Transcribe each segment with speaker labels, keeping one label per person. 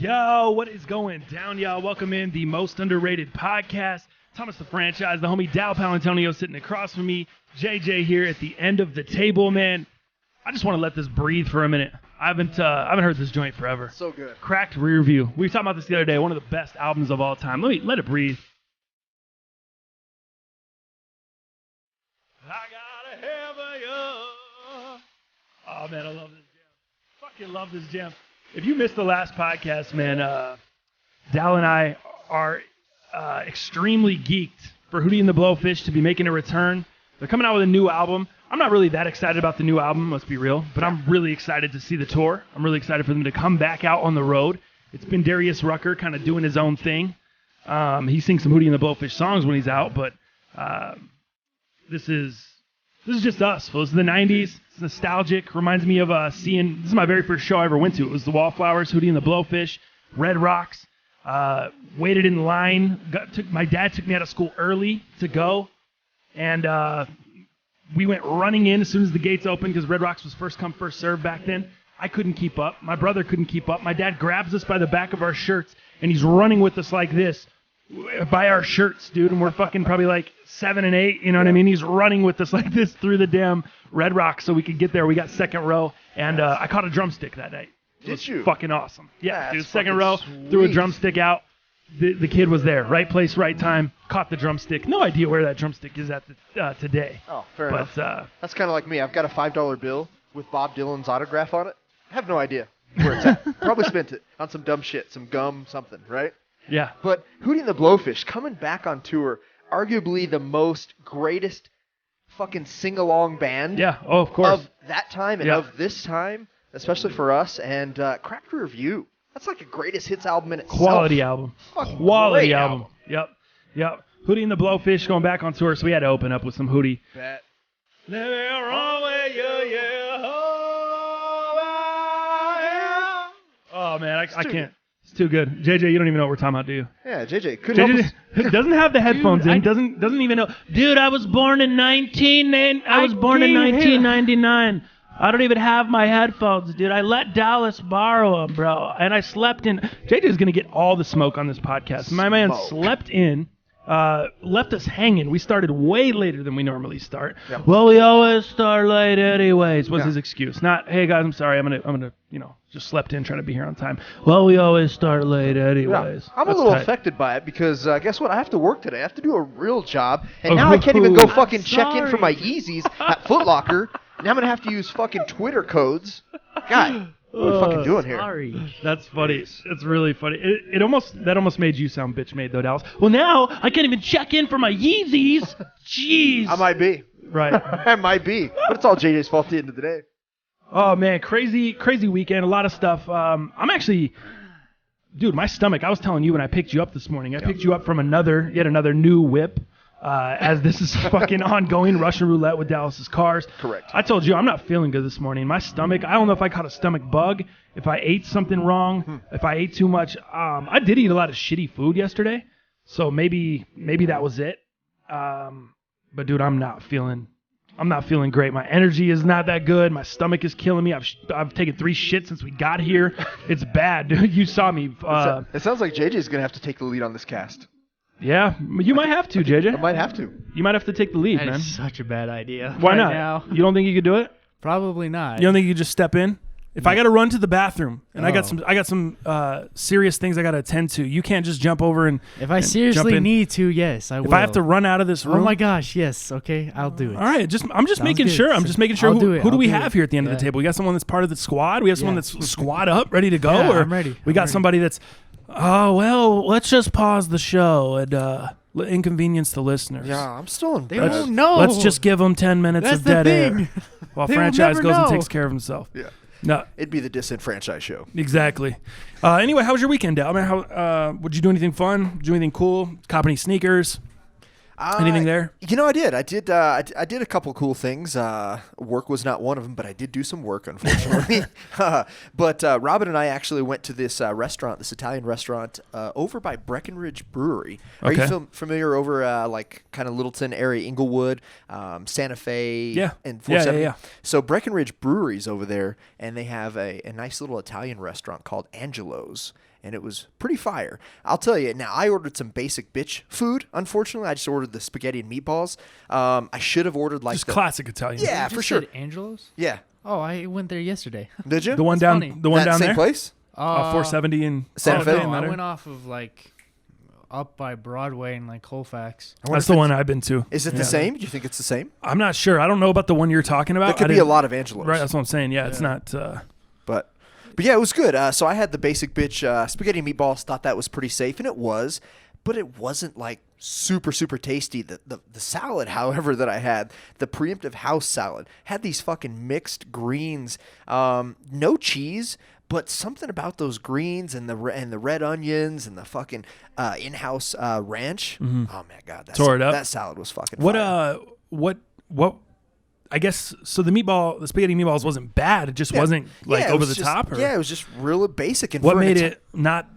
Speaker 1: Yo, what is going down, y'all? Welcome in the most underrated podcast. Thomas the Franchise, the homie Dal Palantonio sitting across from me. JJ here at the end of the table, man. I just want to let this breathe for a minute. I haven't heard this joint forever.
Speaker 2: So good.
Speaker 1: Cracked Rear View. We were talking about this the other day. One of the best albums of all time. Let it breathe. I gotta have you. Oh man, I love this jam. Fucking love this jam. If you missed the last podcast, man, Dal and I are extremely geeked for Hootie and the Blowfish to be making a return. They're coming out with a new album. I'm not really that excited about the new album, let's be real, but I'm really excited to see the tour. I'm really excited for them to come back out on the road. It's been Darius Rucker kind of doing his own thing. He sings some Hootie and the Blowfish songs when he's out, but this is just us. This is the 90s. It's nostalgic. Reminds me of this is my very first show I ever went to. It was the Wallflowers, Hootie and the Blowfish, Red Rocks. Waited in line. My dad took me out of school early to go, and we went running in as soon as the gates opened because Red Rocks was first come, first served back then. I couldn't keep up. My brother couldn't keep up. My dad grabs us by the back of our shirts, and he's running with us like this by our shirts, dude, and we're fucking probably like 7 and 8, you know what I mean? He's running with us like this through the damn Red Rocks so we could get there. We got second row, and I caught a drumstick that night.
Speaker 2: Did you?
Speaker 1: Fucking awesome. Yeah, dude, second row,
Speaker 2: sweet.
Speaker 1: threw a drumstick out. The kid was there. Right place, right time. Caught the drumstick. No idea where that drumstick is at today.
Speaker 2: Oh, fair enough. That's kind of like me. I've got a $5 bill with Bob Dylan's autograph on it. I have no idea where it's at. Probably spent it on some dumb shit, some gum, something, right?
Speaker 1: Yeah.
Speaker 2: But Hootie and the Blowfish coming back on tour, arguably the greatest fucking sing-along band
Speaker 1: Yeah, oh, of course.
Speaker 2: of that time and of this time, especially for us, and Cracked Rear View. That's like a greatest hits album in itself.
Speaker 1: Quality album.
Speaker 2: Fucking
Speaker 1: Quality
Speaker 2: great
Speaker 1: album. Yep. Hootie and the Blowfish going back on tour, so we had to open up with some Hootie.
Speaker 2: Bet.
Speaker 1: Oh, man, I can't. It's too good. JJ, you don't even know what we're talking about, do you?
Speaker 2: Yeah, JJ. Couldn't help us.
Speaker 1: Doesn't have the headphones in. Doesn't even know. Dude, I was born in 1999. I don't even have my headphones, dude. I let Dallas borrow them, bro. And I slept in. JJ's going to get all the smoke on this podcast. My man slept in, left us hanging. We started way later than we normally start. Yep. Well, we always start late anyways, was his excuse. Not, hey, guys, I'm sorry. I'm gonna, just slept in trying to be here on time. Well, we always start late anyways.
Speaker 2: Yeah. I'm a little affected by it because guess what? I have to work today. I have to do a real job. And now I can't even go fucking check in for my Yeezys at Foot Locker. Now I'm going to have to use fucking Twitter codes. God, what are we fucking doing here?
Speaker 1: Sorry. That's funny. It's really funny. That almost made you sound bitch made, though, Dallas. Well, now I can't even check in for my Yeezys. Jeez.
Speaker 2: I might be.
Speaker 1: Right.
Speaker 2: I might be. But it's all JJ's fault at the end of the day.
Speaker 1: Oh, man. Crazy weekend. A lot of stuff. I'm actually... Dude, my stomach, I was telling you when I picked you up this morning. I picked you up from yet another new whip. As this is fucking ongoing Russian roulette with Dallas's cars.
Speaker 2: Correct.
Speaker 1: I told you I'm not feeling good this morning. My stomach, I don't know if I caught a stomach bug, if I ate something wrong, if I ate too much. I did eat a lot of shitty food yesterday, so maybe that was it. But dude, I'm not feeling great. My energy is not that good. My stomach is killing me. I've taken 3 shits since we got here. It's bad, dude. You saw me.
Speaker 2: It sounds like JJ's going to have to take the lead on this cast.
Speaker 1: Yeah, you might have to, JJ.
Speaker 2: I might have to.
Speaker 1: You might have to take the lead, man.
Speaker 3: That is such a bad idea.
Speaker 1: Why not?
Speaker 3: Now.
Speaker 1: You don't think you could do it?
Speaker 3: Probably not.
Speaker 1: You don't think you could just step in? If I got to run to the bathroom and I got some serious things I got to attend to, you can't just jump over and
Speaker 3: if I seriously need to, yes, I will.
Speaker 1: If I have to run out of this room,
Speaker 3: oh my gosh, yes, okay, I'll do it.
Speaker 1: All right, I'm just making sure. I'm just making sure. Who do we have here at the end of the table? We got someone that's part of the squad. We have someone that's squad up, ready to go.
Speaker 3: Yeah,
Speaker 1: or
Speaker 3: I'm ready.
Speaker 1: We got somebody that's. Oh well, let's just pause the show and inconvenience the listeners.
Speaker 2: Yeah, I'm still in.
Speaker 3: They won't know.
Speaker 1: Let's just give them 10 minutes
Speaker 3: That's
Speaker 1: of dead
Speaker 3: the thing.
Speaker 1: air while
Speaker 3: They will
Speaker 1: franchise
Speaker 3: never
Speaker 1: goes and
Speaker 3: know.
Speaker 1: takes care of himself.
Speaker 2: Yeah.
Speaker 1: No.
Speaker 2: It'd be the disenfranchised show.
Speaker 1: Exactly. Anyway, how was your weekend, Dal? I mean, would you do anything fun? Do anything cool? Cop any sneakers? Anything there?
Speaker 2: You know, I did. I did a couple cool things. Work was not one of them, but I did do some work, unfortunately. But Robin and I actually went to this restaurant, this Italian restaurant, over by Breckenridge Brewery. Are you familiar over like kind of Littleton area, Inglewood, Santa Fe, and 470?
Speaker 1: Yeah.
Speaker 2: So Breckenridge Brewery's over there, and they have a nice little Italian restaurant called Angelo's. and it was pretty fire. I'll tell you. Now, I ordered some basic bitch food. Unfortunately, I just ordered the spaghetti and meatballs. I should have ordered like
Speaker 1: Just classic Italian.
Speaker 2: Yeah,
Speaker 3: You
Speaker 2: for
Speaker 3: just
Speaker 2: sure.
Speaker 3: said Angelo's?
Speaker 2: Yeah.
Speaker 3: Oh, I went there yesterday.
Speaker 2: Did you?
Speaker 1: The one
Speaker 3: That's
Speaker 1: down,
Speaker 3: funny.
Speaker 1: the one
Speaker 2: That
Speaker 1: down
Speaker 2: same
Speaker 1: there,
Speaker 2: place?
Speaker 1: 470 in
Speaker 2: Santa Fe?
Speaker 3: No,
Speaker 1: in that
Speaker 3: I
Speaker 1: area?
Speaker 3: went off of like up by Broadway and like Colfax.
Speaker 1: That's the one I've been to.
Speaker 2: Is it the same? Do you think it's the same?
Speaker 1: I'm not sure. I don't know about the one you're talking about.
Speaker 2: There could
Speaker 1: I
Speaker 2: be a
Speaker 1: didn't-
Speaker 2: lot of Angelos.
Speaker 1: Right, that's what I'm saying. Yeah, it's not.
Speaker 2: But yeah, it was good. So I had the basic bitch spaghetti and meatballs. Thought that was pretty safe, and it was. But it wasn't like super tasty. The salad, however, that I had, the preemptive house salad, had these fucking mixed greens, no cheese, but something about those greens and the red onions and the fucking in-house ranch. Oh my god,
Speaker 1: Tore it up.
Speaker 2: that salad was fucking
Speaker 1: What
Speaker 2: fire.
Speaker 1: what? I guess so. The spaghetti meatballs wasn't bad. It just wasn't like
Speaker 2: Yeah, it
Speaker 1: over
Speaker 2: was
Speaker 1: the
Speaker 2: just-
Speaker 1: top. Or
Speaker 2: Yeah, it was just real basic. And
Speaker 1: what
Speaker 2: for an
Speaker 1: made
Speaker 2: Ita-
Speaker 1: it not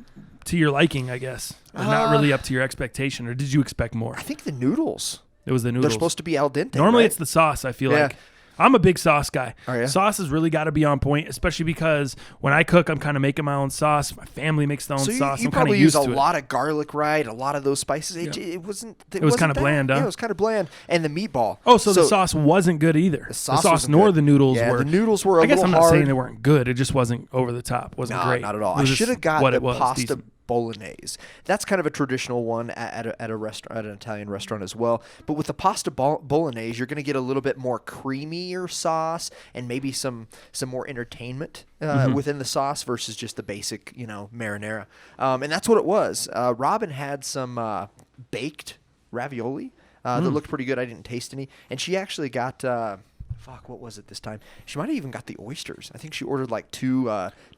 Speaker 1: to your liking? I guess, or not really up to your expectation, or did you expect more?
Speaker 2: I think the noodles.
Speaker 1: It was the noodles.
Speaker 2: They're supposed to be al dente.
Speaker 1: Normally,
Speaker 2: right?
Speaker 1: it's the sauce. I feel
Speaker 2: Yeah.
Speaker 1: like I'm a big sauce guy.
Speaker 2: Are ya?
Speaker 1: Sauce has really got to be on point, especially because when I cook, I'm kind of making my own sauce. My family makes their own
Speaker 2: So
Speaker 1: sauce.
Speaker 2: you
Speaker 1: I'm kind
Speaker 2: probably
Speaker 1: of
Speaker 2: use
Speaker 1: used
Speaker 2: a
Speaker 1: to
Speaker 2: lot of garlic, right? A lot of those spices. It wasn't. It
Speaker 1: was
Speaker 2: wasn't
Speaker 1: kinda
Speaker 2: that.
Speaker 1: bland, huh?
Speaker 2: Yeah, it was kind of bland. And the meatball.
Speaker 1: Oh, so the sauce wasn't good either. The sauce
Speaker 2: wasn't
Speaker 1: nor
Speaker 2: good.
Speaker 1: the noodles
Speaker 2: Yeah,
Speaker 1: were.
Speaker 2: the noodles were a
Speaker 1: I guess
Speaker 2: little
Speaker 1: I'm not
Speaker 2: hard.
Speaker 1: saying they weren't good. It just wasn't over the top. Wasn't
Speaker 2: No,
Speaker 1: great.
Speaker 2: not at all.
Speaker 1: It
Speaker 2: I
Speaker 1: was
Speaker 2: should
Speaker 1: just
Speaker 2: have got
Speaker 1: what
Speaker 2: the
Speaker 1: it was,
Speaker 2: pasta
Speaker 1: decent.
Speaker 2: bolognese. That's kind of a traditional one at a restaurant, at an Italian restaurant as well. But with the pasta bolognese, you're going to get a little bit more creamier sauce and maybe some more entertainment within the sauce versus just the basic, marinara. And that's what it was. Robin had some baked ravioli that looked pretty good. I didn't taste any, and she actually got. What was it this time? She might have even got the oysters. I think she ordered like two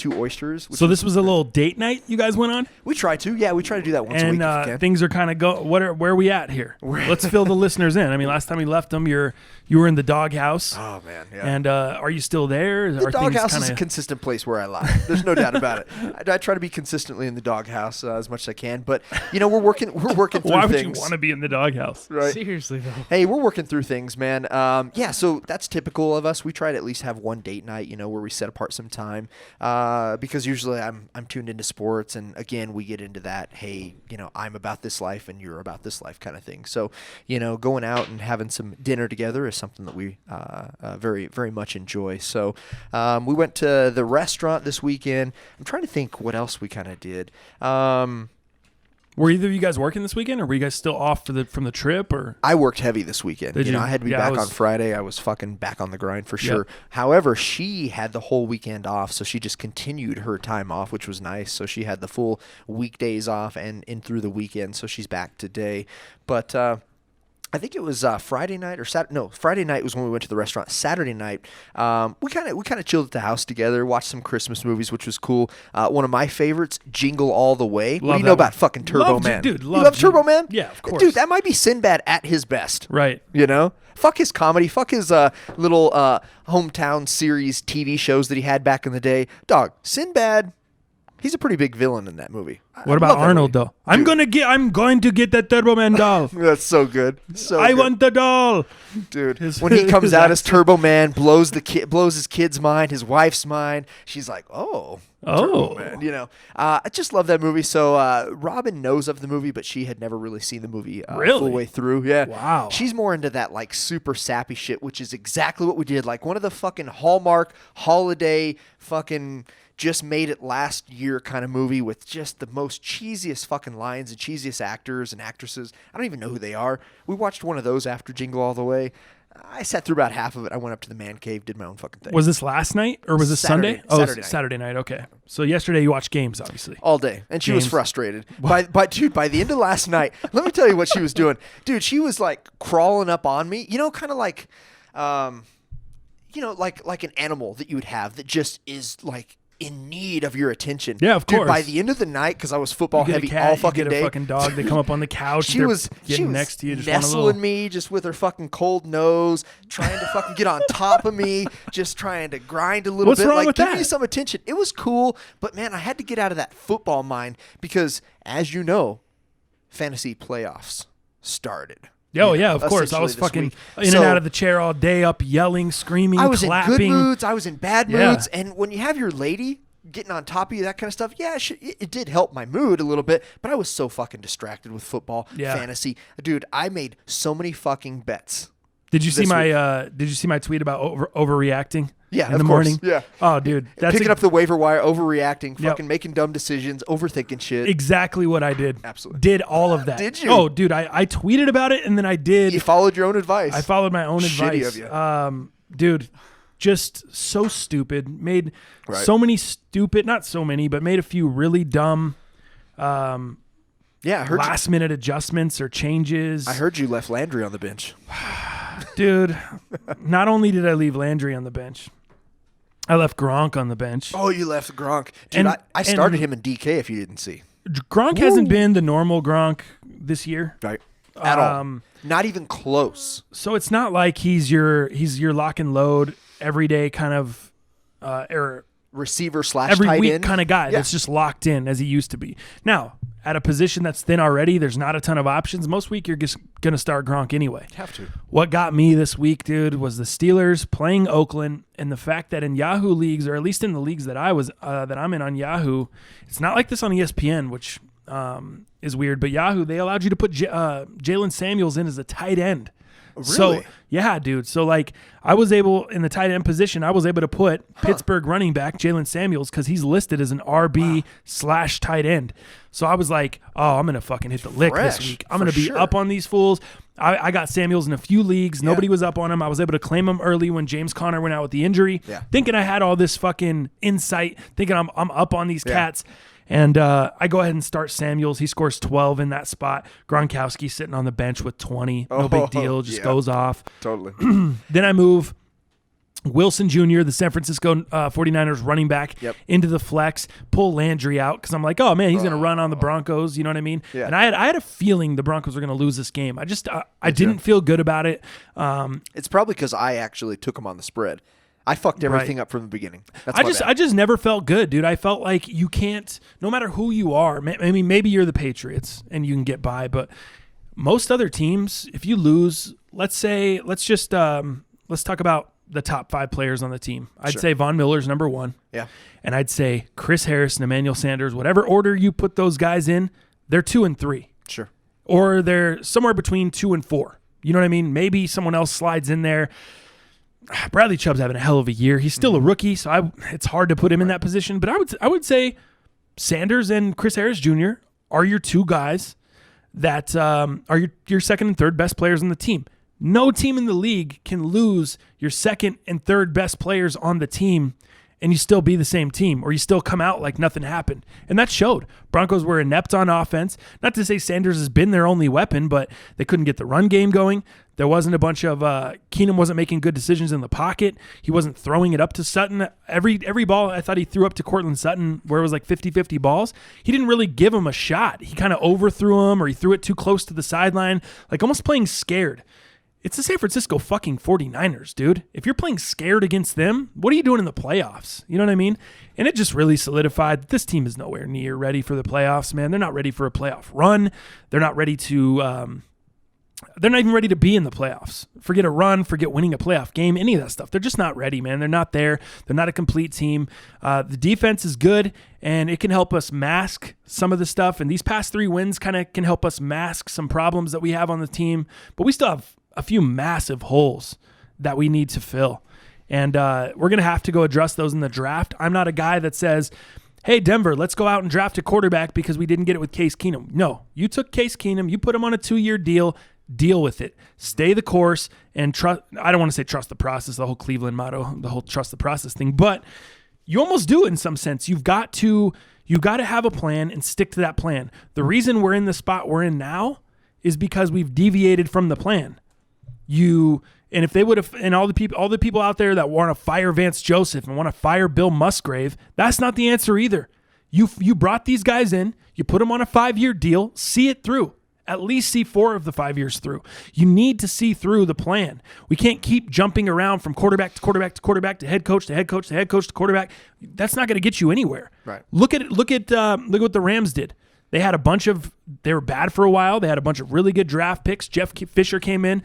Speaker 2: oysters.
Speaker 1: So this was a little date night you guys went on,
Speaker 2: We try to. Yeah, we try to do that once a week
Speaker 1: and
Speaker 2: if we can.
Speaker 1: things are kind of where are we at here? Let's fill the listeners in. I mean, last time we left them, you were in the doghouse.
Speaker 2: Oh, man, yeah.
Speaker 1: And are you still there?
Speaker 2: The
Speaker 1: Are
Speaker 2: doghouse
Speaker 1: things
Speaker 2: is a
Speaker 1: kinda-
Speaker 2: consistent place where I lie. There's no doubt about it. I try to be consistently in the doghouse as much as I can, but we're working through
Speaker 1: Why would
Speaker 2: things.
Speaker 1: you want to be in the doghouse?
Speaker 2: Right.
Speaker 3: Seriously though.
Speaker 2: Hey, we're working through things, man. Yeah, so that's typical of us. We try to at least have one date night, where we set apart some time, because usually I'm tuned into sports, and again, we get into that. Hey, I'm about this life, and you're about this life, kind of thing. So, going out and having some dinner together is something that we very, very much enjoy. So, we went to the restaurant this weekend. I'm trying to think what else we kind of did.
Speaker 1: Were either of you guys working this weekend, or were you guys still off from the trip? Or
Speaker 2: I worked heavy this weekend.
Speaker 1: Did you?
Speaker 2: I had to be
Speaker 1: Yeah, I
Speaker 2: back
Speaker 1: was-
Speaker 2: on Friday. I was fucking back on the grind for sure. However, she had the whole weekend off, so she just continued her time off, which was nice. So she had the full weekdays off and in through the weekend. So she's back today. But I think it was Friday night or Saturday. No, Friday night was when we went to the restaurant. Saturday night, we kind of chilled at the house together, watched some Christmas movies, which was cool. One of my favorites, Jingle All the Way. What do you know about fucking Turbo
Speaker 1: Love
Speaker 2: Man?
Speaker 1: dude,
Speaker 2: you
Speaker 1: love
Speaker 2: love Turbo Man?
Speaker 1: Yeah, of course.
Speaker 2: Dude, that might be Sinbad at his best.
Speaker 1: right.
Speaker 2: Fuck his comedy. Fuck his little hometown series TV shows that he had back in the day. Dog, Sinbad. He's a pretty big villain in that movie.
Speaker 1: What
Speaker 2: I
Speaker 1: about
Speaker 2: love that
Speaker 1: Arnold
Speaker 2: movie.
Speaker 1: though? I'm going to get that Turbo Man doll.
Speaker 2: That's so good. So
Speaker 1: I
Speaker 2: good.
Speaker 1: want the doll.
Speaker 2: Dude,
Speaker 1: His-
Speaker 2: when he comes
Speaker 1: his
Speaker 2: out as
Speaker 1: accent.
Speaker 2: Turbo Man, blows his kid's mind, his wife's mind. She's like, oh, Turbo Man. I just love that movie. So Robin knows of the movie, but she had never really seen the movie
Speaker 1: Really?
Speaker 2: full way through. Yeah.
Speaker 1: Wow.
Speaker 2: She's more into that like super sappy shit, which is exactly what we did. Like one of the fucking Hallmark holiday fucking just made it last year kind of movie with just the most cheesiest fucking lines and cheesiest actors and actresses. I don't even know who they are. We watched one of those after Jingle All the Way. I sat through about half of it. I went up to the man cave, did my own fucking thing.
Speaker 1: Was this last night or was this
Speaker 2: Saturday.
Speaker 1: Sunday? Oh,
Speaker 2: Saturday night.
Speaker 1: Saturday night. Okay. So yesterday you watched games, obviously.
Speaker 2: All day. And she was
Speaker 1: James.
Speaker 2: frustrated. By the end of last night, let me tell you what she was doing. Dude, she was like crawling up on me. Kind of like, like an animal that you would have that just is like in need of your attention.
Speaker 1: Yeah, of
Speaker 2: Dude,
Speaker 1: course.
Speaker 2: by the end of the night, because I was football
Speaker 1: You get
Speaker 2: heavy
Speaker 1: a cat,
Speaker 2: all fucking
Speaker 1: you get
Speaker 2: day.
Speaker 1: a fucking dog. They come up on the couch.
Speaker 2: She
Speaker 1: they're
Speaker 2: was
Speaker 1: getting next to you. Just
Speaker 2: nestling me just with her fucking cold nose, trying to fucking get on top of me, just trying to grind a little
Speaker 1: What's
Speaker 2: bit.
Speaker 1: wrong
Speaker 2: Like,
Speaker 1: with
Speaker 2: give
Speaker 1: that?
Speaker 2: me some attention. It was cool, but man, I had to get out of that football mind because, as you know, fantasy playoffs started.
Speaker 1: Oh, yeah, of course. I
Speaker 2: essentially
Speaker 1: was
Speaker 2: this
Speaker 1: fucking
Speaker 2: week.
Speaker 1: in
Speaker 2: So,
Speaker 1: and out of the chair all day, up yelling, screaming,
Speaker 2: I was
Speaker 1: clapping.
Speaker 2: in good moods. I was in bad
Speaker 1: Yeah.
Speaker 2: moods. And when you have your lady getting on top of you, that kind of stuff. Yeah, it did help my mood a little bit, but I was so fucking distracted with football, fantasy. Dude, I made so many fucking bets.
Speaker 3: Did you see my tweet about overreacting?
Speaker 2: Yeah,
Speaker 3: in the morning.
Speaker 2: Yeah.
Speaker 3: Oh, dude,
Speaker 2: that's picking up the waiver wire, overreacting, fucking making dumb decisions, overthinking shit.
Speaker 3: Exactly what I did.
Speaker 2: Absolutely.
Speaker 3: Did all of that.
Speaker 2: Did you?
Speaker 3: Oh, dude, I tweeted about it and then I did.
Speaker 2: You followed your own advice.
Speaker 3: I followed my own
Speaker 2: Shitty
Speaker 3: advice.
Speaker 2: of you.
Speaker 3: Dude, just so stupid. Made so many stupid, not so many, but made a few really dumb. Last minute adjustments or changes.
Speaker 2: I heard you left Landry on the bench.
Speaker 3: Dude, not only did I leave Landry on the bench, I left Gronk on the bench.
Speaker 2: Oh, you left Gronk. Dude, I started him in DK if you didn't see.
Speaker 3: Gronk hasn't been the normal Gronk this year.
Speaker 2: Right. At all. Not even close.
Speaker 3: So it's not like he's your lock and load every day kind of
Speaker 2: receiver /
Speaker 3: every
Speaker 2: tight
Speaker 3: week
Speaker 2: end
Speaker 3: kind of guy that's just locked in as he used to be. Now, at a position that's thin already, there's not a ton of options. Most week you're just going to start Gronk anyway.
Speaker 2: Have to.
Speaker 3: What got me this week, dude, was the Steelers playing Oakland and the fact that in Yahoo leagues, or at least in the leagues that I'm in on Yahoo, it's not like this on ESPN, which is weird, but Yahoo, they allowed you to put Jalen Samuels in as a tight end.
Speaker 2: Really?
Speaker 3: So, yeah, dude. So, like, I was able, in the tight end position, I was able to put Pittsburgh running back Jalen Samuels because he's listed as an RB / tight end. So I was like, oh, I'm going to fucking hit the lick this week. I'm going to be up on these fools. I got Samuels in a few leagues. Nobody was up on him. I was able to claim him early when James Conner went out with the injury. Thinking I had all this fucking insight, thinking I'm up on these cats. And I go ahead and start Samuels. He scores 12 in that spot. Gronkowski sitting on the bench with 20. No big deal. Just goes off.
Speaker 2: Totally.
Speaker 3: Then I move Wilson Jr., the San Francisco 49ers running back, into the flex, pull Landry out because I'm like, oh, man, he's going to run on the Broncos. You know what I mean? Yeah. And I had a feeling the Broncos were going to lose this game. I didn't feel good about it.
Speaker 2: It's probably because I actually took him on the spread. I fucked everything up from the beginning. That's
Speaker 3: I just never felt good, dude. I felt like you can't, no matter who you are. I mean, maybe you're the Patriots and you can get by, but most other teams, if you lose, let's talk about the top 5 players on the team. I'd say Von Miller's number 1.
Speaker 2: Yeah.
Speaker 3: And I'd say Chris Harris and Emmanuel Sanders, whatever order you put those guys in, they're 2 and 3.
Speaker 2: Sure.
Speaker 3: Or they're somewhere between 2 and 4. You know what I mean? Maybe someone else slides in there. Bradley Chubb's having a hell of a year. He's still a rookie, so it's hard to put him in that position. But I would say Sanders and Chris Harris Jr. are your 2 guys that are your second and third best players on the team. No team in the league can lose your second and third best players on the team and you still be the same team, or you still come out like nothing happened. And that showed. Broncos were inept on offense. Not to say Sanders has been their only weapon, but they couldn't get the run game going. There wasn't a bunch of Keenum wasn't making good decisions in the pocket. He wasn't throwing it up to Sutton. Every ball I thought he threw up to Cortland Sutton where it was like 50-50 balls, he didn't really give him a shot. He kind of overthrew him, or he threw it too close to the sideline, like almost playing scared. It's the San Francisco fucking 49ers, dude. If you're playing scared against them, what are you doing in the playoffs? You know what I mean? And it just really solidified that this team is nowhere near ready for the playoffs, man. They're not ready for a playoff run. They're not ready to they're not even ready to be in the playoffs. Forget a run, forget winning a playoff game, any of that stuff. They're just not ready, man. They're not there. They're not a complete team. The defense is good, and it can help us mask some of the stuff. And these past 3 wins kind of can help us mask some problems that we have on the team. But we still have a few massive holes that we need to fill. And we're going to have to go address those in the draft. I'm not a guy that says, hey, Denver, let's go out and draft a quarterback because we didn't get it with Case Keenum. No, you took Case Keenum, you put him on a 2-year deal, deal with it. Stay the course and trust. I don't want to say trust the process, the whole Cleveland motto, the whole trust the process thing, but you almost do it in some sense. You've got to have a plan and stick to that plan. The reason we're in the spot we're in now is because we've deviated from the plan. And if they would have, and all the people out there that want to fire Vance Joseph and want to fire Bill Musgrave, that's not the answer either. You brought these guys in, you put them on a 5-year deal, see it through. At least see 4 of the 5 years through. You need to see through the plan. We can't keep jumping around from quarterback to quarterback to quarterback to head coach to head coach to head coach to quarterback. That's not going to get you anywhere.
Speaker 2: Right.
Speaker 3: Look at what the Rams did. They were bad for a while. They had a bunch of really good draft picks. Jeff Fisher came in,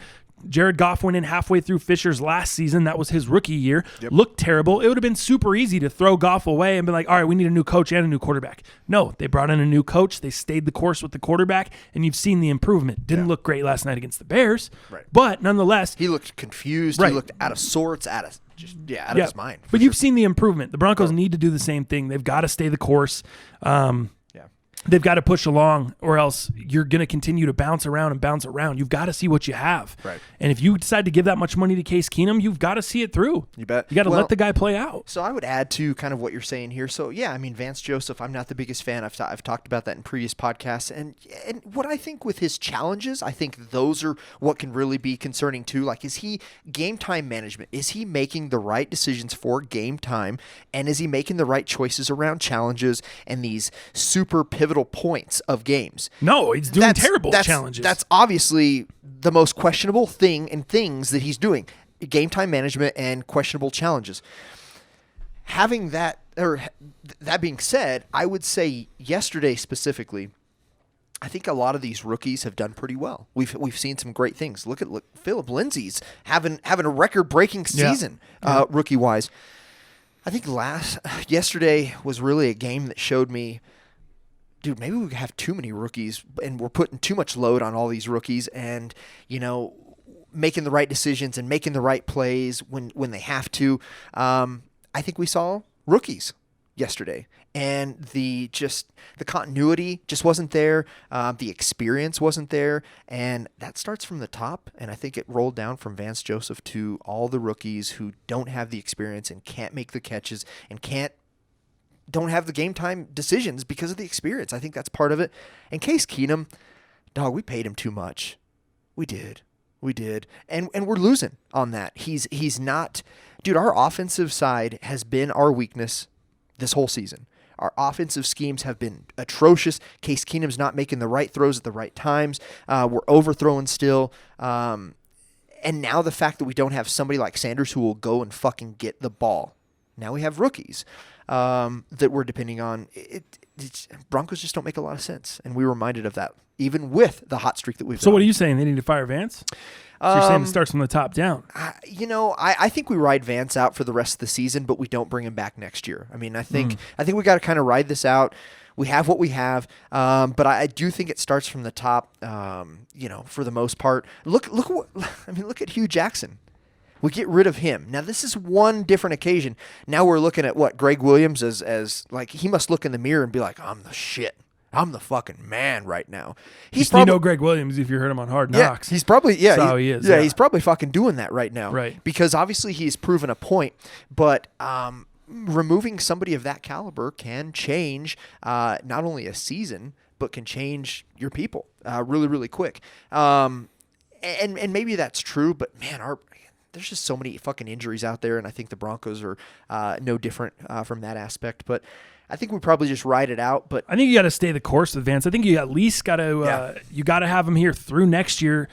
Speaker 3: Jared Goff went in halfway through Fisher's last season. That was his rookie year. Looked terrible. It would have been super easy to throw Goff away and be like, all right, we need a new coach and a new quarterback. No, they brought in a new coach. They stayed the course with the quarterback, and you've seen the improvement. Didn't look great last night against the Bears, but nonetheless.
Speaker 2: He looked confused. He looked out of sorts, out of his mind.
Speaker 3: But you've seen the improvement. The Broncos need to do the same thing. They've got to stay the course. They've got to push along, or else you're going to continue to bounce around. You've got to see what you have.
Speaker 2: Right.
Speaker 3: And if you decide to give that much money to Case Keenum, you've got to see it through.
Speaker 2: You bet.
Speaker 3: You got to let the guy play out.
Speaker 2: So I would add to kind of what you're saying here. So, yeah, I mean, Vance Joseph, I'm not the biggest fan. I've talked about that in previous podcasts. And what I think with his challenges, I think those are what can really be concerning too. Like, is he game time management? Is he making the right decisions for game time? And is he making the right choices around challenges and these super pivotal points of games?
Speaker 3: No, he's doing terrible challenges.
Speaker 2: That's obviously the most questionable thing in things that he's doing. Game time management and questionable challenges. Having that, or that being said, I would say yesterday specifically, I think a lot of these rookies have done pretty well. We've seen some great things. Look, Phillip Lindsay's having a record-breaking season, rookie-wise. I think yesterday was really a game that showed me, dude, maybe we have too many rookies and we're putting too much load on all these rookies and, making the right decisions and making the right plays when they have to. I think we saw rookies yesterday, and the continuity just wasn't there. The experience wasn't there, and that starts from the top, and I think it rolled down from Vance Joseph to all the rookies who don't have the experience and can't make the catches and don't have the game time decisions because of the experience. I think that's part of it. And Case Keenum, dog, we paid him too much. We did. And we're losing on that. He's not, dude, our offensive side has been our weakness this whole season. Our offensive schemes have been atrocious. Case Keenum's not making the right throws at the right times. We're overthrowing still. And now the fact that we don't have somebody like Sanders who will go and fucking get the ball. Now we have rookies that we're depending on. Broncos just don't make a lot of sense, and we were reminded of that, even with the hot streak that we've.
Speaker 3: So what are you saying? They need to fire Vance? So you're saying it starts from the top down?
Speaker 2: I think we ride Vance out for the rest of the season, but we don't bring him back next year. I mean, I think we got to kind of ride this out. We have what we have, but I do think it starts from the top. For the most part, look at Hugh Jackson. We get rid of him. Now, this is one different occasion. Now we're looking at what Greg Williams as like, he must look in the mirror and be like, I'm the shit. I'm the fucking man right now.
Speaker 3: You know Greg Williams if you heard him on Hard Knocks.
Speaker 2: He's probably,
Speaker 3: That's how he is.
Speaker 2: Yeah, he's probably fucking doing that right now.
Speaker 3: Right.
Speaker 2: Because obviously he's proven a point, but removing somebody of that caliber can change not only a season, but can change your people really, really quick. And maybe that's true, but man, there's just so many fucking injuries out there, and I think the Broncos are no different from that aspect. But I think we probably just ride it out. But
Speaker 3: I think you got to stay the course with Vance. I think you at least got to you got to have him here through next year,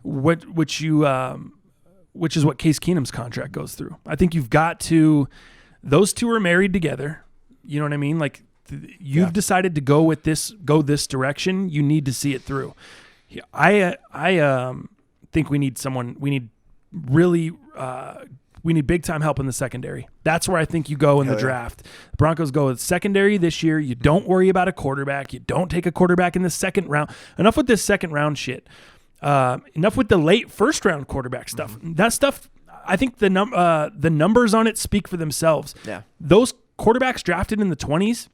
Speaker 3: which is what Case Keenum's contract goes through. I think you've got to. Those two are married together. You know what I mean? Like you've decided to go this direction. You need to see it through. I think we need someone. We need big time help in the secondary. That's where I think you go in the draft. The Broncos go with secondary this year. You don't worry about a quarterback. You don't take a quarterback in the second round. Enough with this second round shit. Enough with the late first round quarterback stuff. That stuff, I think the numbers on it speak for themselves.
Speaker 2: Yeah.
Speaker 3: Those quarterbacks drafted in the 20s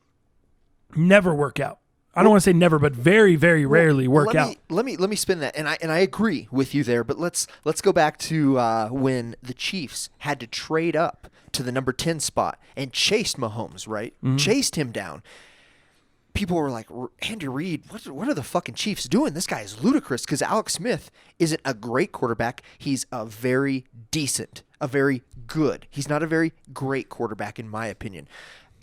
Speaker 3: never work out. I don't want to say never, but very, very rarely work out.
Speaker 2: Let me spin that, and I agree with you there. But let's go back to when the Chiefs had to trade up to the number 10 spot and chased Mahomes, right? Mm-hmm. Chased him down. People were like, Andy Reid, what are the fucking Chiefs doing? This guy is ludicrous because Alex Smith isn't a great quarterback. He's a very decent, a very good. He's not a very great quarterback in my opinion.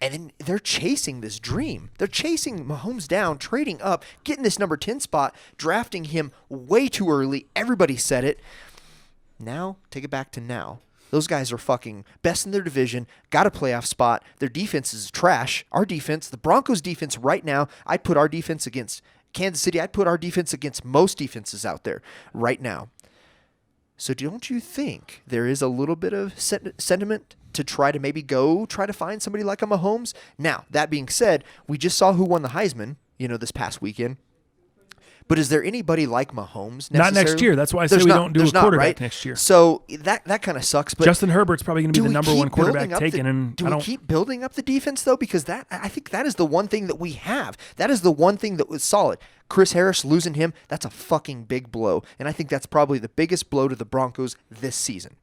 Speaker 2: And then they're chasing this dream. They're chasing Mahomes down, trading up, getting this number 10 spot, drafting him way too early. Everybody said it. Now, take it back to now. Those guys are fucking best in their division, got a playoff spot. Their defense is trash. Our defense, the Broncos' defense right now, I'd put our defense against Kansas City. I'd put our defense against most defenses out there right now. So don't you think there is a little bit of sentiment to try to maybe try to find somebody like a Mahomes? Now, that being said, we just saw who won the Heisman, this past weekend. But is there anybody like Mahomes necessarily?
Speaker 3: Not next year. That's why I say we don't do a quarterback next year.
Speaker 2: So that kind of sucks. But
Speaker 3: Justin Herbert's probably going to be the number one quarterback taken.
Speaker 2: Do we keep building up the defense, though? Because I think that is the one thing that we have. That is the one thing that was solid. Chris Harris, losing him, that's a fucking big blow. And I think that's probably the biggest blow to the Broncos this season.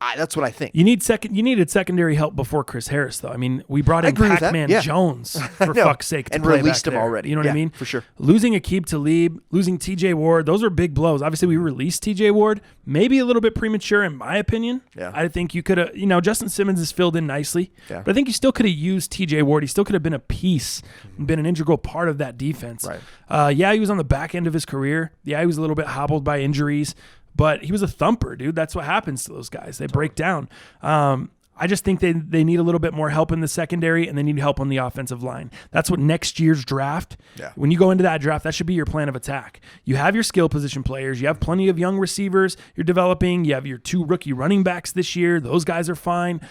Speaker 2: That's what I think.
Speaker 3: You needed secondary help before Chris Harris, though. I mean, we brought in Pac-Man
Speaker 2: Jones
Speaker 3: for fuck's sake to
Speaker 2: and
Speaker 3: play
Speaker 2: released
Speaker 3: back
Speaker 2: him
Speaker 3: there.
Speaker 2: already.
Speaker 3: You know what I mean?
Speaker 2: For sure.
Speaker 3: Losing Aqib Talib, losing T.J. Ward, those are big blows. Obviously, we released T.J. Ward, maybe a little bit premature in my opinion.
Speaker 2: Yeah.
Speaker 3: I think you could have. Justin Simmons is filled in nicely,
Speaker 2: yeah.
Speaker 3: but I think you still could have used T.J. Ward. He still could have been a piece and been an integral part of that defense.
Speaker 2: Right.
Speaker 3: He was on the back end of his career. Yeah, he was a little bit hobbled by injuries. But he was a thumper, dude. That's what happens to those guys. They break down. I just think they need a little bit more help in the secondary, and they need help on the offensive line. That's what next year's draft, when you go into that draft, that should be your plan of attack. You have your skill position players. You have plenty of young receivers you're developing. You have your 2 rookie running backs this year. Those guys are fine.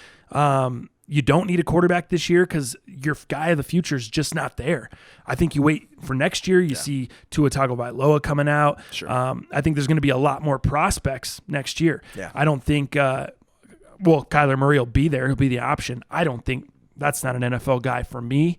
Speaker 3: You don't need a quarterback this year because your guy of the future is just not there. I think you wait for next year. You see Tua Tagovailoa coming out.
Speaker 2: Sure.
Speaker 3: I think there's going to be a lot more prospects next year.
Speaker 2: Yeah.
Speaker 3: I don't think Kyler Murray will be there. He'll be the option. I don't think that's not an NFL guy for me.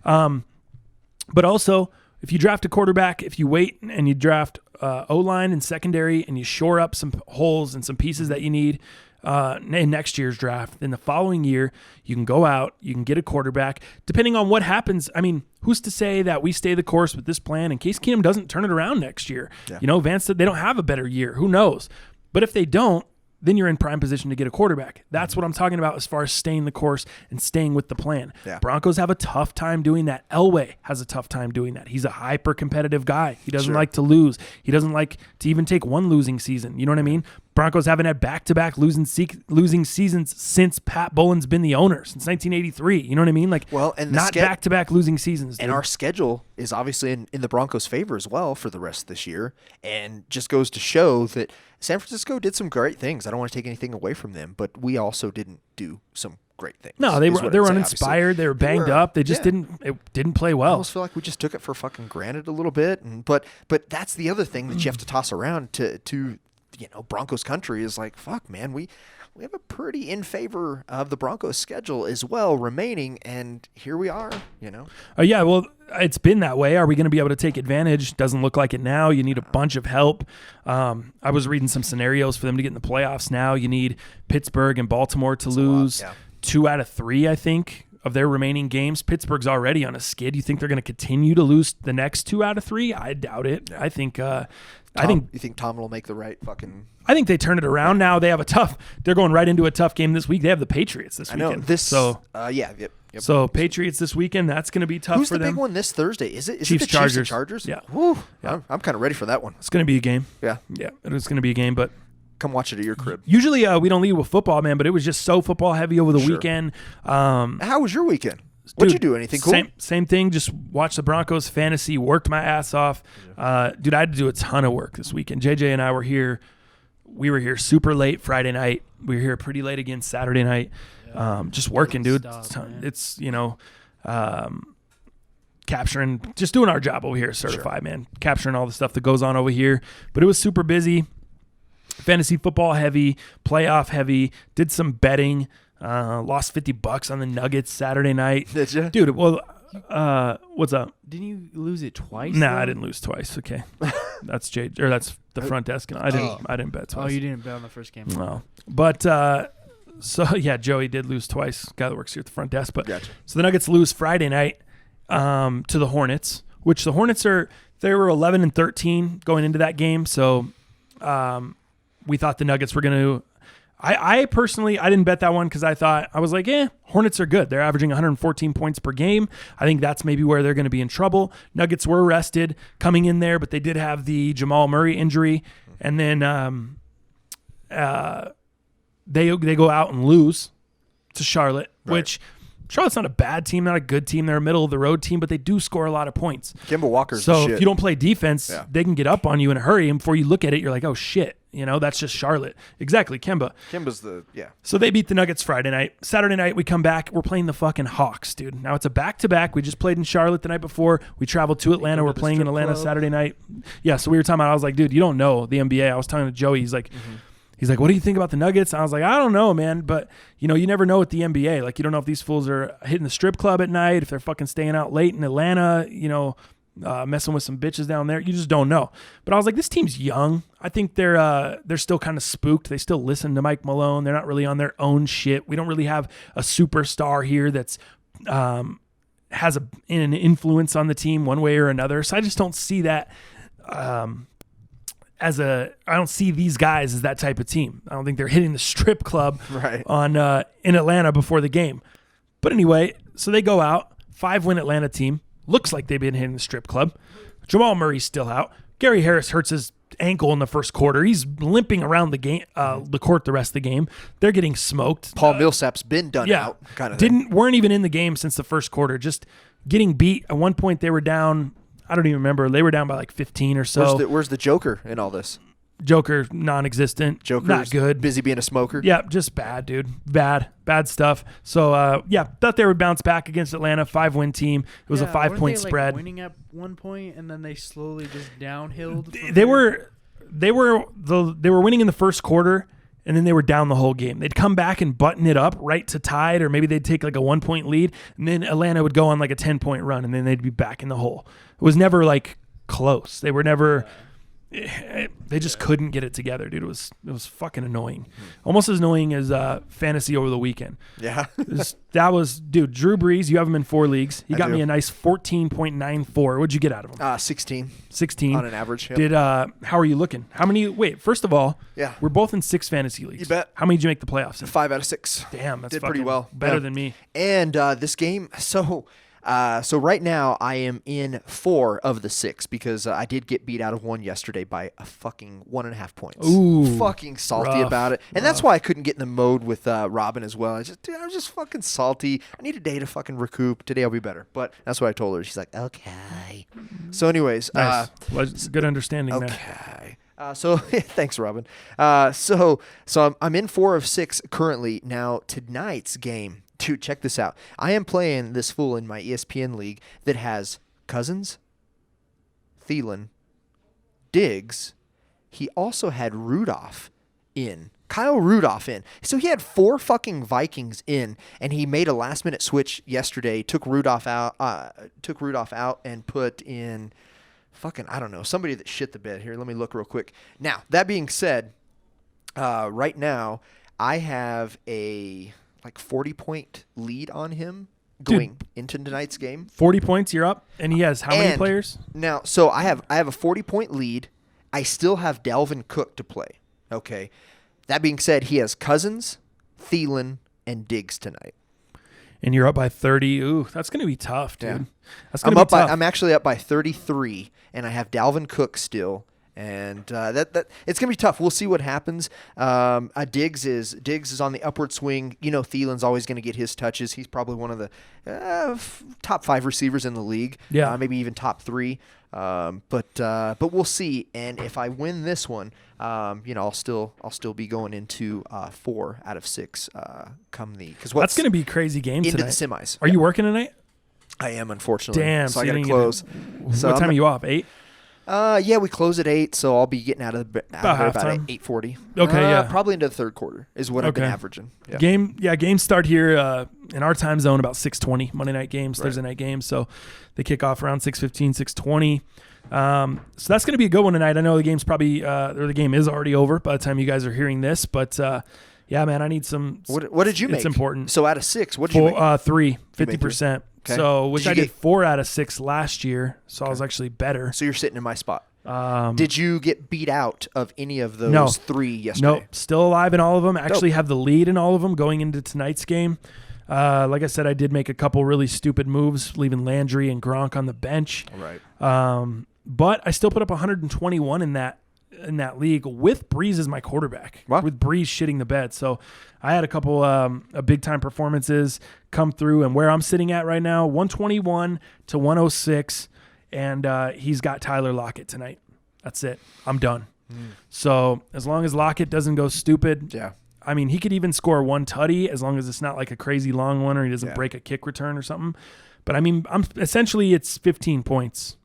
Speaker 3: But also, if you draft a quarterback, if you wait and you draft O-line and secondary and you shore up some holes and some pieces that you need in next year's draft, then the following year you can go out, you can get a quarterback. Depending on what happens, I mean, who's to say that we stay the course with this plan in case Keenum doesn't turn it around next year? Yeah. Vance said they don't have a better year. Who knows? But if they don't, then you're in prime position to get a quarterback. That's what I'm talking about as far as staying the course and staying with the plan.
Speaker 2: Yeah.
Speaker 3: Broncos have a tough time doing that. Elway has a tough time doing that. He's a hyper-competitive guy. He doesn't like to lose. He doesn't like to even take one losing season. You know what I mean? Broncos haven't had back-to-back losing seasons since Pat Bowlen's been the owner, since 1983. You know what I mean? Not back-to-back losing seasons. Dude.
Speaker 2: And our schedule is obviously in the Broncos' favor as well for the rest of this year, and just goes to show that San Francisco did some great things. I don't want to take anything away from them, but we also didn't do some great things.
Speaker 3: No, they were uninspired. Obviously. They were banged up. They just didn't play well.
Speaker 2: I almost feel like we just took it for fucking granted a little bit. But that's the other thing that you have to toss around to Broncos country is like, fuck, man, we have a pretty in favor of the Broncos schedule as well remaining, and here we are,
Speaker 3: Yeah, well, it's been that way. Are we going to be able to take advantage? Doesn't look like it now. You need a bunch of help. I was reading some scenarios for them to get in the playoffs now. You need Pittsburgh and Baltimore to lose 2 out of 3, I think, of their remaining games. Pittsburgh's already on a skid. You think they're going to continue to lose the next 2 out of 3? I doubt it. Yeah.
Speaker 2: You think Tom will make the right fucking...
Speaker 3: I think they turn it around now. They're going right into a tough game this week. They have the Patriots this weekend.
Speaker 2: Yep.
Speaker 3: So Patriots this weekend, that's going to be tough
Speaker 2: for them.
Speaker 3: Who's the
Speaker 2: big one this Thursday? Is it
Speaker 3: Chiefs,
Speaker 2: the
Speaker 3: Chargers?
Speaker 2: Chiefs and Chargers?
Speaker 3: Yeah.
Speaker 2: Woo. Yeah. I'm kind of ready for that one.
Speaker 3: It's going to be a game.
Speaker 2: Yeah.
Speaker 3: Yeah, it's going to be a game, but...
Speaker 2: Come watch it at your crib.
Speaker 3: Usually we don't lead with football, man, but it was just so football heavy over the weekend.
Speaker 2: How was your weekend? What'd you do? Anything cool?
Speaker 3: Same thing. Just watched the Broncos fantasy, worked my ass off. Dude, I had to do a ton of work this weekend. JJ and I were here. We were here super late Friday night. We were here pretty late again Saturday night. Just working, dude. It's capturing, just doing our job over here, certified, man. Capturing all the stuff that goes on over here. But it was super busy. Fantasy football heavy, playoff heavy. Did some betting. Lost $50 on the Nuggets Saturday night.
Speaker 2: Did you?
Speaker 3: Dude, well, what's up?
Speaker 4: Didn't you lose it twice?
Speaker 3: Nah, I didn't lose twice. Okay. That's that's the front desk. And I didn't bet twice.
Speaker 4: Oh, you didn't bet on the first game.
Speaker 3: No. But Joey did lose twice. Guy that works here at the front desk. But
Speaker 2: gotcha.
Speaker 3: So the Nuggets lose Friday night to the Hornets, which the Hornets they were 11-13 going into that game. So we thought the Nuggets were going to. I personally, I didn't bet that one because I was like, Hornets are good. They're averaging 114 points per game. I think that's maybe where they're going to be in trouble. Nuggets were rested coming in there, but they did have the Jamal Murray injury. And then they go out and lose to Charlotte, which Charlotte's not a bad team, not a good team. They're a middle-of-the-road team, but they do score a lot of points.
Speaker 2: Kemba Walker's
Speaker 3: So
Speaker 2: the shit.
Speaker 3: if you don't play defense, they can get up on you in a hurry. And before you look at it, you're like, oh, shit. That's just Charlotte. Exactly, Kemba.
Speaker 2: Kimba's yeah.
Speaker 3: So they beat the Nuggets Friday night. Saturday night, we come back. We're playing the fucking Hawks, dude. Now it's a back-to-back. We just played in Charlotte the night before. We traveled to Atlanta. We're playing in Atlanta Saturday night. Yeah, so we were talking about, I was like, dude, you don't know the NBA. I was talking to Joey. He's like, what do you think about the Nuggets? I was like, I don't know, man. But, you never know with the NBA. Like, you don't know if these fools are hitting the strip club at night, if they're fucking staying out late in Atlanta, messing with some bitches down there. You just don't know. But I was like, this team's young. I think they're still kind of spooked. They still listen to Mike Malone. They're not really on their own shit. We don't really have a superstar here that's has an influence on the team one way or another. So I just don't see that I don't see these guys as that type of team. I don't think they're hitting the strip club on in Atlanta before the game. But anyway, so they go out, 5-win Atlanta team. Looks like they've been hitting the strip club. Jamal Murray's still out. Gary Harris hurts his ankle in the first quarter. He's limping around the game, the court the rest of the game. They're getting smoked.
Speaker 2: Paul Millsap's been done out, kind of.
Speaker 3: Weren't even in the game since the first quarter. Just getting beat. At one point, they were down. I don't even remember. They were down by like 15 or so.
Speaker 2: Where's the Joker in all this?
Speaker 3: Joker, non-existent.
Speaker 2: Joker's
Speaker 3: not good.
Speaker 2: Busy being a smoker.
Speaker 3: Yeah, just bad, dude. Bad stuff. So, thought they would bounce back against Atlanta. 5-win team. It was a 5-point spread.
Speaker 4: Winning at one point, and then they slowly just downhilled.
Speaker 3: They were winning in the first quarter, and then they were down the whole game. They'd come back and button it up right to tied, or maybe they'd take like a 1-point lead, and then Atlanta would go on like a 10-point run, and then they'd be back in the hole. It was never like close. They were never. They just couldn't get it together, dude. It was fucking annoying. Almost as annoying as fantasy over the weekend.
Speaker 2: Yeah.
Speaker 3: That was, dude, Drew Brees, you have him in 4 leagues. He got me a nice 14.94. What'd you get out of him?
Speaker 2: 16.
Speaker 3: 16.
Speaker 2: On an average. Yep.
Speaker 3: How are you looking? First of all,
Speaker 2: yeah,
Speaker 3: we're both in 6 fantasy leagues.
Speaker 2: You bet.
Speaker 3: How many did you make the playoffs in?
Speaker 2: 5 out of 6.
Speaker 3: Damn, that's
Speaker 2: did pretty well.
Speaker 3: Better than me.
Speaker 2: And this game, so right now I am in 4 of the 6 because I did get beat out of 1 yesterday by a fucking 1.5 points.
Speaker 3: Ooh,
Speaker 2: fucking salty about it, and that's why I couldn't get in the mode with Robin as well. I was just fucking salty. I need a day to fucking recoup. Today I'll be better, but that's what I told her. She's like, okay. So, anyways,
Speaker 3: nice. Good understanding there.
Speaker 2: Okay. So thanks, Robin. So I'm in 4 of 6 currently. Now tonight's game. Dude, check this out. I am playing this fool in my ESPN league that has Cousins, Thielen, Diggs. He also had Rudolph in. Kyle Rudolph in. So he had 4 fucking Vikings in, and he made a last-minute switch yesterday, took Rudolph out and put in fucking, I don't know, somebody that shit the bed. Here, let me look real quick. Now, that being said, right now, I have a 40-point lead on him going into tonight's game.
Speaker 3: 40 points, you're up, and he has how many players?
Speaker 2: Now, so I have a 40-point lead. I still have Dalvin Cook to play. Okay. That being said, he has Cousins, Thielen, and Diggs tonight.
Speaker 3: And you're up by 30. Ooh, that's going to be tough, dude.
Speaker 2: Yeah.
Speaker 3: That's going to be tough.
Speaker 2: I'm actually up by 33, and I have Dalvin Cook still. And that it's gonna be tough. We'll see what happens. Diggs is on the upward swing. Thielen's always gonna get his touches. He's probably one of the top 5 receivers in the league.
Speaker 3: Yeah,
Speaker 2: maybe even top 3. But we'll see. And if I win this one, I'll still be going into 4 out of 6. That's
Speaker 3: gonna be a crazy game
Speaker 2: into
Speaker 3: tonight.
Speaker 2: the semis.
Speaker 3: Are you working tonight?
Speaker 2: I am, unfortunately.
Speaker 3: Damn.
Speaker 2: So I gotta close.
Speaker 3: What time are you off? 8.
Speaker 2: Yeah, we close at 8, so I'll be getting out of here about 8:40.
Speaker 3: Okay, yeah.
Speaker 2: Probably into the third quarter is what I've been averaging. Yeah.
Speaker 3: Games start here in our time zone about 6:20. Monday night games, Thursday night games, so they kick off around 6:15, 6:20. So that's going to be a good one tonight. I know the game's probably the game is already over by the time you guys are hearing this, but yeah, man, I need some.
Speaker 2: What did you make?
Speaker 3: It's important.
Speaker 2: So out of 6, what did you make?
Speaker 3: 3, 50%.
Speaker 2: Okay.
Speaker 3: So, I did 4 out of 6 last year, so I was actually better.
Speaker 2: So you're sitting in my spot. Did you get beat out of any of those 3 yesterday?
Speaker 3: Nope, still alive in all of them. Actually have the lead in all of them going into tonight's game. Like I said, I did make a couple really stupid moves, leaving Landry and Gronk on the bench.
Speaker 2: Right.
Speaker 3: But I still put up 121 in that league with Breeze as my quarterback.
Speaker 2: Wow. With
Speaker 3: Breeze shitting the bed. So I had a couple big time performances come through, and where I'm sitting at right now, 121 to 106, and he's got Tyler Lockett tonight. That's it. I'm done. So as long as Lockett doesn't go stupid,
Speaker 2: Yeah.
Speaker 3: I mean, he could even score one tutty as long as it's not like a crazy long one or he doesn't break a kick return or something. But I mean, essentially it's 15 points.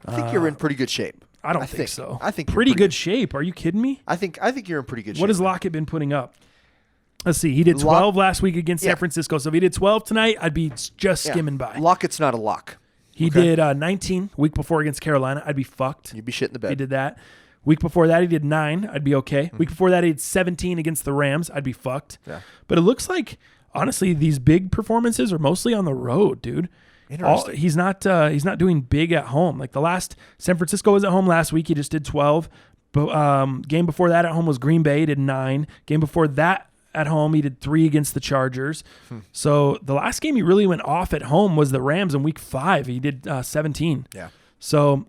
Speaker 2: I think you're in pretty good shape.
Speaker 3: I don't think so.
Speaker 2: I think you're
Speaker 3: pretty good shape. Are you kidding me?
Speaker 2: I think you're in pretty good shape.
Speaker 3: What has Lockett been putting up? Let's see. He did 12 last week against San Francisco. So if he did 12 tonight, I'd be just skimming by.
Speaker 2: Lockett's not a lock.
Speaker 3: He did 19 week before against Carolina. I'd be fucked.
Speaker 2: You'd be shit in the bed.
Speaker 3: He did that. Week before that, he did 9. I'd be okay. Week before that, he did 17 against the Rams. I'd be fucked.
Speaker 2: Yeah.
Speaker 3: But it looks like, honestly, these big performances are mostly on the road, dude.
Speaker 2: Interesting.
Speaker 3: He's not doing big at home. Like the last San Francisco was at home last week. He just did 12. But game before that at home was Green Bay. He did 9. Game before that at home, he did 3 against the Chargers. So the last game he really went off at home was the Rams in week 5. He did 17.
Speaker 2: Yeah.
Speaker 3: So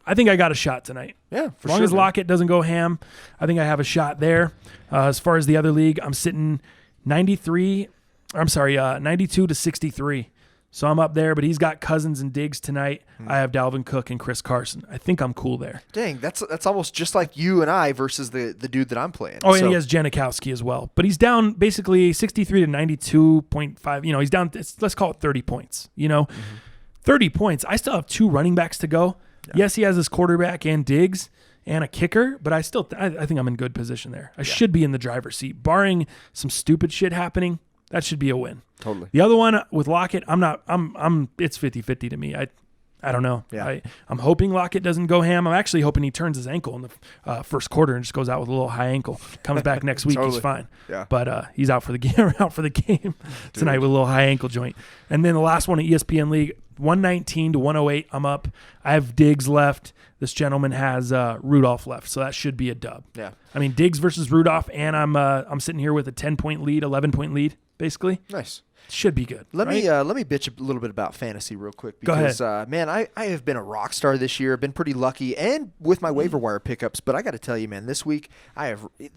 Speaker 3: I think I got a shot tonight.
Speaker 2: Yeah, for
Speaker 3: as long
Speaker 2: sure,
Speaker 3: as
Speaker 2: man.
Speaker 3: Lockett doesn't go ham, I think I have a shot there. As far as the other league, I'm sitting 92 to 63. So I'm up there, but he's got Cousins and Diggs tonight. I have Dalvin Cook and Chris Carson. I think I'm cool there.
Speaker 2: Dang, that's almost just like you and I versus the dude that I'm playing.
Speaker 3: Oh, and he has Janikowski as well. But he's down basically 63 to 92.5. He's down, let's call it 30 points. 30 points. I still have 2 running backs to go. Yeah. Yes, he has his quarterback and Diggs and a kicker, but I think I'm in good position there. I should be in the driver's seat. Barring some stupid shit happening, that should be a win.
Speaker 2: Totally.
Speaker 3: The other one with Lockett, it's 50-50 to me. I don't know.
Speaker 2: Yeah.
Speaker 3: I'm hoping Lockett doesn't go ham. I'm actually hoping he turns his ankle in the first quarter and just goes out with a little high ankle. Comes back next week,
Speaker 2: Totally.
Speaker 3: he's fine.
Speaker 2: Yeah.
Speaker 3: But he's out for the game tonight with a little high ankle joint. And then the last one, at ESPN League, 119 to 108. I'm up. I have Diggs left. This gentleman has Rudolph left, so that should be a dub.
Speaker 2: Yeah.
Speaker 3: I mean, Diggs versus Rudolph, and I'm sitting here with a 10-point lead, 11-point lead, basically.
Speaker 2: Nice.
Speaker 3: Should be good.
Speaker 2: Let
Speaker 3: right?
Speaker 2: me bitch a little bit about fantasy real quick because man, I have been a rock star this year. I've been pretty lucky and with my waiver wire pickups, but I got to tell you, man, this week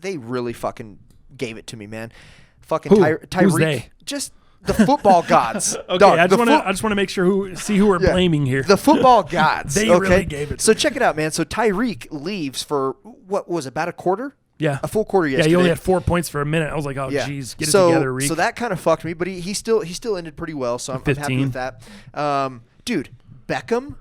Speaker 2: they really fucking gave it to me, man. Fucking Tyreek.
Speaker 3: Who's they?
Speaker 2: Just the football gods.
Speaker 3: Okay,
Speaker 2: Dog,
Speaker 3: I just want to make sure who we're blaming here.
Speaker 2: The football gods.
Speaker 3: They
Speaker 2: okay?
Speaker 3: really gave it to
Speaker 2: So
Speaker 3: me.
Speaker 2: check it out, man. So Tyreek leaves for what was about a quarter?
Speaker 3: Yeah.
Speaker 2: A full quarter yesterday.
Speaker 3: Yeah, he only had 4 points for a minute. I was like, oh, geez, get it together, Reek.
Speaker 2: So that kind of fucked me, but he still ended pretty well, so I'm happy with that. Dude, Beckham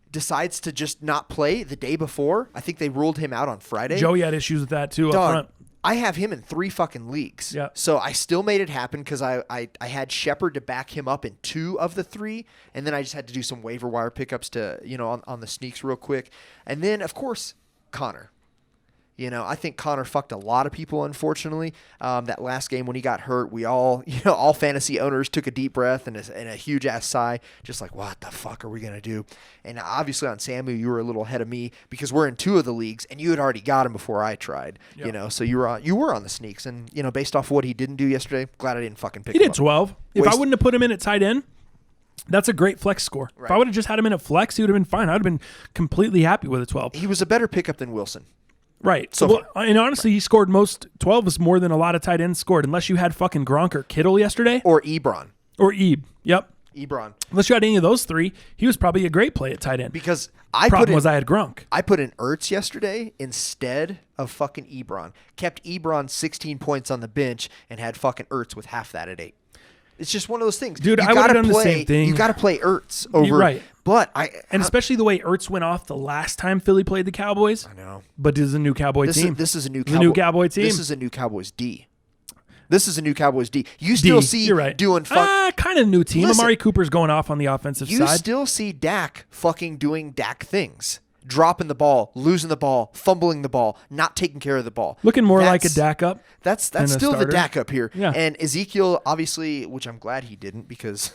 Speaker 2: decides to just not play the day before. I think they ruled him out on Friday.
Speaker 3: Joey had issues with that, too, up front.
Speaker 2: I have him in 3 fucking leagues.
Speaker 3: Yeah.
Speaker 2: So I still made it happen because I had Shepard to back him up in 2 of the 3, and then I just had to do some waiver wire pickups to, on the sneaks real quick. And then, of course, Connor. I think Connor fucked a lot of people, unfortunately. That last game when he got hurt, we all, all fantasy owners took a deep breath and a huge ass sigh, just like, what the fuck are we going to do? And obviously on Samu, you were a little ahead of me because we're in 2 of the leagues and you had already got him before I tried, so you were on the sneaks. And, based off what he didn't do yesterday, glad I didn't fucking pick him up.
Speaker 3: He did 12. If I wouldn't have put him in at tight end, that's a great flex score.
Speaker 2: Right.
Speaker 3: If I would have just had him in at flex, he would have been fine. I would have been completely happy with a 12.
Speaker 2: He was a better pickup than Wilson.
Speaker 3: Right.
Speaker 2: So
Speaker 3: and honestly, he scored 12 is more than a lot of tight ends scored, unless you had fucking Gronk or Kittle yesterday.
Speaker 2: Or Ebron.
Speaker 3: Or Ebe. Yep.
Speaker 2: Ebron.
Speaker 3: Unless you had any of those 3, he was probably a great play at tight end.
Speaker 2: Because
Speaker 3: I had Gronk.
Speaker 2: I put in Ertz yesterday instead of fucking Ebron. Kept Ebron 16 points on the bench and had fucking Ertz with half that at 8. It's just one of those things.
Speaker 3: Dude, I would have done the same thing.
Speaker 2: You got to play Ertz over.
Speaker 3: You're right.
Speaker 2: But
Speaker 3: especially the way Ertz went off the last time Philly played the Cowboys.
Speaker 2: I know.
Speaker 3: But this is a new Cowboy team.
Speaker 2: This is a new
Speaker 3: Cowboy team.
Speaker 2: This is a new Cowboys D. This is a new Cowboys D. You still see
Speaker 3: you're right.
Speaker 2: doing
Speaker 3: kind of new team.
Speaker 2: Listen,
Speaker 3: Amari Cooper's going off on the offensive side.
Speaker 2: You still see Dak fucking doing Dak things. Dropping the ball, losing the ball, fumbling the ball, not taking care of the ball.
Speaker 3: Looking more like a Dak up.
Speaker 2: That's still the Dak up here.
Speaker 3: Yeah.
Speaker 2: And Ezekiel, obviously, which I'm glad he didn't because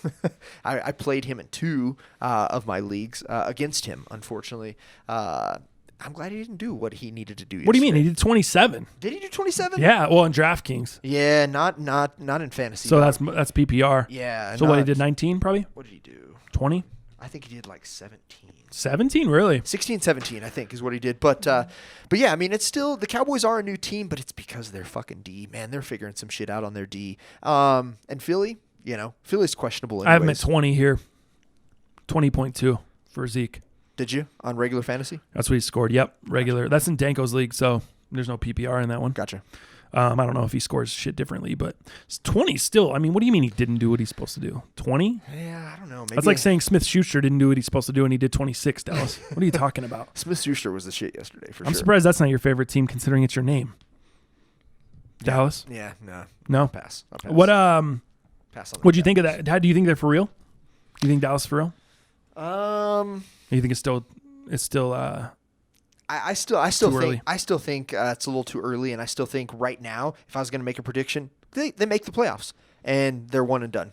Speaker 2: I played him in 2 of my leagues against him, unfortunately. I'm glad he didn't do what he needed to do yesterday.
Speaker 3: What do you mean? He did 27.
Speaker 2: Did he do 27?
Speaker 3: Yeah, well, in DraftKings.
Speaker 2: Yeah, not in fantasy.
Speaker 3: So that's PPR.
Speaker 2: Yeah.
Speaker 3: So what, he did 19 probably?
Speaker 2: What did he do?
Speaker 3: 20?
Speaker 2: I think he did like 17.
Speaker 3: 17, really?
Speaker 2: 16, 17, I think, is what he did. But yeah, I mean, it's still, the Cowboys are a new team, but it's because they're fucking D. Man, they're figuring some shit out on their D. And Philly, Philly's questionable anyways.
Speaker 3: I have him at 20 here. 20.2 for Zeke.
Speaker 2: Did you on regular fantasy?
Speaker 3: That's what he scored. Yep, regular. That's in Danko's league, so there's no PPR in that one.
Speaker 2: Gotcha.
Speaker 3: I don't know if he scores shit differently, but 20 still. I mean, what do you mean he didn't do what he's supposed to do? 20?
Speaker 2: Yeah, I don't know. Maybe
Speaker 3: That's like saying Smith-Schuster didn't do what he's supposed to do and he did 26, Dallas. What are you talking about?
Speaker 2: Smith-Schuster was the shit yesterday for sure.
Speaker 3: I'm surprised that's not your favorite team considering it's your name. Dallas?
Speaker 2: Yeah, no.
Speaker 3: No?
Speaker 2: I'll pass.
Speaker 3: What
Speaker 2: Pass on
Speaker 3: what'd you think of that? How do you think they're for real? Do you think Dallas is for real?
Speaker 2: Or
Speaker 3: You think it's still
Speaker 2: I still
Speaker 3: Too early.
Speaker 2: think it's a little too early, and I still think right now, if I was going to make a prediction, they make the playoffs and they're one and done.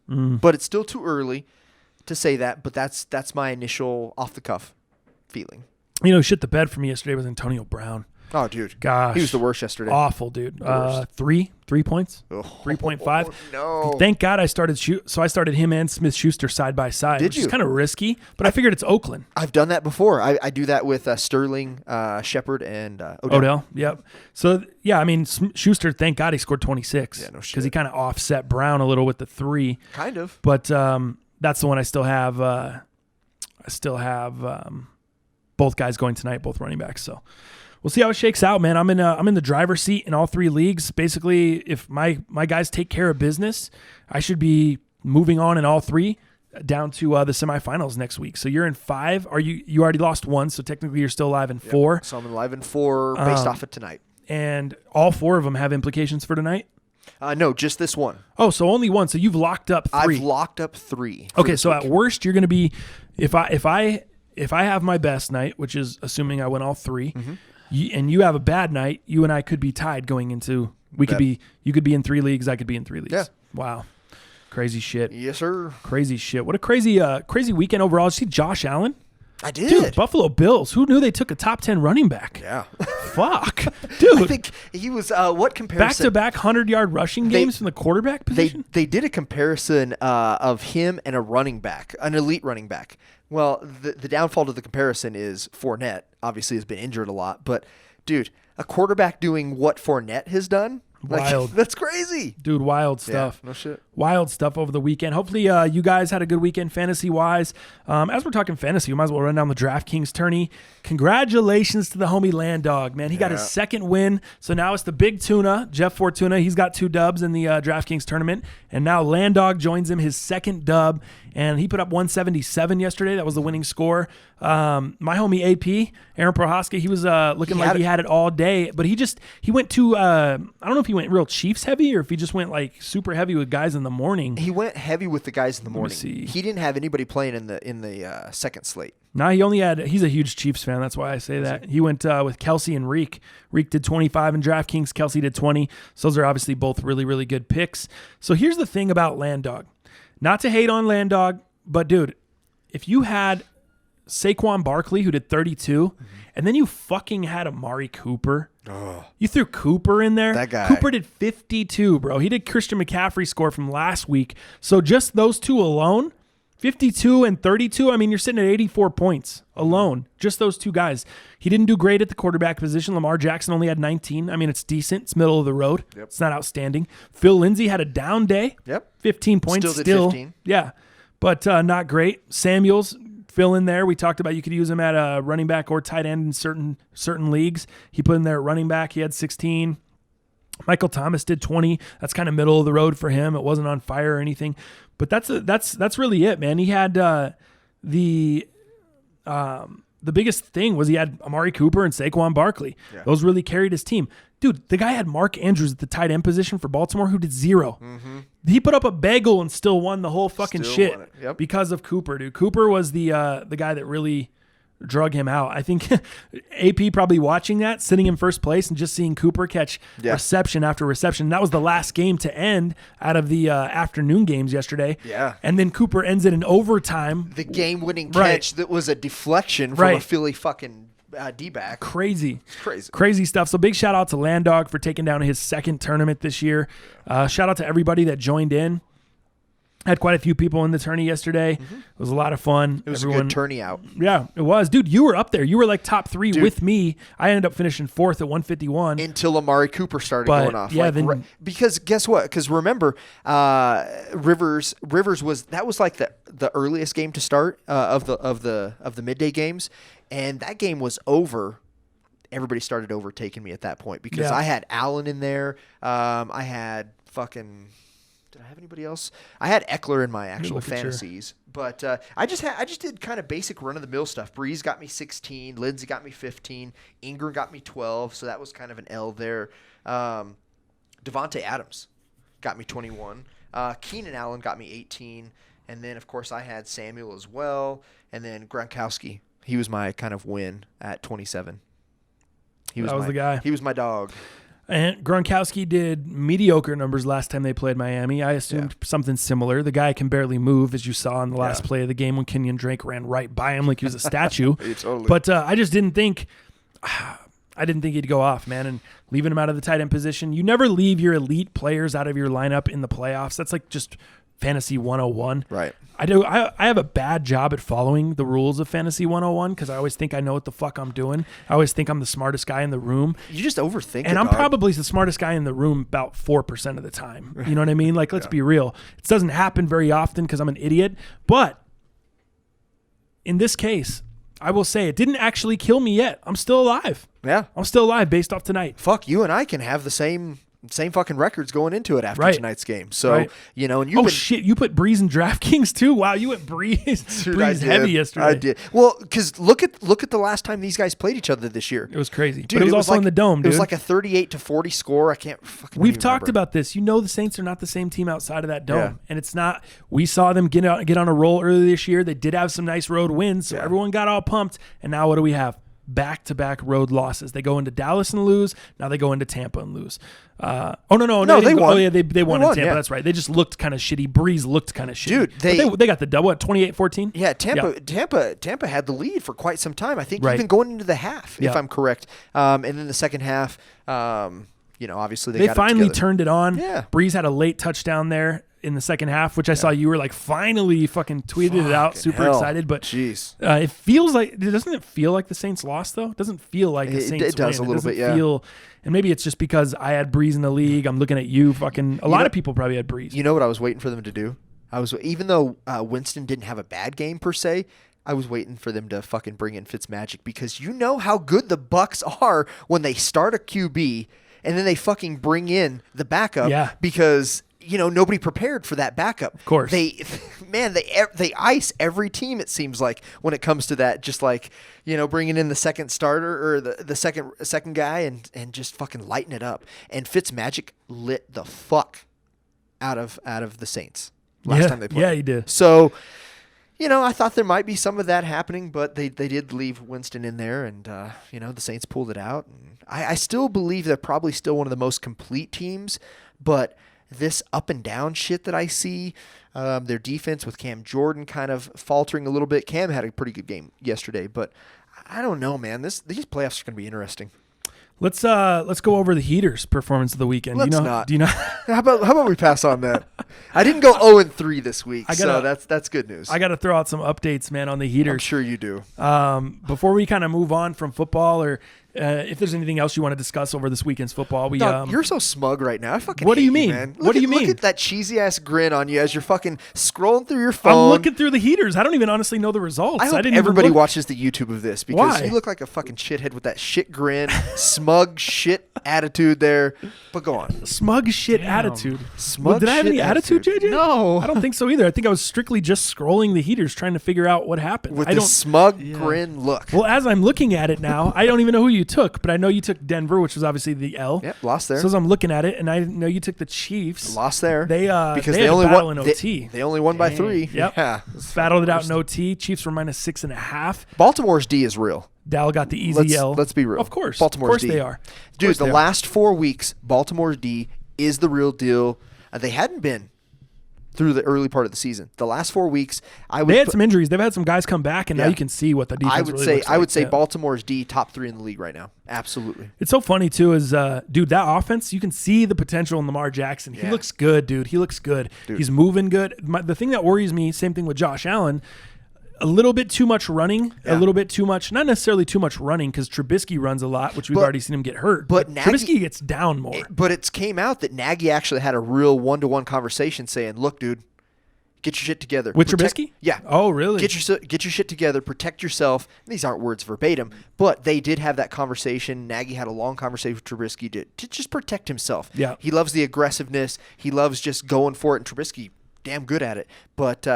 Speaker 2: But it's still too early to say that. But that's my initial off the cuff feeling.
Speaker 3: you know, shit the bed for me yesterday was Antonio Brown.
Speaker 2: Oh, dude,
Speaker 3: Gosh,
Speaker 2: he was the worst yesterday.
Speaker 3: Awful, dude.
Speaker 2: Worst.
Speaker 3: 3 points,
Speaker 2: Oh,
Speaker 3: 3.5.
Speaker 2: No,
Speaker 3: Thank God I started so I started him and Smith-Schuster side by side.
Speaker 2: Did
Speaker 3: which is
Speaker 2: you?
Speaker 3: kind of risky, but I figured it's Oakland.
Speaker 2: I've done that before. I do that with Sterling, Shepard, and Odell.
Speaker 3: Odell, yep. So yeah, I mean Schuster. Thank God he scored 26.
Speaker 2: Yeah, no shit.
Speaker 3: Because he kind of offset Brown a little with the 3.
Speaker 2: Kind of.
Speaker 3: But that's the one I still have. Both guys going tonight, both running backs. So we'll see how it shakes out, man. I'm in the driver's seat in all 3 leagues. Basically, if my guys take care of business, I should be moving on in all 3 down to the semifinals next week. So you're in 5. Are you already lost 1, so technically you're still alive in 4.
Speaker 2: So I'm alive in 4 based off of tonight.
Speaker 3: And all 4 of them have implications for tonight?
Speaker 2: No, just this one.
Speaker 3: Oh, so only 1. So you've locked up 3.
Speaker 2: I've locked up 3. for
Speaker 3: Okay,
Speaker 2: this
Speaker 3: so
Speaker 2: week.
Speaker 3: at worst you're going to be if I have my best night, which is assuming I win all 3, and you have a bad night, you and I could be tied going into you could be in 3 leagues, I could be in 3 leagues.
Speaker 2: Yeah.
Speaker 3: Wow. Crazy shit.
Speaker 2: Yes, sir.
Speaker 3: Crazy shit. What a crazy weekend overall. Did you see Josh Allen?
Speaker 2: I did.
Speaker 3: Dude, Buffalo Bills. Who knew they took a top 10 running back?
Speaker 2: Yeah.
Speaker 3: Fuck. Dude.
Speaker 2: I think he was what comparison?
Speaker 3: Back-to-back 100-yard rushing games from the quarterback position?
Speaker 2: They did a comparison of him and a running back, an elite running back. Well, the downfall to the comparison is Fournette obviously has been injured a lot, but dude, a quarterback doing what Fournette has done,
Speaker 3: Wild.
Speaker 2: That's crazy.
Speaker 3: Dude, wild stuff.
Speaker 2: Yeah, no shit.
Speaker 3: Wild stuff over the weekend. Hopefully you guys had a good weekend fantasy-wise. As we're talking fantasy, we might as well run down the DraftKings tourney. Congratulations to the homie Landdog, man. He got his 2nd win. So now it's the big tuna, Jeff Fortuna. He's got 2 dubs in the DraftKings tournament. And now Landdog joins him, his 2nd dub. And he put up 177 yesterday. That was the winning score. My homie AP, Aaron Prohaska, he was looking like he had it all day. But he went to, I don't know if he went real Chiefs heavy or if he just went like super heavy with guys in the morning.
Speaker 2: He went heavy with the guys in the morning.
Speaker 3: see.
Speaker 2: He didn't have anybody playing in the second slate.
Speaker 3: No, he's a huge Chiefs fan. That's why I say that. He went with Kelsey and Reek. Reek did 25 in DraftKings. Kelsey did 20. So those are obviously both really, really good picks. So here's the thing about Landdog. Not to hate on Landdog, but dude, if you had Saquon Barkley, who did 32, and then you fucking had Amari Cooper. You threw Cooper in there.
Speaker 2: That guy.
Speaker 3: Cooper did 52, bro. He did Christian McCaffrey score from last week. So just those 2 alone, 52 and 32, I mean, you're sitting at 84 points alone. Just those 2 guys. He didn't do great at the quarterback position. Lamar Jackson only had 19. I mean, it's decent. It's middle of the road.
Speaker 2: Yep.
Speaker 3: It's not outstanding. Phil Lindsay had a down day.
Speaker 2: Yep.
Speaker 3: 15 points
Speaker 2: Still did 15.
Speaker 3: Yeah, but not great. Samuels fill in there. We talked about you could use him at a running back or tight end in certain leagues. He put in there at running back. He had 16. Michael Thomas did 20. That's kind of middle of the road for him. It wasn't on fire or anything. But that's really it, man. He had the biggest thing was he had Amari Cooper and Saquon Barkley. Yeah. Those really carried his team. Dude, the guy had Mark Andrews at the tight end position for Baltimore who did 0. He put up a bagel and still won the whole fucking shit because of Cooper, dude. Cooper was the guy that really drug him out. I think AP probably watching that, sitting in first place and just seeing Cooper catch reception after reception. That was the last game to end out of the afternoon games yesterday. Yeah. And then Cooper ends it in overtime.
Speaker 2: The game-winning catch that was a deflection from a Philly fucking D-back.
Speaker 3: Crazy.
Speaker 2: It's crazy.
Speaker 3: Crazy stuff. So big shout out to Landdog for taking down his 2nd tournament this year. Shout out to everybody that joined in. Had quite a few people in the tourney yesterday. It was a lot of fun.
Speaker 2: It was a good tourney out.
Speaker 3: Yeah, it was. Dude, you were up there. You were like top 3 with me. I ended up finishing 4th at 151.
Speaker 2: Until Amari Cooper started going off.
Speaker 3: Yeah,
Speaker 2: because guess what? Because remember, Rivers was like the earliest game to start of the midday games, and that game was over. Everybody started overtaking me at that point because I had Allen in there. I had fucking. Did I have anybody else? I had Eckler in my actual fantasies, but I just did kind of basic run of the mill stuff. Breeze got me 16, Lindsey got me 15, Ingram got me 12, so that was kind of an L there. Devontae Adams got me 21. Keenan Allen got me 18, and then of course I had Samuel as well, and then Gronkowski. He was my kind of win at 27. He was
Speaker 3: the guy.
Speaker 2: He was my dog.
Speaker 3: And Gronkowski did mediocre numbers last time they played Miami. I assumed something similar. The guy can barely move, as you saw in the last play of the game when Kenyon Drake ran right by him like he was a statue.
Speaker 2: Totally.
Speaker 3: But I just didn't think he'd go off, man. And leaving him out of the tight end position, you never leave your elite players out of your lineup in the playoffs. That's like just fantasy 101.
Speaker 2: Right.
Speaker 3: I have a bad job at following the rules of fantasy 101 because I always think I know what the fuck I'm doing. I always think I'm the smartest guy in the room.
Speaker 2: You just overthink it,
Speaker 3: and I'm
Speaker 2: dog.
Speaker 3: probably the smartest guy in the room about 4% of the time. You know what I mean? Like, let's be real. It doesn't happen very often because I'm an idiot. But in this case, I will say it didn't actually kill me yet. I'm still alive.
Speaker 2: Yeah.
Speaker 3: I'm still alive based off tonight.
Speaker 2: Fuck, you and I can have the same fucking records going into it after tonight's game. So,
Speaker 3: Right.
Speaker 2: you know, and you've
Speaker 3: Shit, you put Breeze in DraftKings too? Wow, you went Breeze.
Speaker 2: Dude,
Speaker 3: Breeze heavy yesterday.
Speaker 2: I did. Well, because look at the last time these guys played each other this year.
Speaker 3: It was crazy.
Speaker 2: Dude,
Speaker 3: But it was also
Speaker 2: like,
Speaker 3: in the dome, dude.
Speaker 2: It was like a 38-40 score. I can't fucking
Speaker 3: We've
Speaker 2: even
Speaker 3: talked
Speaker 2: remember.
Speaker 3: about this. You know the Saints are not the same team outside of that dome.
Speaker 2: Yeah.
Speaker 3: And it's not – we saw them get on a roll earlier this year. They did have some nice road wins, so everyone got all pumped. And now what do we have? Back-to-back road losses. They go into Dallas and lose. Now they go into Tampa and lose. No,
Speaker 2: they won.
Speaker 3: Oh, yeah, they won in Tampa.
Speaker 2: Yeah.
Speaker 3: That's right. They just looked kind of shitty. Breeze looked kind of shitty.
Speaker 2: Dude,
Speaker 3: But they got the double at 28-14?
Speaker 2: Yeah, Tampa had the lead for quite some time. I think
Speaker 3: Right.
Speaker 2: even going into the half, if
Speaker 3: Yeah.
Speaker 2: I'm correct. And then the second half, you know, obviously
Speaker 3: They
Speaker 2: got
Speaker 3: finally
Speaker 2: it together.
Speaker 3: turned it on.
Speaker 2: Yeah.
Speaker 3: Breeze had a late touchdown there in the second half, which I saw you were like finally fucking tweeted it out,
Speaker 2: Fucking
Speaker 3: super
Speaker 2: hell.
Speaker 3: excited. But
Speaker 2: Jeez.
Speaker 3: it feels like, doesn't it feel like the Saints lost though? It doesn't feel like the Saints
Speaker 2: it does
Speaker 3: win.
Speaker 2: a little bit, yeah.
Speaker 3: Feel, and maybe it's just because I had Breeze in the league. I'm looking at you, fucking. A lot of people probably had Breeze.
Speaker 2: You know what I was waiting for them to do? Even though Winston didn't have a bad game per se, I was waiting for them to fucking bring in Fitzmagic because you know how good the Bucs are when they start a QB and then they fucking bring in the backup because you know nobody prepared for that backup.
Speaker 3: Of course,
Speaker 2: they ice every team. It seems like when it comes to that, just like you know bringing in the second starter or the second guy and just fucking lighting it up. And Fitzmagic lit the fuck out of the Saints last time they played.
Speaker 3: Yeah, he did.
Speaker 2: So, you know, I thought there might be some of that happening, but they did leave Winston in there, and you know the Saints pulled it out. And I still believe they're probably still one of the most complete teams, but this up and down shit that I see, their defense with Cam Jordan kind of faltering a little bit. Cam had a pretty good game yesterday, but I don't know, man. These playoffs are going to be interesting.
Speaker 3: Let's go over the Heaters' performance of the weekend.
Speaker 2: Let's not.
Speaker 3: Do you know?
Speaker 2: How about we pass on that? I didn't go 0-3 this week, so that's good news.
Speaker 3: I got to throw out some updates, man, on the Heaters.
Speaker 2: I'm sure you do.
Speaker 3: Before we kind of move on from football, or if there's anything else you want to discuss over this weekend's football,
Speaker 2: Dog, you're so smug right now. I fucking
Speaker 3: What do
Speaker 2: hate
Speaker 3: you mean?
Speaker 2: man.
Speaker 3: What do you mean?
Speaker 2: Look at that cheesy ass grin on you as you're fucking scrolling through your phone.
Speaker 3: I'm looking through the Heaters. I don't even honestly know the results.
Speaker 2: I hope
Speaker 3: didn't
Speaker 2: everybody
Speaker 3: even look.
Speaker 2: watches the YouTube of this because
Speaker 3: Why?
Speaker 2: you look like a fucking shithead with that shit grin, smug shit attitude there. But go on.
Speaker 3: Smug shit attitude.
Speaker 2: Smug
Speaker 3: Did I have
Speaker 2: shit
Speaker 3: any attitude, JJ?
Speaker 4: No.
Speaker 3: I don't think so either. I think I was strictly just scrolling the Heaters trying to figure out what happened.
Speaker 2: With the smug grin look.
Speaker 3: Well, as I'm looking at it now, I don't even know who you took, but I know you took Denver, which was obviously the L.
Speaker 2: Yep, lost there.
Speaker 3: So as I'm looking at it, and I know you took the Chiefs.
Speaker 2: Lost there.
Speaker 3: Because they
Speaker 2: they
Speaker 3: had
Speaker 2: only
Speaker 3: a battle
Speaker 2: won
Speaker 3: in OT.
Speaker 2: They only won by 3.
Speaker 3: Yep.
Speaker 2: Yeah.
Speaker 3: Battled it out in OT. Chiefs were -6.5.
Speaker 2: Baltimore's D is real.
Speaker 3: Dal got the easy L.
Speaker 2: Let's be real.
Speaker 3: Of course.
Speaker 2: Baltimore's D.
Speaker 3: They are.
Speaker 2: Dude, the last 4 weeks, Baltimore's D is the real deal. They hadn't been through the early part of the season. The last 4 weeks,
Speaker 3: they had some injuries. They've had some guys come back, and now you can see what the defense
Speaker 2: I would say Baltimore's D top 3 in the league right now. Absolutely.
Speaker 3: It's so funny too. Is dude, that offense, you can see the potential in Lamar Jackson. He looks good, dude. He looks good. Dude. He's moving good. The thing that worries me, same thing with Josh Allen. A little bit too much running, a little bit too much, not necessarily too much running, because Trubisky runs a lot, which we've already seen him get hurt. But Trubisky gets down more.
Speaker 2: But it's came out that Nagy actually had a real one-to-one conversation saying, look, dude, get your shit together.
Speaker 3: With Trubisky?
Speaker 2: Yeah.
Speaker 3: Oh, really?
Speaker 2: Get your shit together. Protect yourself. These aren't words verbatim, but they did have that conversation. Nagy had a long conversation with Trubisky to just protect himself.
Speaker 3: Yeah.
Speaker 2: He loves the aggressiveness. He loves just going for it, and Trubisky, damn good at it. But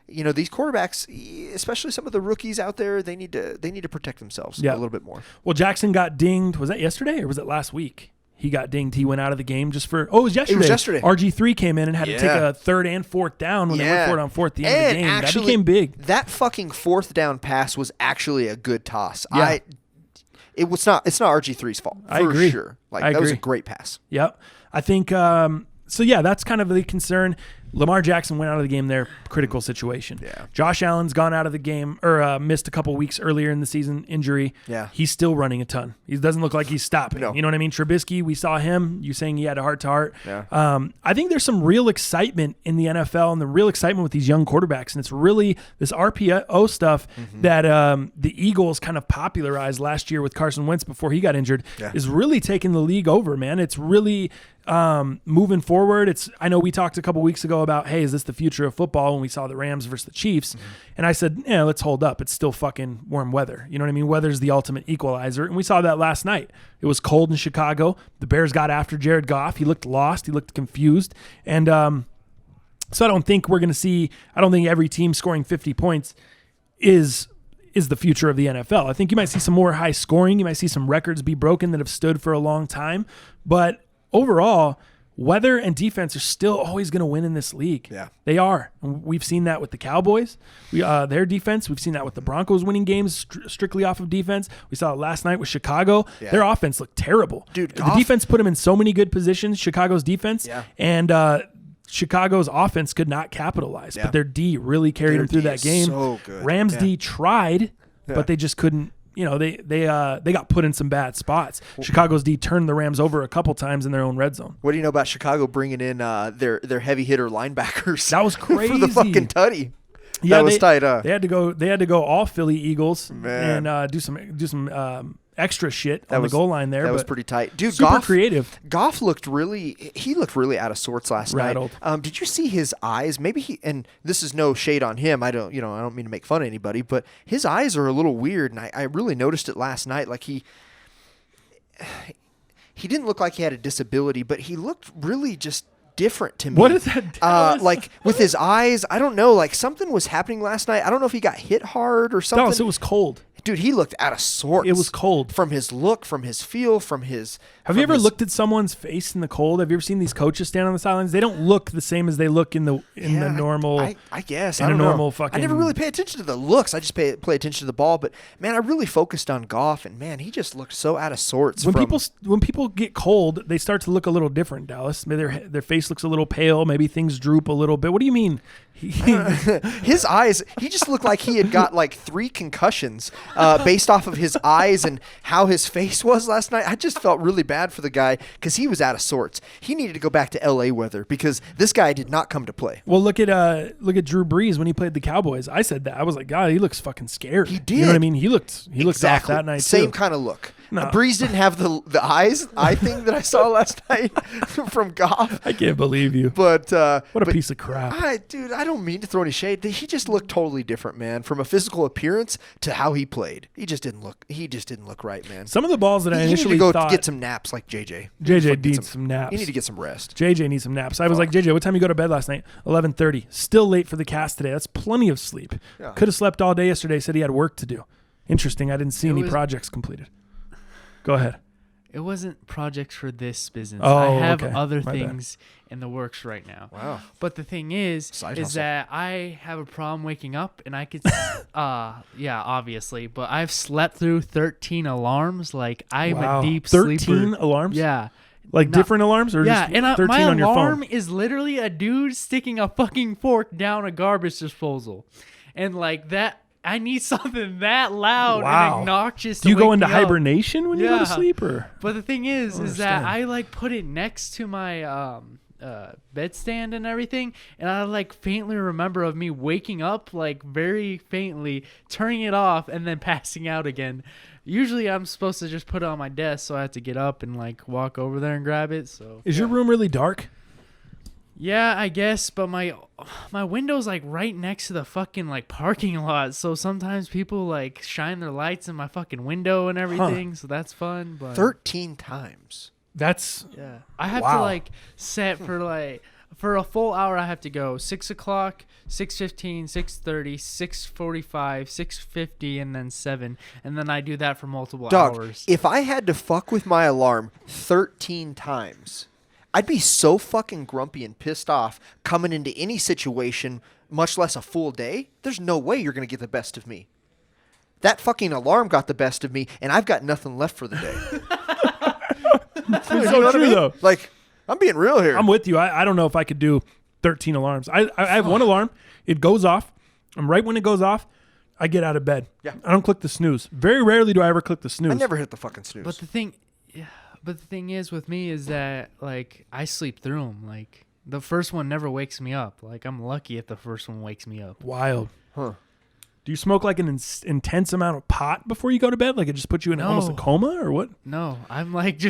Speaker 2: these quarterbacks, especially some of the rookies out there, they need to protect themselves a little bit more.
Speaker 3: Well, Jackson got dinged. Was that yesterday or was it last week? He got dinged. He went out of the game just for. Oh, it was yesterday.
Speaker 2: It was yesterday.
Speaker 3: RG3 came in and had to take a 3rd and 4th down when they went for it on 4th at the end of the game. Actually, that became big.
Speaker 2: That fucking 4th down pass was actually a good toss. Yeah. It's not RG3's fault.
Speaker 3: I agree.
Speaker 2: Sure. That was a great pass.
Speaker 3: Yep. I think. So yeah, that's kind of the concern. Lamar Jackson went out of the game there, critical situation.
Speaker 2: Yeah.
Speaker 3: Josh Allen's gone out of the game or missed a couple weeks earlier in the season, injury.
Speaker 2: Yeah.
Speaker 3: He's still running a ton. He doesn't look like he's stopping. No. You know what I mean? Trubisky, we saw him. You saying he had a heart-to-heart.
Speaker 2: Yeah.
Speaker 3: I think there's some real excitement in the NFL and the real excitement with these young quarterbacks, and it's really this RPO stuff that the Eagles kind of popularized last year with Carson Wentz before he got injured is really taking the league over, man. It's really moving forward. I know we talked a couple weeks ago about, hey, is this the future of football when we saw the Rams versus the Chiefs? And I said, yeah, let's hold up. It's still fucking warm weather. You know what I mean? Weather's the ultimate equalizer. And we saw that last night. It was cold in Chicago. The Bears got after Jared Goff. He looked lost. He looked confused. And so I don't think every team scoring 50 points is the future of the NFL. I think you might see some more high scoring. You might see some records be broken that have stood for a long time. But overall, weather and defense are still always going to win in this league.
Speaker 2: Yeah.
Speaker 3: They are. We've seen that with the Cowboys, their defense. We've seen that with the Broncos winning games strictly off of defense. We saw it last night with Chicago. Yeah. Their offense looked terrible.
Speaker 2: Dude,
Speaker 3: the defense put them in so many good positions, Chicago's defense, and Chicago's offense could not capitalize. But their D really carried them through that game.
Speaker 2: So good.
Speaker 3: Rams D tried, but they just couldn't. They got put in some bad spots. Chicago's D turned the Rams over a couple times in their own red zone.
Speaker 2: What do you know about Chicago bringing in their heavy hitter linebackers?
Speaker 3: That was crazy
Speaker 2: for the fucking tutty.
Speaker 3: Yeah,
Speaker 2: that was tight.
Speaker 3: They had to go all Philly Eagles and do some extra shit on the goal line there.
Speaker 2: That was pretty tight, dude.
Speaker 3: Super creative.
Speaker 2: Goff looked really out of sorts last
Speaker 3: Rattled.
Speaker 2: night. Did you see his eyes? Maybe and this is no shade on him. I don't mean to make fun of anybody, but his eyes are a little weird, and I really noticed it last night. Like he didn't look like he had a disability, but he looked really just different to me.
Speaker 3: What is that?
Speaker 2: Like with his eyes, I don't know. Like something was happening last night. I don't know if he got hit hard or something.
Speaker 3: Dallas, it was cold.
Speaker 2: Dude, he looked out of sorts.
Speaker 3: It was cold.
Speaker 2: From his look, from his feel, from his...
Speaker 3: Have you ever looked at someone's face in the cold? Have you ever seen these coaches stand on the sidelines? They don't look the same as they look in the normal...
Speaker 2: I guess.
Speaker 3: I don't know.
Speaker 2: I never really pay attention to the looks. I just play attention to the ball. But, man, I really focused on Goff. And, man, he just looked so out of sorts.
Speaker 3: When people get cold, they start to look a little different, Dallas. Maybe their face looks a little pale. Maybe things droop a little bit. What do you mean?
Speaker 2: His eyes, he just looked like he had got like 3 concussions based off of his eyes and how his face was last night. I just felt really bad for the guy because he was out of sorts. He needed to go back to LA weather because this guy did not come to play.
Speaker 3: Well, look at Drew Brees when he played the Cowboys. I said that. I was like, God, he looks fucking scared.
Speaker 2: He did.
Speaker 3: You know what I mean? He looked off that night
Speaker 2: Same
Speaker 3: too.
Speaker 2: kind of look.
Speaker 3: No.
Speaker 2: Breeze didn't have the eye thing that I saw last night from Goff.
Speaker 3: I can't believe you.
Speaker 2: But
Speaker 3: what a piece of crap.
Speaker 2: I don't mean to throw any shade. He just looked totally different, man. From a physical appearance to how he played. He just didn't look right, man.
Speaker 3: Some of the balls that I initially
Speaker 2: thought...
Speaker 3: thought...
Speaker 2: get some naps like JJ.
Speaker 3: JJ needs some naps.
Speaker 2: You need to get some rest.
Speaker 3: JJ needs some naps. I was like, JJ, what time you go to bed last night? 11:30. Still late for the cast today. That's plenty of sleep.
Speaker 2: Yeah.
Speaker 3: Could have slept all day yesterday. Said he had work to do. Interesting. I didn't see any projects completed. Go ahead.
Speaker 4: It wasn't projects for this business.
Speaker 3: Oh,
Speaker 4: I have
Speaker 3: okay.
Speaker 4: other
Speaker 3: My
Speaker 4: things in the works right now.
Speaker 2: Wow.
Speaker 4: But the thing is that I have a problem waking up, and I could, yeah, obviously, but I've slept through 13 alarms. Like, I'm a deep sleeper.
Speaker 3: 13 alarms?
Speaker 4: Yeah.
Speaker 3: Like different alarms or
Speaker 4: yeah,
Speaker 3: just
Speaker 4: and
Speaker 3: 13
Speaker 4: my
Speaker 3: on your
Speaker 4: alarm
Speaker 3: phone?
Speaker 4: is literally a dude sticking a fucking fork down a garbage disposal. And like that, I need something that loud and obnoxious
Speaker 3: Do you
Speaker 4: to
Speaker 3: go
Speaker 4: wake
Speaker 3: into
Speaker 4: me up.
Speaker 3: hibernation when you go to
Speaker 4: Yeah.
Speaker 3: sleep? Or?
Speaker 4: But the thing is that
Speaker 3: understand.
Speaker 4: I like put it next to my bedstand and everything, and I like faintly remember of me waking up like very faintly, turning it off, and then passing out again. Usually I'm supposed to just put it on my desk, so I have to get up and like walk over there and grab it. So
Speaker 3: Is your room really dark?
Speaker 4: yeah, I guess, but my window's like right next to the fucking like parking lot, so sometimes people like shine their lights in my fucking window and everything, so that's fun. But
Speaker 2: 13 times.
Speaker 3: That's
Speaker 4: yeah, I have to like set for a full hour. I have to go 6 o'clock, 6:15, 6:30, 6:45, 6:50, and then 7, and then I do that for multiple hours.
Speaker 2: If I had to fuck with my alarm 13 times, I'd be so fucking grumpy and pissed off coming into any situation, much less a full day. There's no way you're going to get the best of me. That fucking alarm got the best of me, and I've got nothing left for the day.
Speaker 3: it's
Speaker 2: You know
Speaker 3: so
Speaker 2: what I
Speaker 3: true
Speaker 2: mean?
Speaker 3: though.
Speaker 2: Like, I'm being real here.
Speaker 3: I'm with you. I don't know if I could do 13 alarms. I have one alarm. It goes off. And right when it goes off, I get out of bed.
Speaker 2: Yeah.
Speaker 3: I don't click the snooze. Very rarely do I ever click the snooze.
Speaker 2: I never hit the fucking snooze.
Speaker 4: But the thing is with me is that like I sleep through them. Like the first one never wakes me up. Like I'm lucky if the first one wakes me up.
Speaker 3: Wild.
Speaker 2: Huh.
Speaker 3: Do you smoke like an intense amount of pot before you go to bed? Like it just puts you in almost a
Speaker 4: No.
Speaker 3: coma or what?
Speaker 4: No, I'm like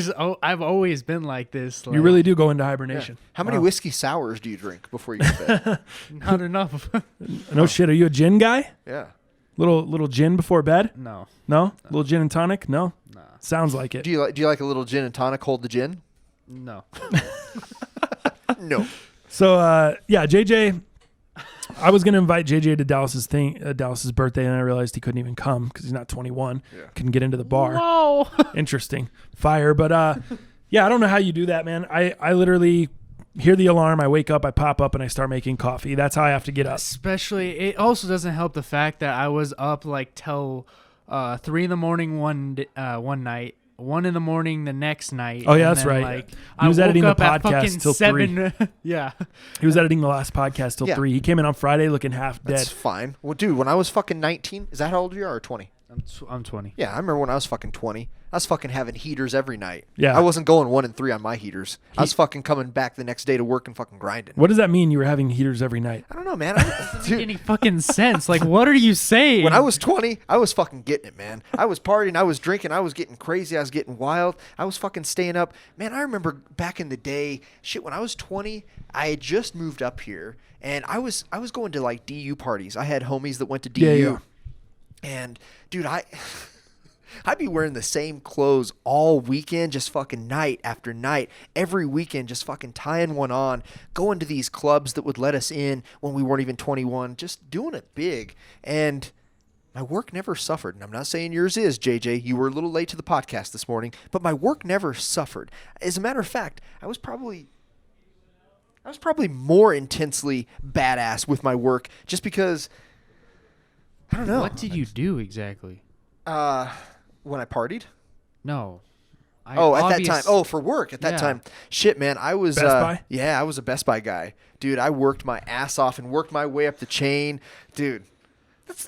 Speaker 4: I've always been like this. Like,
Speaker 3: You really do go into hibernation.
Speaker 2: How many whiskey sours do you drink before you go to bed?
Speaker 4: not enough.
Speaker 3: No shit. Are you a gin guy?
Speaker 2: Yeah.
Speaker 3: Little gin before bed?
Speaker 4: No.
Speaker 3: No? Little gin and tonic? No?
Speaker 4: Nah.
Speaker 3: Sounds like it.
Speaker 2: Do you like a little gin and tonic? Hold the gin?
Speaker 4: No.
Speaker 2: No.
Speaker 3: So yeah, JJ, I was gonna invite JJ to Dallas's birthday, and I realized he couldn't even come because he's not 21.
Speaker 2: Yeah.
Speaker 3: Couldn't get into the bar.
Speaker 4: Whoa.
Speaker 3: Interesting. Fire. But yeah, I don't know how you do that, man. I literally hear the alarm, I wake up, I pop up, and I start making coffee. That's how I have to get up.
Speaker 4: Especially, it also doesn't help the fact that I was up like till 3 in the morning one night, 1 in the morning the next night.
Speaker 3: Oh, yeah,
Speaker 4: and
Speaker 3: that's
Speaker 4: then,
Speaker 3: right.
Speaker 4: Like,
Speaker 3: He was
Speaker 4: I
Speaker 3: editing
Speaker 4: woke
Speaker 3: the
Speaker 4: up at
Speaker 3: podcast
Speaker 4: fucking
Speaker 3: till
Speaker 4: 7. Yeah.
Speaker 3: He was editing the last podcast till 3. He came in on Friday looking half dead.
Speaker 2: That's fine. Well, dude, when I was fucking 19, is that how old you are, or 20?
Speaker 4: I'm 20.
Speaker 2: Yeah, I remember when I was fucking 20. I was fucking having heaters every night.
Speaker 3: Yeah.
Speaker 2: I wasn't going 1 and 3 on my heaters. I was fucking coming back the next day to work and fucking grinding.
Speaker 3: What does that mean? You were having heaters every night?
Speaker 2: I don't know, man.
Speaker 4: Doesn't make any fucking sense. Like, what are you saying?
Speaker 2: When I was 20, I was fucking getting it, man. I was partying, I was drinking, I was getting crazy, I was getting wild. I was fucking staying up. Man, I remember back in the day, shit, when I was 20, I had just moved up here, and I was going to like DU parties. I had homies that went to DU.
Speaker 3: Yeah.
Speaker 2: And dude, I'd be wearing the same clothes all weekend, just fucking night after night, every weekend, just fucking tying one on, going to these clubs that would let us in when we weren't even 21, just doing it big. And my work never suffered. And I'm not saying yours is, JJ. You were a little late to the podcast this morning, but my work never suffered. As a matter of fact, I was probably more intensely badass with my work just because, I don't know.
Speaker 4: What did you do exactly?
Speaker 2: When I partied?
Speaker 4: No.
Speaker 2: At that time. Oh, for work at that time. Shit, man. I was
Speaker 3: Best Buy?
Speaker 2: Yeah, I was a Best Buy guy. Dude, I worked my ass off and worked my way up the chain. Dude,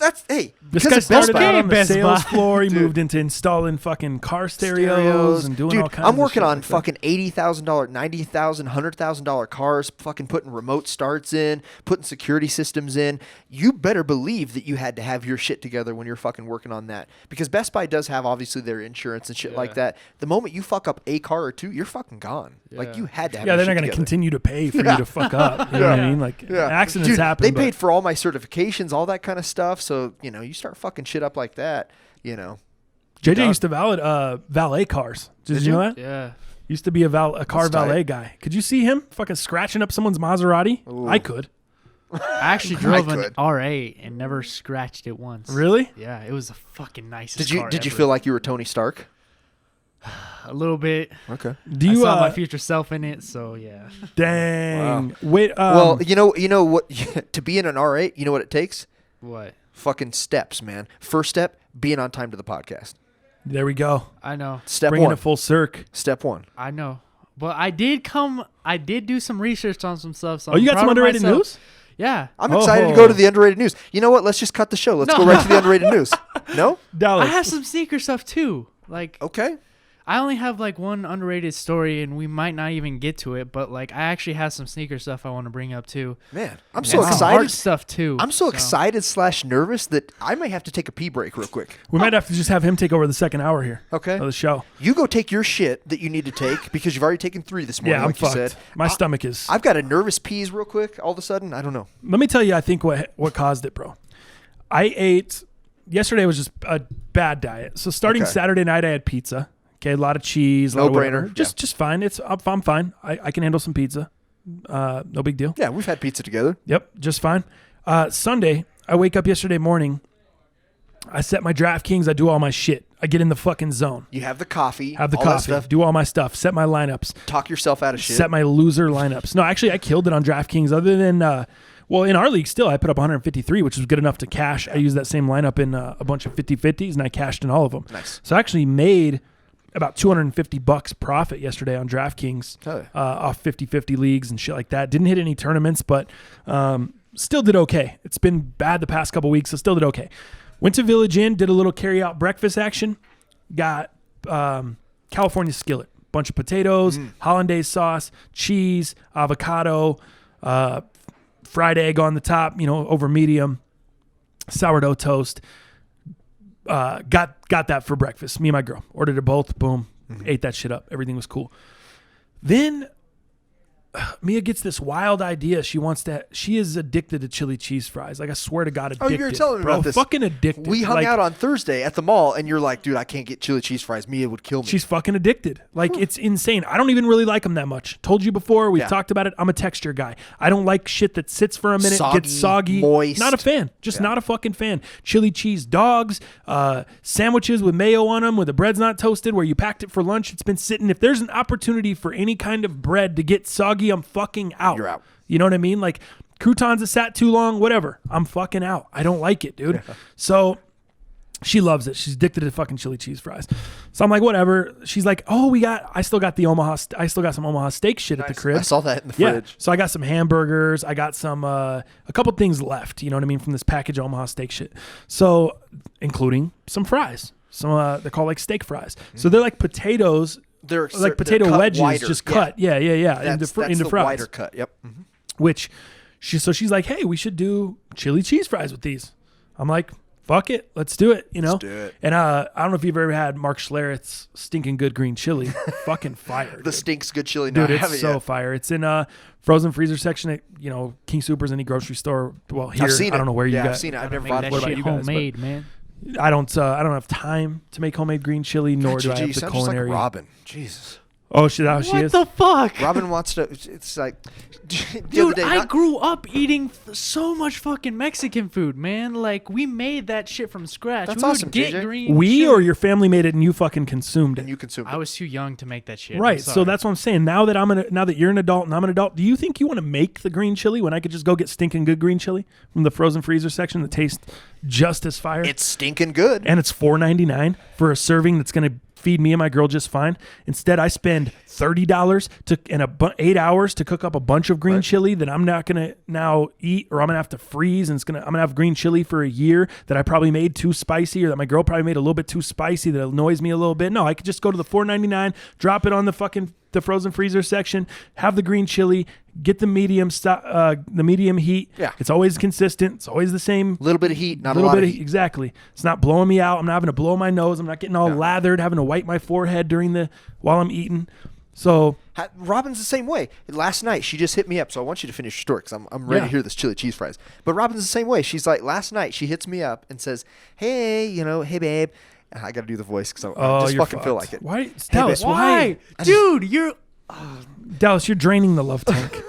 Speaker 2: that's hey.
Speaker 3: This
Speaker 2: because
Speaker 3: guy
Speaker 2: of Best
Speaker 3: started
Speaker 2: Buy-
Speaker 3: out on the
Speaker 4: Best
Speaker 3: sales
Speaker 4: Buy.
Speaker 3: floor. He
Speaker 2: Dude.
Speaker 3: moved into installing fucking car stereos and doing
Speaker 2: Dude,
Speaker 3: all kinds
Speaker 2: I'm
Speaker 3: of
Speaker 2: working
Speaker 3: shit
Speaker 2: on
Speaker 3: like that.
Speaker 2: fucking $80,000, $90,000, $100,000 cars, fucking putting remote starts in, putting security systems in. You better believe that you had to have your shit together when you're fucking working on that. Because Best Buy does have obviously their insurance and shit like that. The moment you fuck up a car or two, you're fucking gone. Like you had to have
Speaker 3: Yeah,
Speaker 2: your
Speaker 3: they're not
Speaker 2: shit
Speaker 3: going to
Speaker 2: together.
Speaker 3: continue to pay for you to fuck up. You know what I mean? Like accidents
Speaker 2: Dude,
Speaker 3: happen.
Speaker 2: They
Speaker 3: but
Speaker 2: paid for all my certifications, all that kind of stuff. So, you start fucking shit up like that,
Speaker 3: JJ used to valet cars. Did you know that?
Speaker 4: Yeah.
Speaker 3: Used to be a car
Speaker 2: That's tight.
Speaker 3: valet guy. Could you see him fucking scratching up someone's Maserati?
Speaker 2: Ooh.
Speaker 3: I could.
Speaker 4: I actually drove an
Speaker 2: could.
Speaker 4: R8 and never scratched it once.
Speaker 3: Really?
Speaker 4: Yeah, it was the fucking nicest
Speaker 2: Did you
Speaker 4: car
Speaker 2: did you
Speaker 4: ever.
Speaker 2: feel like you were Tony Stark?
Speaker 4: A little bit.
Speaker 2: Okay.
Speaker 3: Do you
Speaker 4: I saw my future self in it, so yeah.
Speaker 3: Dang. Wait.
Speaker 2: Well, you know what? To be in an R8, you know what it takes?
Speaker 4: What?
Speaker 2: Fucking steps, man. First step, being on time to the podcast.
Speaker 3: there we go.
Speaker 4: I know.
Speaker 2: Step
Speaker 3: Bringing
Speaker 2: one.
Speaker 3: it full circ.
Speaker 2: Step one.
Speaker 4: I know. But I did do some research on some stuff. So
Speaker 3: Oh, you got some underrated news?
Speaker 4: Yeah.
Speaker 2: I'm excited to go to the underrated news. You know what? Let's just cut the show. Let's go right to the underrated news. No?
Speaker 3: Dallas.
Speaker 4: I have some sneaker stuff too. Like,
Speaker 2: Okay.
Speaker 4: I only have like one underrated story, and we might not even get to it. But like, I actually have some sneaker stuff I want to bring up too.
Speaker 2: Man, I'm so
Speaker 4: Some
Speaker 2: excited.
Speaker 4: art stuff too.
Speaker 2: I'm so excited / nervous that I might have to take a pee break real quick.
Speaker 3: We might have to just have him take over the second hour here
Speaker 2: Okay.
Speaker 3: of the show.
Speaker 2: You go take your shit that you need to take because you've already taken 3 this morning,
Speaker 3: Yeah, I'm
Speaker 2: like you
Speaker 3: fucked.
Speaker 2: said.
Speaker 3: My stomach is.
Speaker 2: I've got a nervous peas real quick all of a sudden. I don't know.
Speaker 3: Let me tell you, I think what caused it, bro. I ate yesterday was just a bad diet. So starting
Speaker 2: Okay.
Speaker 3: Saturday night, I had pizza. Okay, a lot of cheese, a lot of whatever.
Speaker 2: No-brainer.
Speaker 3: Just fine. I'm fine. I can handle some pizza. No big deal.
Speaker 2: Yeah, we've had pizza together.
Speaker 3: Yep, just fine. Sunday, I wake up yesterday morning. I set my DraftKings. I do all my shit. I get in the fucking zone.
Speaker 2: You have the coffee.
Speaker 3: Have the
Speaker 2: all that
Speaker 3: coffee.
Speaker 2: stuff.
Speaker 3: Do all my stuff. Set my lineups.
Speaker 2: Talk yourself out of shit.
Speaker 3: Set my loser lineups. No, actually, I killed it on DraftKings. Other than, well, in our league still, I put up 153, which was good enough to cash. I used that same lineup in a bunch of 50-50s, and I cashed in all of them.
Speaker 2: Nice.
Speaker 3: So I actually made about $250 profit yesterday on DraftKings off 50-50 leagues and shit like that. Didn't hit any tournaments, but still did okay. It's been bad the past couple weeks, so still did okay. Went to Village Inn, did a little carry-out breakfast action. Got California skillet. Bunch of potatoes, hollandaise sauce, cheese, avocado, fried egg on the top, over medium, sourdough toast. Got that for breakfast. Me and my girl ordered it both. Boom. Ate that shit up. Everything was cool. Then Mia gets this wild idea. She is addicted to chili cheese fries. Like, I swear to God, addicted.
Speaker 2: Oh, you were telling me
Speaker 3: bro,
Speaker 2: about this.
Speaker 3: Fucking addicted.
Speaker 2: We hung out on Thursday at the mall, and you're like, dude, I can't get chili cheese fries. Mia would kill me.
Speaker 3: She's fucking addicted. Like, it's insane. I don't even really like them that much. Told you before. We've
Speaker 2: Yeah.
Speaker 3: talked about it. I'm a texture guy. I don't like shit that sits for a minute,
Speaker 2: Soggy,
Speaker 3: gets soggy.
Speaker 2: moist.
Speaker 3: Not a fan. Just not a fucking fan. Chili cheese dogs, sandwiches with mayo on them, where the bread's not toasted, where you packed it for lunch. It's been sitting. If there's an opportunity for any kind of bread to get soggy, I'm fucking out.
Speaker 2: You're out.
Speaker 3: You know what I mean? Like, croutons that sat too long, whatever. I'm fucking out. I don't like it, dude. Yeah. So she loves it. She's addicted to fucking chili cheese fries. So I'm like, whatever. She's like, oh, I still got some Omaha steak shit at the crib.
Speaker 2: I saw that in the fridge.
Speaker 3: So I got some hamburgers. I got some, a couple things left, you know what I mean, from this package of Omaha steak shit. So, including some fries. Some, they're called like steak fries. So they're like potatoes.
Speaker 2: They're
Speaker 3: like potato
Speaker 2: cut
Speaker 3: wedges,
Speaker 2: wider.
Speaker 3: just cut. Yeah.
Speaker 2: That's
Speaker 3: into
Speaker 2: the
Speaker 3: fries.
Speaker 2: wider cut. Yep. Mm-hmm.
Speaker 3: Which she's like, hey, we should do chili cheese fries with these. I'm like, fuck it, let's do it.
Speaker 2: Let's do it.
Speaker 3: And I don't know if you've ever had Mark Schlereth's stinking good green chili. Fucking fire.
Speaker 2: The
Speaker 3: dude.
Speaker 2: stinks good chili. No,
Speaker 3: Dude,
Speaker 2: I haven't
Speaker 3: it's so
Speaker 2: yet.
Speaker 3: fire. It's in frozen freezer section at King Soopers, any grocery store. Well, here
Speaker 2: I've seen it.
Speaker 3: I don't know where you got.
Speaker 2: I've seen it. I've never
Speaker 4: Make
Speaker 2: bought
Speaker 4: that
Speaker 2: it.
Speaker 3: What about
Speaker 4: shit
Speaker 3: you guys?
Speaker 4: homemade, man.
Speaker 3: I don't have time to make homemade green chili, nor do I have the
Speaker 2: sound
Speaker 3: culinary.
Speaker 2: just like Robin. Jesus.
Speaker 3: Oh shit, how she
Speaker 4: What
Speaker 3: is.
Speaker 4: the fuck?
Speaker 2: Robin wants to. It's like, the other
Speaker 4: Dude,
Speaker 2: day,
Speaker 4: I
Speaker 2: not-
Speaker 4: grew up eating so much fucking Mexican food, man. Like, we made that shit from scratch.
Speaker 2: That's
Speaker 4: we
Speaker 2: awesome,
Speaker 4: would get
Speaker 2: JJ.
Speaker 4: green
Speaker 3: We
Speaker 4: chili.
Speaker 3: or your family made it and you fucking consumed it.
Speaker 2: and you consume it.
Speaker 4: I was too young to make that shit. I'm
Speaker 3: Right, so
Speaker 4: sorry.
Speaker 3: that's what I'm saying. Now that you're an adult and I'm an adult, do you think you want to make the green chili when I could just go get stinking good green chili from the frozen freezer section that tastes just as fire?
Speaker 2: It's stinking good.
Speaker 3: And it's $4.99 for a serving that's going to feed me and my girl just fine. Instead, I spend $30 and 8 hours to cook up a bunch of green chili that I'm not going to now eat, or I'm going to have to freeze, and I'm going to have green chili for a year that I probably made too spicy, or that my girl probably made a little bit too spicy that annoys me a little bit. No, I could just go to the $4.99, drop it on the frozen freezer section, have the green chili, get the medium heat.
Speaker 2: Yeah.
Speaker 3: It's always consistent. It's always the same.
Speaker 2: A little bit of heat, not a
Speaker 3: Little
Speaker 2: lot
Speaker 3: bit
Speaker 2: of heat.
Speaker 3: Exactly. It's not blowing me out. I'm not having to blow my nose. I'm not getting all lathered, having to wipe my forehead while I'm eating. So
Speaker 2: Robin's the same way. Last night, she just hit me up, so I want you to finish your story because I'm ready to hear this chili cheese fries. But Robin's the same way. She's like, last night, she hits me up and says, hey, hey, babe. I got to do the voice because I just
Speaker 3: you're
Speaker 2: fucking feel
Speaker 3: fucked.
Speaker 2: like it.
Speaker 3: Why, Dallas?
Speaker 4: Why? Dude, you're
Speaker 3: Dallas, you're draining the love tank.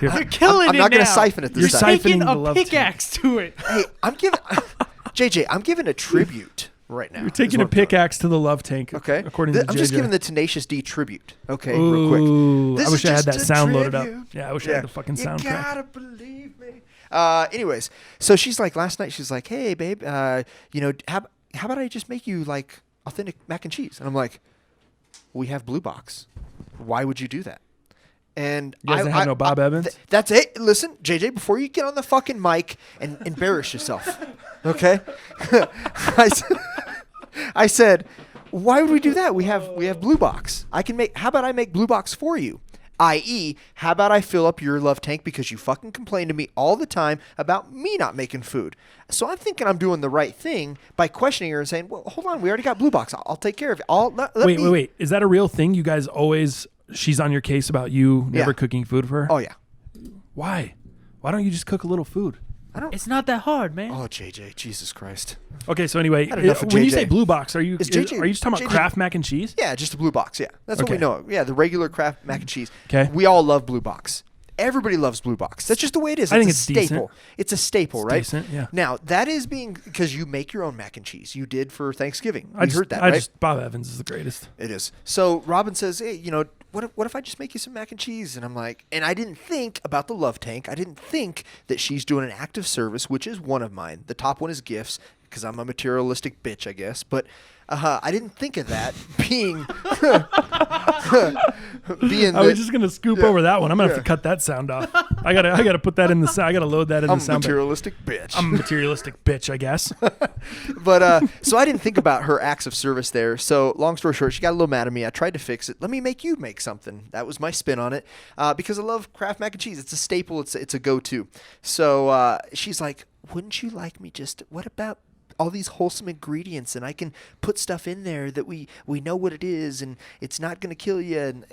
Speaker 4: you're killing
Speaker 2: I'm
Speaker 4: it
Speaker 2: not
Speaker 4: now.
Speaker 2: going to siphon it this
Speaker 3: You're
Speaker 2: time.
Speaker 3: siphoning
Speaker 4: Taking
Speaker 3: the
Speaker 4: a
Speaker 3: love
Speaker 4: pickaxe to it.
Speaker 2: Hey, I'm giving JJ. I'm giving a tribute right now.
Speaker 3: You're taking a pickaxe to the love tank.
Speaker 2: Okay.
Speaker 3: According to
Speaker 2: I'm just
Speaker 3: JJ.
Speaker 2: giving the Tenacious D tribute. Okay,
Speaker 3: Ooh,
Speaker 2: real quick. This
Speaker 3: I wish
Speaker 2: is
Speaker 3: I had
Speaker 2: just
Speaker 3: that
Speaker 2: a
Speaker 3: sound loaded up.
Speaker 2: tribute.
Speaker 3: Yeah, I wish I had the fucking soundtrack.
Speaker 2: You gotta believe me. Anyways, so she's like, last night she's like, hey, babe, how about I just make you like authentic mac and cheese? And I'm like, we have Blue Box. Why would you do that? And
Speaker 3: You guys have no Bob Evans?
Speaker 2: That's it. Listen, JJ, before you get on the fucking mic and embarrass yourself, okay? I said, why would we do that? We have Blue Box. How about I make Blue Box for you? I.e., how about I fill up your love tank because you fucking complain to me all the time about me not making food. So I'm thinking I'm doing the right thing by questioning her and saying, well, hold on, we already got Blue Box. I'll take care of it.
Speaker 3: Wait. Is that a real thing? You guys always, she's on your case about you never cooking food for her?
Speaker 2: Oh, yeah.
Speaker 3: Why? Why don't you just cook a little food?
Speaker 4: It's not that hard, man.
Speaker 2: Oh, JJ, Jesus Christ.
Speaker 3: Okay, so anyway,
Speaker 2: Had enough of
Speaker 3: when you
Speaker 2: JJ.
Speaker 3: say Blue Box, are you
Speaker 2: It's
Speaker 3: just
Speaker 2: JJ.
Speaker 3: talking about Kraft mac and cheese?
Speaker 2: Yeah, just a Blue Box, yeah. That's what we
Speaker 3: Okay.
Speaker 2: know. Yeah, the regular Kraft mac and cheese.
Speaker 3: Okay.
Speaker 2: We all love Blue Box. Everybody loves Blue Box. That's just the way it is.
Speaker 3: I think
Speaker 2: a
Speaker 3: it's
Speaker 2: staple.
Speaker 3: decent.
Speaker 2: It's a staple,
Speaker 3: It's
Speaker 2: right?
Speaker 3: decent, yeah.
Speaker 2: Now, that is because you make your own mac and cheese. You did for Thanksgiving. We heard that, right?
Speaker 3: Bob Evans is the greatest.
Speaker 2: It is. So Robin says, hey, what if I just make you some mac and cheese? And I'm like, and I didn't think about the love tank. I didn't think that she's doing an act of service, which is one of mine. The top one is gifts because I'm a materialistic bitch, I guess. But I didn't think of that being
Speaker 3: I was just gonna scoop over that one. I'm gonna have to cut that sound off. I gotta put that in the sound. I gotta load that in
Speaker 2: I'm
Speaker 3: the
Speaker 2: a
Speaker 3: sound.
Speaker 2: materialistic bitch.
Speaker 3: I'm a materialistic bitch, I guess.
Speaker 2: But so I didn't think about her acts of service there. So long story short, she got a little mad at me. I tried to fix it. Let me make you make something. That was my spin on it because I love Kraft mac and cheese. It's a staple. It's a go-to. So she's like, wouldn't you like me what about all these wholesome ingredients and I can put stuff in there that we know what it is and it's not going to kill you. And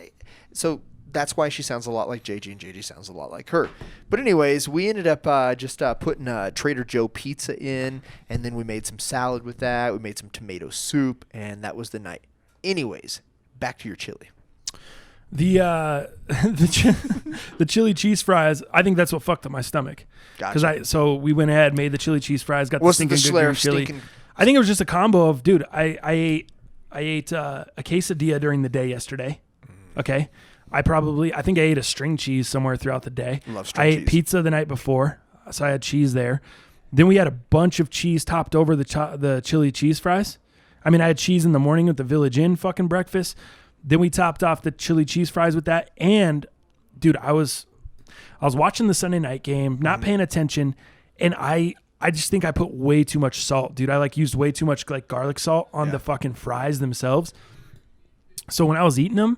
Speaker 2: so that's why she sounds a lot like JJ and JJ sounds a lot like her. But anyways, we ended up just putting Trader Joe pizza in, and then we made some salad with that. We made some tomato soup, and that was the night. Anyways, back to your chili.
Speaker 3: The chili cheese fries, I think that's what fucked up my stomach.
Speaker 2: Gotcha.
Speaker 3: So we went ahead, made the chili cheese fries, got
Speaker 2: Wasn't
Speaker 3: the
Speaker 2: the
Speaker 3: stinking good green
Speaker 2: Schler
Speaker 3: chili.
Speaker 2: stinking-
Speaker 3: I think it was just a combo of, dude, I ate a quesadilla during the day yesterday. Okay. I think I ate a string cheese somewhere throughout the day.
Speaker 2: Love string
Speaker 3: I ate
Speaker 2: cheese.
Speaker 3: pizza the night before, so I had cheese there. Then we had a bunch of cheese topped over the chili cheese fries. I mean, I had cheese in the morning with the Village Inn fucking breakfast. Then we topped off the chili cheese fries with that. And dude, I was watching the Sunday night game, not paying attention, and I just think I put way too much salt, dude. I used way too much garlic salt on the fucking fries themselves. So when I was eating them,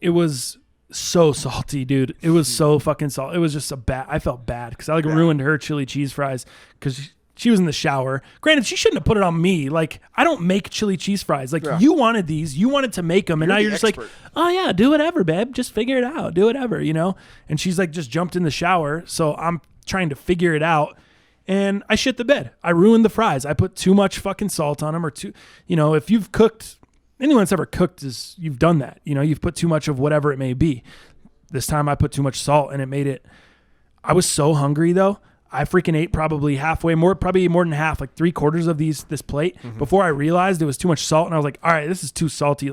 Speaker 3: it was so salty, dude. It was so fucking salty. It was just I felt bad because I ruined her chili cheese fries because she was in the shower. Granted, she shouldn't have put it on me. I don't make chili cheese fries. You wanted these. You wanted to make them. And
Speaker 2: You're
Speaker 3: now
Speaker 2: the
Speaker 3: you're just
Speaker 2: expert.
Speaker 3: like, oh, yeah, do whatever, babe. Just figure it out. Do whatever, And she's just jumped in the shower. So I'm trying to figure it out. And I shit the bed. I ruined the fries. I put too much fucking salt on them if you've cooked, anyone that's ever cooked you've done that. You've put too much of whatever it may be. This time I put too much salt and it made it, I was so hungry though. I freaking ate probably probably more than half, 3/4 of this plate before I realized it was too much salt. And I was like, all right, this is too salty.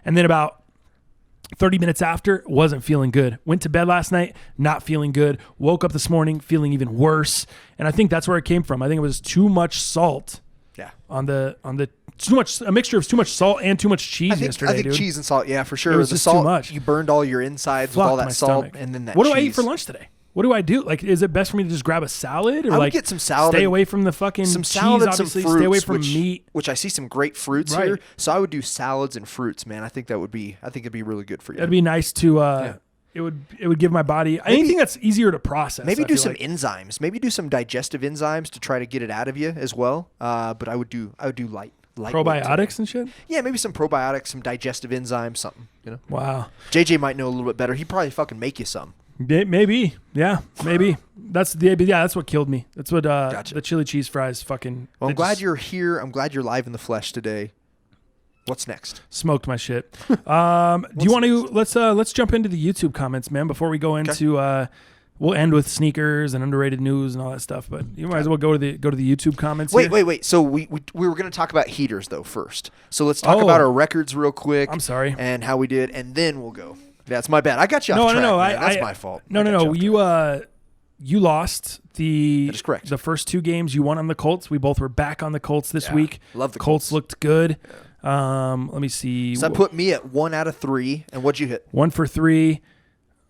Speaker 3: And then about 30 minutes after, wasn't feeling good. Went to bed last night, not feeling good. Woke up this morning feeling even worse. And I think that's where it came from. I think it was too much salt.
Speaker 2: Yeah.
Speaker 3: On the a mixture of too much salt and too much cheese yesterday,
Speaker 2: I think
Speaker 3: dude.
Speaker 2: cheese and salt, yeah, for sure.
Speaker 3: It was
Speaker 2: The
Speaker 3: just too
Speaker 2: salt,
Speaker 3: much.
Speaker 2: You burned all your insides with
Speaker 3: Fuck
Speaker 2: all
Speaker 3: my
Speaker 2: that salt
Speaker 3: stomach.
Speaker 2: and then that
Speaker 3: What
Speaker 2: cheese.
Speaker 3: do I eat for lunch today? What do I do? Is it best for me to just grab a salad or
Speaker 2: I would get some salad
Speaker 3: stay
Speaker 2: and-
Speaker 3: away from the fucking
Speaker 2: Some
Speaker 3: cheese,
Speaker 2: salad and some
Speaker 3: obviously,
Speaker 2: fruits.
Speaker 3: stay away from
Speaker 2: which,
Speaker 3: meat.
Speaker 2: Which I see some great fruits
Speaker 3: Right.
Speaker 2: here. So I would do salads and fruits, man. I think it'd be really good for you.
Speaker 3: It'd be nice to it would give my body anything that's easier to process.
Speaker 2: Maybe
Speaker 3: I
Speaker 2: do
Speaker 3: feel
Speaker 2: some
Speaker 3: like.
Speaker 2: enzymes. Maybe do some digestive enzymes to try to get it out of you as well. But I would do light
Speaker 3: Probiotics and shit.
Speaker 2: Yeah, maybe some probiotics, some digestive enzymes, something.
Speaker 3: Wow.
Speaker 2: JJ might know a little bit better. He'd probably fucking make you some.
Speaker 3: Maybe. Yeah. Maybe. That's what killed me. That's what
Speaker 2: Gotcha.
Speaker 3: the chili cheese fries fucking.
Speaker 2: Well, I'm
Speaker 3: they
Speaker 2: glad
Speaker 3: just
Speaker 2: you're here. I'm glad you're live in the flesh today. What's next?
Speaker 3: smoked my shit. Do you want to let's jump into the YouTube comments, man, before we go into we'll end with sneakers and underrated news and all that stuff, but you might as well go to the YouTube comments.
Speaker 2: Wait. So we were going to talk about heaters though first. So let's talk about our records real quick.
Speaker 3: I'm sorry.
Speaker 2: And how we did, and then we'll go. That's my bad. I got you off track.
Speaker 3: No.
Speaker 2: Man. That's my fault.
Speaker 3: No. You lost the
Speaker 2: That is correct.
Speaker 3: the first two games you won on the Colts. We both were back on the Colts this week.
Speaker 2: Love the
Speaker 3: Colts looked good. Let me see.
Speaker 2: So that put me at 1 out of 3. And what'd you hit?
Speaker 3: 1 for 3.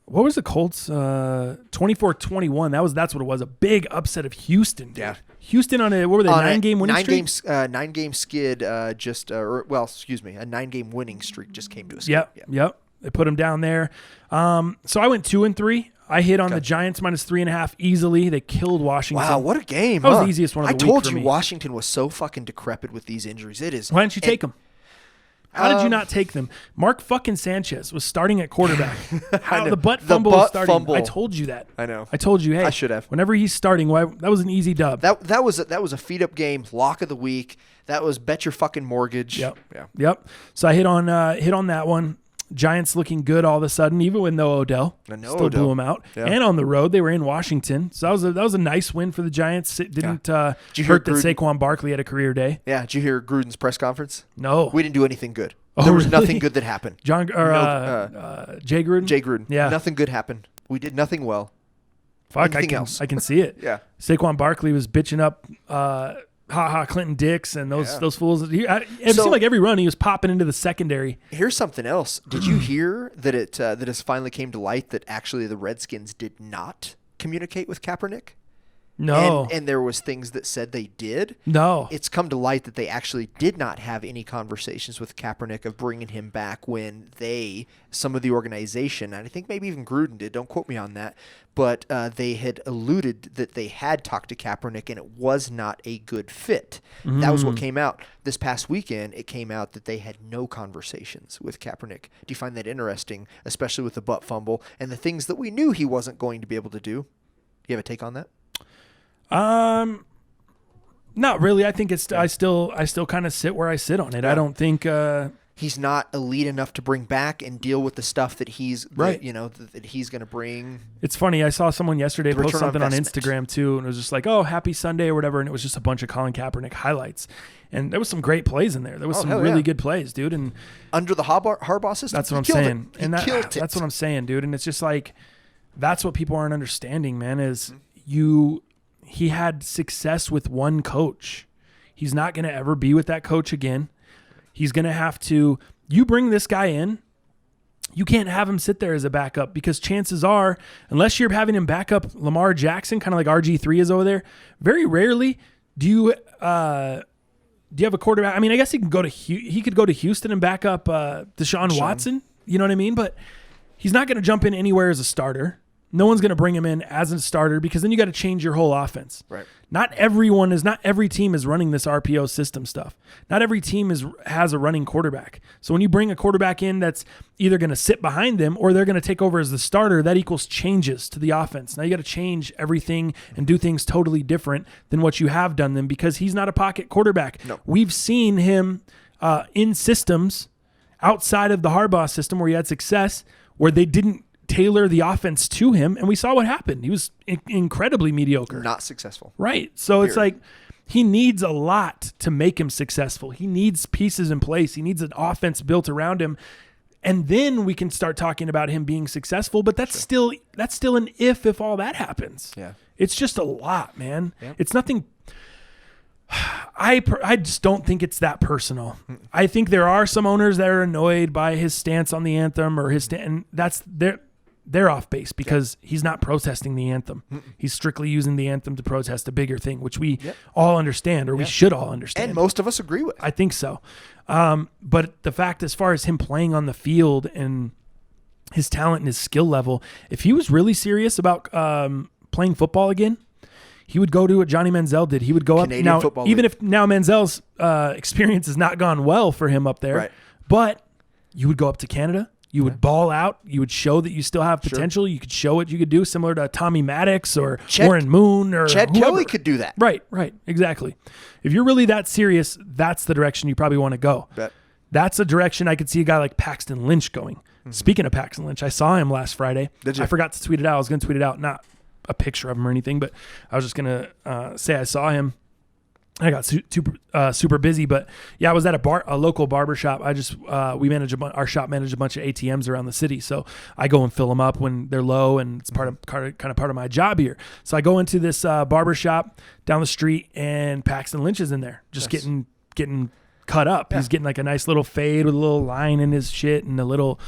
Speaker 3: What was the Colts? 24-21. That's what it was. A big upset of Houston. Dude.
Speaker 2: Yeah.
Speaker 3: Houston on a, what were they, 9-game winning streak?
Speaker 2: 9-game skid, a 9-game winning streak just came to a skid.
Speaker 3: Yep. They put them down there. So I went 2 and 3. I hit on the Giants -3.5 easily. They killed Washington.
Speaker 2: Wow, what a game.
Speaker 3: That was the easiest one of the week
Speaker 2: I told
Speaker 3: for
Speaker 2: you
Speaker 3: me.
Speaker 2: Washington was so fucking decrepit with these injuries. It is.
Speaker 3: Why didn't you take them? How did you not take them? Mark fucking Sanchez was starting at quarterback. The butt fumble was starting.
Speaker 2: Fumble.
Speaker 3: I told you that.
Speaker 2: I know.
Speaker 3: I told you, hey.
Speaker 2: I should have.
Speaker 3: Whenever he's starting, that was an easy dub.
Speaker 2: That was a feed-up game, lock of the week. That was bet your fucking mortgage.
Speaker 3: Yep.
Speaker 2: Yeah.
Speaker 3: Yep. So I hit on that one. Giants looking good all of a sudden, even with no Odell. Still blew them out. Yeah. And on the road, they were in Washington. So that was a nice win for the Giants. It didn't hurt that Saquon Barkley had a career day.
Speaker 2: Yeah. Did you hear Gruden's press conference?
Speaker 3: No.
Speaker 2: We didn't do anything good.
Speaker 3: Oh,
Speaker 2: there was
Speaker 3: really?
Speaker 2: nothing good that happened.
Speaker 3: Jay Gruden?
Speaker 2: Jay Gruden.
Speaker 3: Yeah.
Speaker 2: Nothing good happened. We did nothing well.
Speaker 3: Fuck,
Speaker 2: Anything else.
Speaker 3: I can see it.
Speaker 2: Yeah.
Speaker 3: Saquon Barkley was bitching up Clinton Dix and those fools. It seemed like every run he was popping into the secondary.
Speaker 2: Here's something else. Did you hear that it has finally came to light that actually the Redskins did not communicate with Kaepernick?
Speaker 3: No.
Speaker 2: And there was things that said they did.
Speaker 3: No.
Speaker 2: It's come to light that they actually did not have any conversations with Kaepernick of bringing him back when some of the organization, and I think maybe even Gruden did, don't quote me on that, but they had alluded that they had talked to Kaepernick and it was not a good fit. That was what came out. This past weekend, it came out that they had no conversations with Kaepernick. Do you find that interesting, especially with the butt fumble and the things that we knew he wasn't going to be able to do? You have a take on that?
Speaker 3: Not really. I think I still kind of sit where I sit on it.
Speaker 2: Yeah.
Speaker 3: I don't think
Speaker 2: he's not elite enough to bring back and deal with the stuff that he's
Speaker 3: right.
Speaker 2: That he's going to bring.
Speaker 3: It's funny. I saw someone yesterday post something on
Speaker 2: investment.
Speaker 3: Instagram too, and it was just like, "Oh, happy Sunday" or whatever, and it was just a bunch of Colin Kaepernick highlights. And there was some great plays in there. There was some really good plays, dude. And
Speaker 2: under the Harbaugh system,
Speaker 3: that's what I'm saying. And that's what I'm saying, dude. And it's just like that's what people aren't understanding, man. Is he had success with one coach. He's not going to ever be with that coach again. He's going to have to, you bring this guy in, you can't have him sit there as a backup because chances are, unless you're having him back up Lamar Jackson, kind of like RG3 is over there, very rarely do you have a quarterback. I mean, I guess he could go to Houston and back up Deshaun Watson. You know what I mean? But he's not going to jump in anywhere as a starter. No one's going to bring him in as a starter because then you got to change your whole offense.
Speaker 2: Right.
Speaker 3: Not every team is running this RPO system stuff. Not every team has a running quarterback. So when you bring a quarterback in that's either going to sit behind them or they're going to take over as the starter, that equals changes to the offense. Now you got to change everything and do things totally different than what you have done them because he's not a pocket quarterback.
Speaker 2: No.
Speaker 3: We've seen him in systems outside of the Harbaugh system where he had success where they didn't tailor the offense to him, and we saw what happened. He was incredibly mediocre.
Speaker 2: Not successful.
Speaker 3: Right. So It's like he needs a lot to make him successful. He needs pieces in place. He needs an offense built around him. And then we can start talking about him being successful, but that's still an if all that happens.
Speaker 2: Yeah.
Speaker 3: It's just a lot, man.
Speaker 2: Yeah.
Speaker 3: It's nothing. I just don't think it's that personal. I think there are some owners that are annoyed by his stance on the anthem or and that's they're off base because he's not protesting the anthem. He's strictly using the anthem to protest a bigger thing, which we all understand, or we should all understand.
Speaker 2: And most of us agree with.
Speaker 3: I think so. But the fact as far as him playing on the field and his talent and his skill level, if he was really serious about playing football again, he would go to what Johnny Manziel did. He would go
Speaker 2: Canadian
Speaker 3: up now,
Speaker 2: football
Speaker 3: even
Speaker 2: league.
Speaker 3: if now Manziel's experience has not gone well for him up there,
Speaker 2: Right.
Speaker 3: but you would go up to Canada. You would ball out. You would show that you still have potential. Sure. You could show what you could do, similar to Tommy Maddox or Warren Moon or
Speaker 2: Chad
Speaker 3: whoever.
Speaker 2: Kelly could do that.
Speaker 3: Right, exactly. If you're really that serious, that's the direction you probably want to go.
Speaker 2: Bet.
Speaker 3: That's a direction I could see a guy like Paxton Lynch going. Mm-hmm. Speaking of Paxton Lynch, I saw him last Friday.
Speaker 2: Did you?
Speaker 3: I forgot to tweet it out. I was going to tweet it out, not a picture of him or anything, but I was just going to say I saw him. I got super busy, but yeah, I was at a local barber shop. Our shop managed a bunch of ATMs around the city, so I go and fill them up when they're low, and it's kind of part of my job here. So I go into this barber shop down the street, and Paxton Lynch is in there, just getting cut up.
Speaker 2: Yeah.
Speaker 3: He's getting like a nice little fade with a little line in his shit and a little,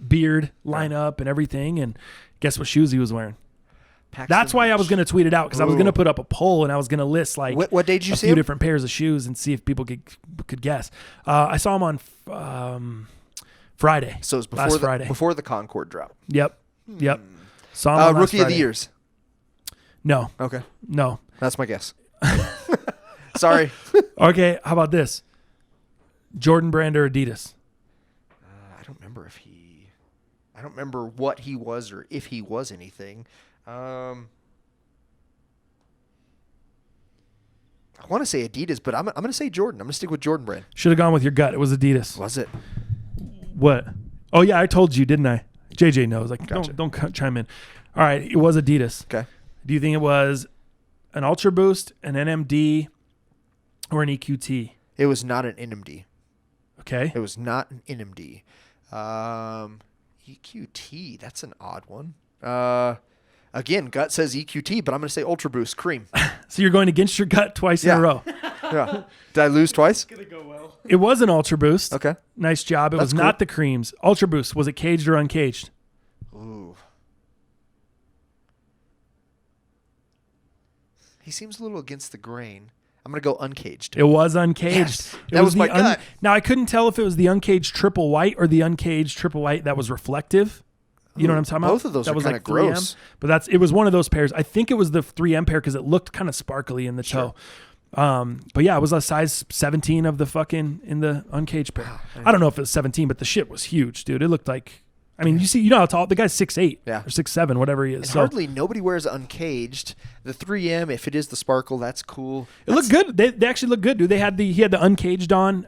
Speaker 3: beard line up and everything. And guess what shoes he was wearing?
Speaker 2: Paxton
Speaker 3: That's why I was
Speaker 2: Lynch.
Speaker 3: going to tweet it out because I was going to put up a poll and I was going to list like
Speaker 2: What day did you
Speaker 3: a
Speaker 2: see
Speaker 3: few
Speaker 2: him?
Speaker 3: different pairs of shoes and see if people could guess. I saw him on Friday.
Speaker 2: So it was
Speaker 3: last Friday.
Speaker 2: before the Concord drop.
Speaker 3: Yep. Saw him on last
Speaker 2: Rookie of the
Speaker 3: Friday.
Speaker 2: years.
Speaker 3: No.
Speaker 2: Okay.
Speaker 3: No.
Speaker 2: That's my guess. Sorry.
Speaker 3: Okay. How about this? Jordan Brand or Adidas?
Speaker 2: I don't remember what he was or if he was anything. I want to say Adidas, but I'm going to say Jordan. I'm going to stick with Jordan Brand.
Speaker 3: Should have gone with your gut. It was Adidas.
Speaker 2: Was it?
Speaker 3: What? Oh yeah, I told you, didn't I? JJ knows. Like,
Speaker 2: Gotcha.
Speaker 3: don't chime in. All right, it was Adidas.
Speaker 2: Okay.
Speaker 3: Do you think it was an Ultra Boost, an NMD, or an EQT?
Speaker 2: It was not an NMD.
Speaker 3: Okay.
Speaker 2: It was not an NMD. EQT, that's an odd one. Again, gut says EQT, but I'm going to say Ultra Boost Cream.
Speaker 3: So you're going against your gut twice in
Speaker 2: Yeah.
Speaker 3: a row.
Speaker 2: Yeah. Did I lose twice?
Speaker 3: It was an Ultra Boost.
Speaker 2: Okay.
Speaker 3: Nice job. It
Speaker 2: That's
Speaker 3: was not the creams. Ultra Boost, was it caged or uncaged?
Speaker 2: Ooh. He seems a little against the grain. I'm going to go uncaged.
Speaker 3: It was uncaged.
Speaker 2: Yes.
Speaker 3: It
Speaker 2: That was
Speaker 3: the
Speaker 2: my gut.
Speaker 3: Now, I couldn't tell if it was the uncaged triple white or the uncaged triple white that was reflective. You know what I'm talking about?
Speaker 2: Both of those
Speaker 3: that
Speaker 2: are
Speaker 3: was
Speaker 2: kinda
Speaker 3: like 3M,
Speaker 2: gross.
Speaker 3: But it was one of those pairs. I think it was the 3M pair because it looked kind of sparkly in the toe. But yeah, it was a size 17 of the fucking in the uncaged pair. I don't know if it was 17, but the shit was huge, dude. It looked like, I mean, you know how tall the guy's 6'8",
Speaker 2: Yeah.
Speaker 3: or 6'7", whatever he is.
Speaker 2: And
Speaker 3: So
Speaker 2: hardly nobody wears uncaged. The 3M, if it is the sparkle, that's cool.
Speaker 3: it looked good. They actually looked good, dude. He had the uncaged on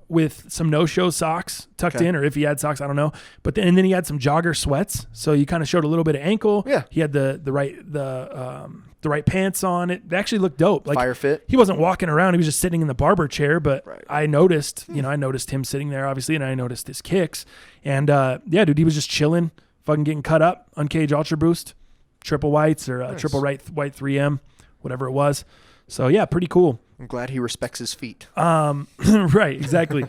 Speaker 3: with some no-show socks tucked
Speaker 2: Okay.
Speaker 3: in, or if he had socks, I don't know. But then he had some jogger sweats, so you kind of showed a little bit of ankle.
Speaker 2: Yeah.
Speaker 3: He had the right pants on. It actually looked dope. Like
Speaker 2: Fire fit.
Speaker 3: he wasn't walking around. He was just sitting in the barber chair. But
Speaker 2: Right.
Speaker 3: I noticed, I noticed him sitting there, obviously, and I noticed his kicks. And yeah, dude, he was just chilling, fucking getting cut up, uncaged Ultra Boost, triple whites or
Speaker 2: Nice.
Speaker 3: triple white 3M, whatever it was. So yeah, pretty cool.
Speaker 2: I'm glad he respects his feet.
Speaker 3: Right, exactly.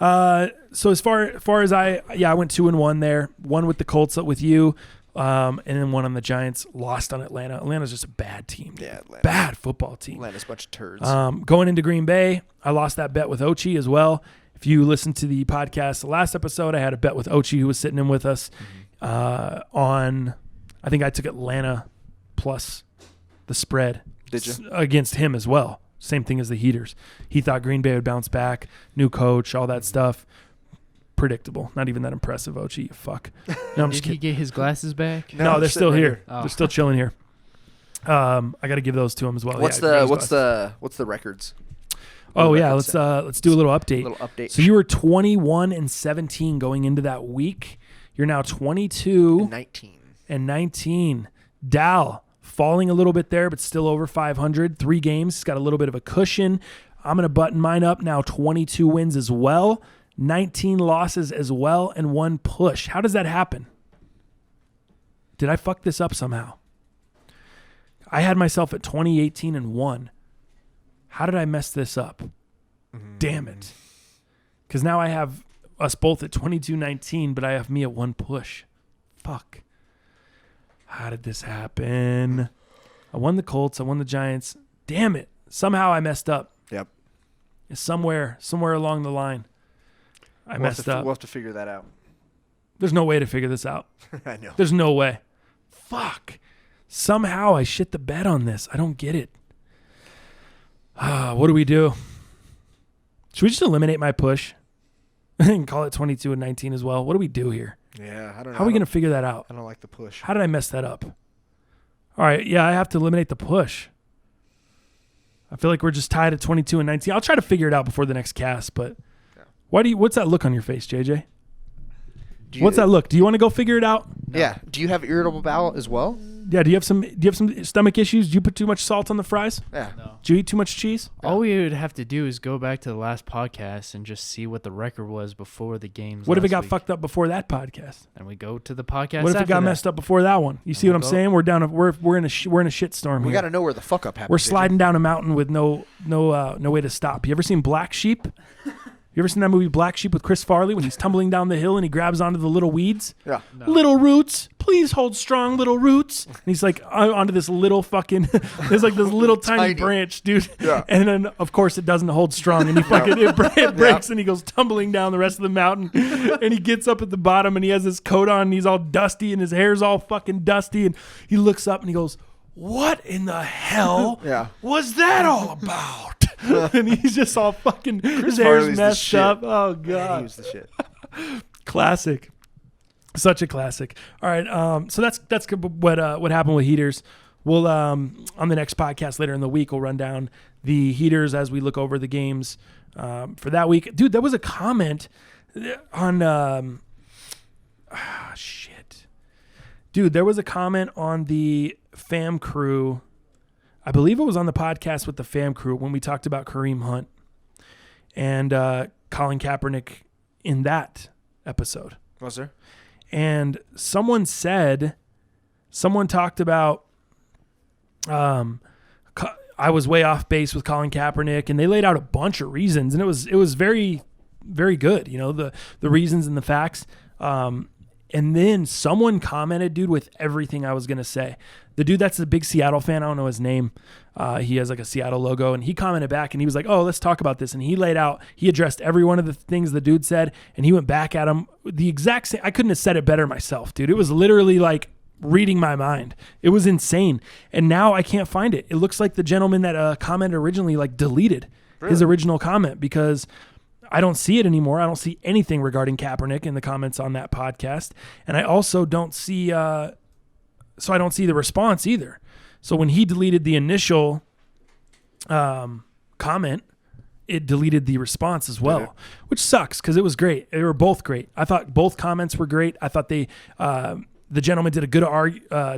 Speaker 3: So as far as I went 2-1 there, one with the Colts with you, and then one on the Giants. Lost on Atlanta. Atlanta's just a bad team. Dude.
Speaker 2: Yeah, Atlanta.
Speaker 3: Bad football team.
Speaker 2: Atlanta's a bunch of turds.
Speaker 3: Going into Green Bay, I lost that bet with Ochi as well. If you listened to the podcast, the last episode, I had a bet with Ochi who was sitting in with us on, I think I took Atlanta plus the spread.
Speaker 2: Did you?
Speaker 3: Against him as well. Same thing as the Heaters. He thought Green Bay would bounce back, new coach, all that stuff. Predictable. Not even that impressive, Ochi. You fuck. No, I'm just
Speaker 4: Did he
Speaker 3: kidding.
Speaker 4: get his glasses back?
Speaker 3: No, they're
Speaker 2: they're
Speaker 3: still
Speaker 2: sitting
Speaker 3: here.
Speaker 4: Oh.
Speaker 3: They're still chilling here. I got to give those to him as well.
Speaker 2: What's
Speaker 3: Yeah,
Speaker 2: the records?
Speaker 3: Oh
Speaker 2: the
Speaker 3: yeah,
Speaker 2: records
Speaker 3: let's do a little update.
Speaker 2: Little update.
Speaker 3: So you were 21-17 going into that week. You're now 22
Speaker 2: 19.
Speaker 3: and 19. Dal falling a little bit there, but still over 500. 3 games. He's got a little bit of a cushion. I'm going to button mine up now. 22 wins as well, 19 losses as well, and 1 push. How does that happen? Did I fuck this up somehow? I had myself at 20-18-1. How did I mess this up? Damn it. Because now I have us both at 22-19, but I have me at 1 push. Fuck. How did this happen? I won the Colts. I won the Giants. Damn it. Somehow I messed up.
Speaker 2: Yep.
Speaker 3: Somewhere along the line, I messed up.
Speaker 2: We'll have to figure that out.
Speaker 3: There's no way to figure this out.
Speaker 2: I know.
Speaker 3: There's no way. Fuck. Somehow I shit the bed on this. I don't get it. What do we do? Should we just eliminate my push and call it 22-19 as well? What do we do here?
Speaker 2: Yeah, I don't know.
Speaker 3: How are we going to figure that out?
Speaker 2: I don't like the push.
Speaker 3: How did I mess that up? All right, yeah, I have to eliminate the push. I feel like we're just tied at 22-19. I'll try to figure it out before the next cast, but what's that look on your face, JJ?
Speaker 2: Do you-
Speaker 3: What's that look? Do you want to go figure it out?
Speaker 2: Yeah. Do you have irritable bowel as well?
Speaker 3: Yeah. Do you have some stomach issues? Do you put too much salt on the fries?
Speaker 2: Yeah.
Speaker 4: No.
Speaker 3: Do you eat too much cheese?
Speaker 4: All we would have to do is go back to the last podcast and just see what the record was before the games.
Speaker 3: What if it
Speaker 4: last
Speaker 3: got
Speaker 4: week.
Speaker 3: fucked up before that podcast?
Speaker 4: And we go to the podcast.
Speaker 3: What if it
Speaker 4: after
Speaker 3: got
Speaker 4: that?
Speaker 3: messed up before that one? You see
Speaker 4: we'll
Speaker 3: what I'm
Speaker 4: go.
Speaker 3: saying? We're down. We're in a shit storm
Speaker 2: We
Speaker 3: here.
Speaker 2: got to know where the fuck up happened.
Speaker 3: We're sliding down a mountain with no way to stop. You ever seen Black Sheep? You ever seen that movie Black Sheep with Chris Farley when he's tumbling down the hill and he grabs onto the little weeds?
Speaker 2: Yeah.
Speaker 4: No.
Speaker 3: Little roots, please hold strong, little roots. And he's like onto this little fucking, there's like this little tiny branch, dude.
Speaker 2: Yeah.
Speaker 3: And then of course it doesn't hold strong, and he fucking it breaks, and he goes tumbling down the rest of the mountain, and he gets up at the bottom, and he has his coat on, and he's all dusty, and his hair's all fucking dusty, and he looks up and he goes, "What in the hell was that all about?" And he's just all fucking, his hair's
Speaker 2: Farley's the
Speaker 3: messed
Speaker 2: shit.
Speaker 3: up. Oh
Speaker 2: Man,
Speaker 3: god,
Speaker 2: he was the shit.
Speaker 3: classic, such a classic. All right, so that's what happened with heaters. We'll on the next podcast later in the week, we'll run down the heaters as we look over the games for that week. Dude, there was a comment on Dude, there was a comment on the Fam Crew. I believe it was on the podcast with the Fam Crew when we talked about Kareem Hunt and Colin Kaepernick in that episode.
Speaker 2: Was there?
Speaker 3: And someone talked about I was way off base with Colin Kaepernick, and they laid out a bunch of reasons, and it was very, very good, the reasons and the facts. And then someone commented, dude, with everything I was going to say. The dude that's a big Seattle fan, I don't know his name. He has like a Seattle logo, and he commented back, and he was like, "Oh, let's talk about this." And he addressed every one of the things the dude said, and he went back at him the exact same. I couldn't have said it better myself, dude. It was literally like reading my mind. It was insane. And now I can't find it. It looks like the gentleman that commented originally deleted his original comment because I don't see it anymore. I don't see anything regarding Kaepernick in the comments on that podcast. And I also don't see, so I don't see the response either. So when he deleted the initial comment, it deleted the response as well, which sucks because it was great. They were both great. I thought both comments were great. I thought the gentleman did a good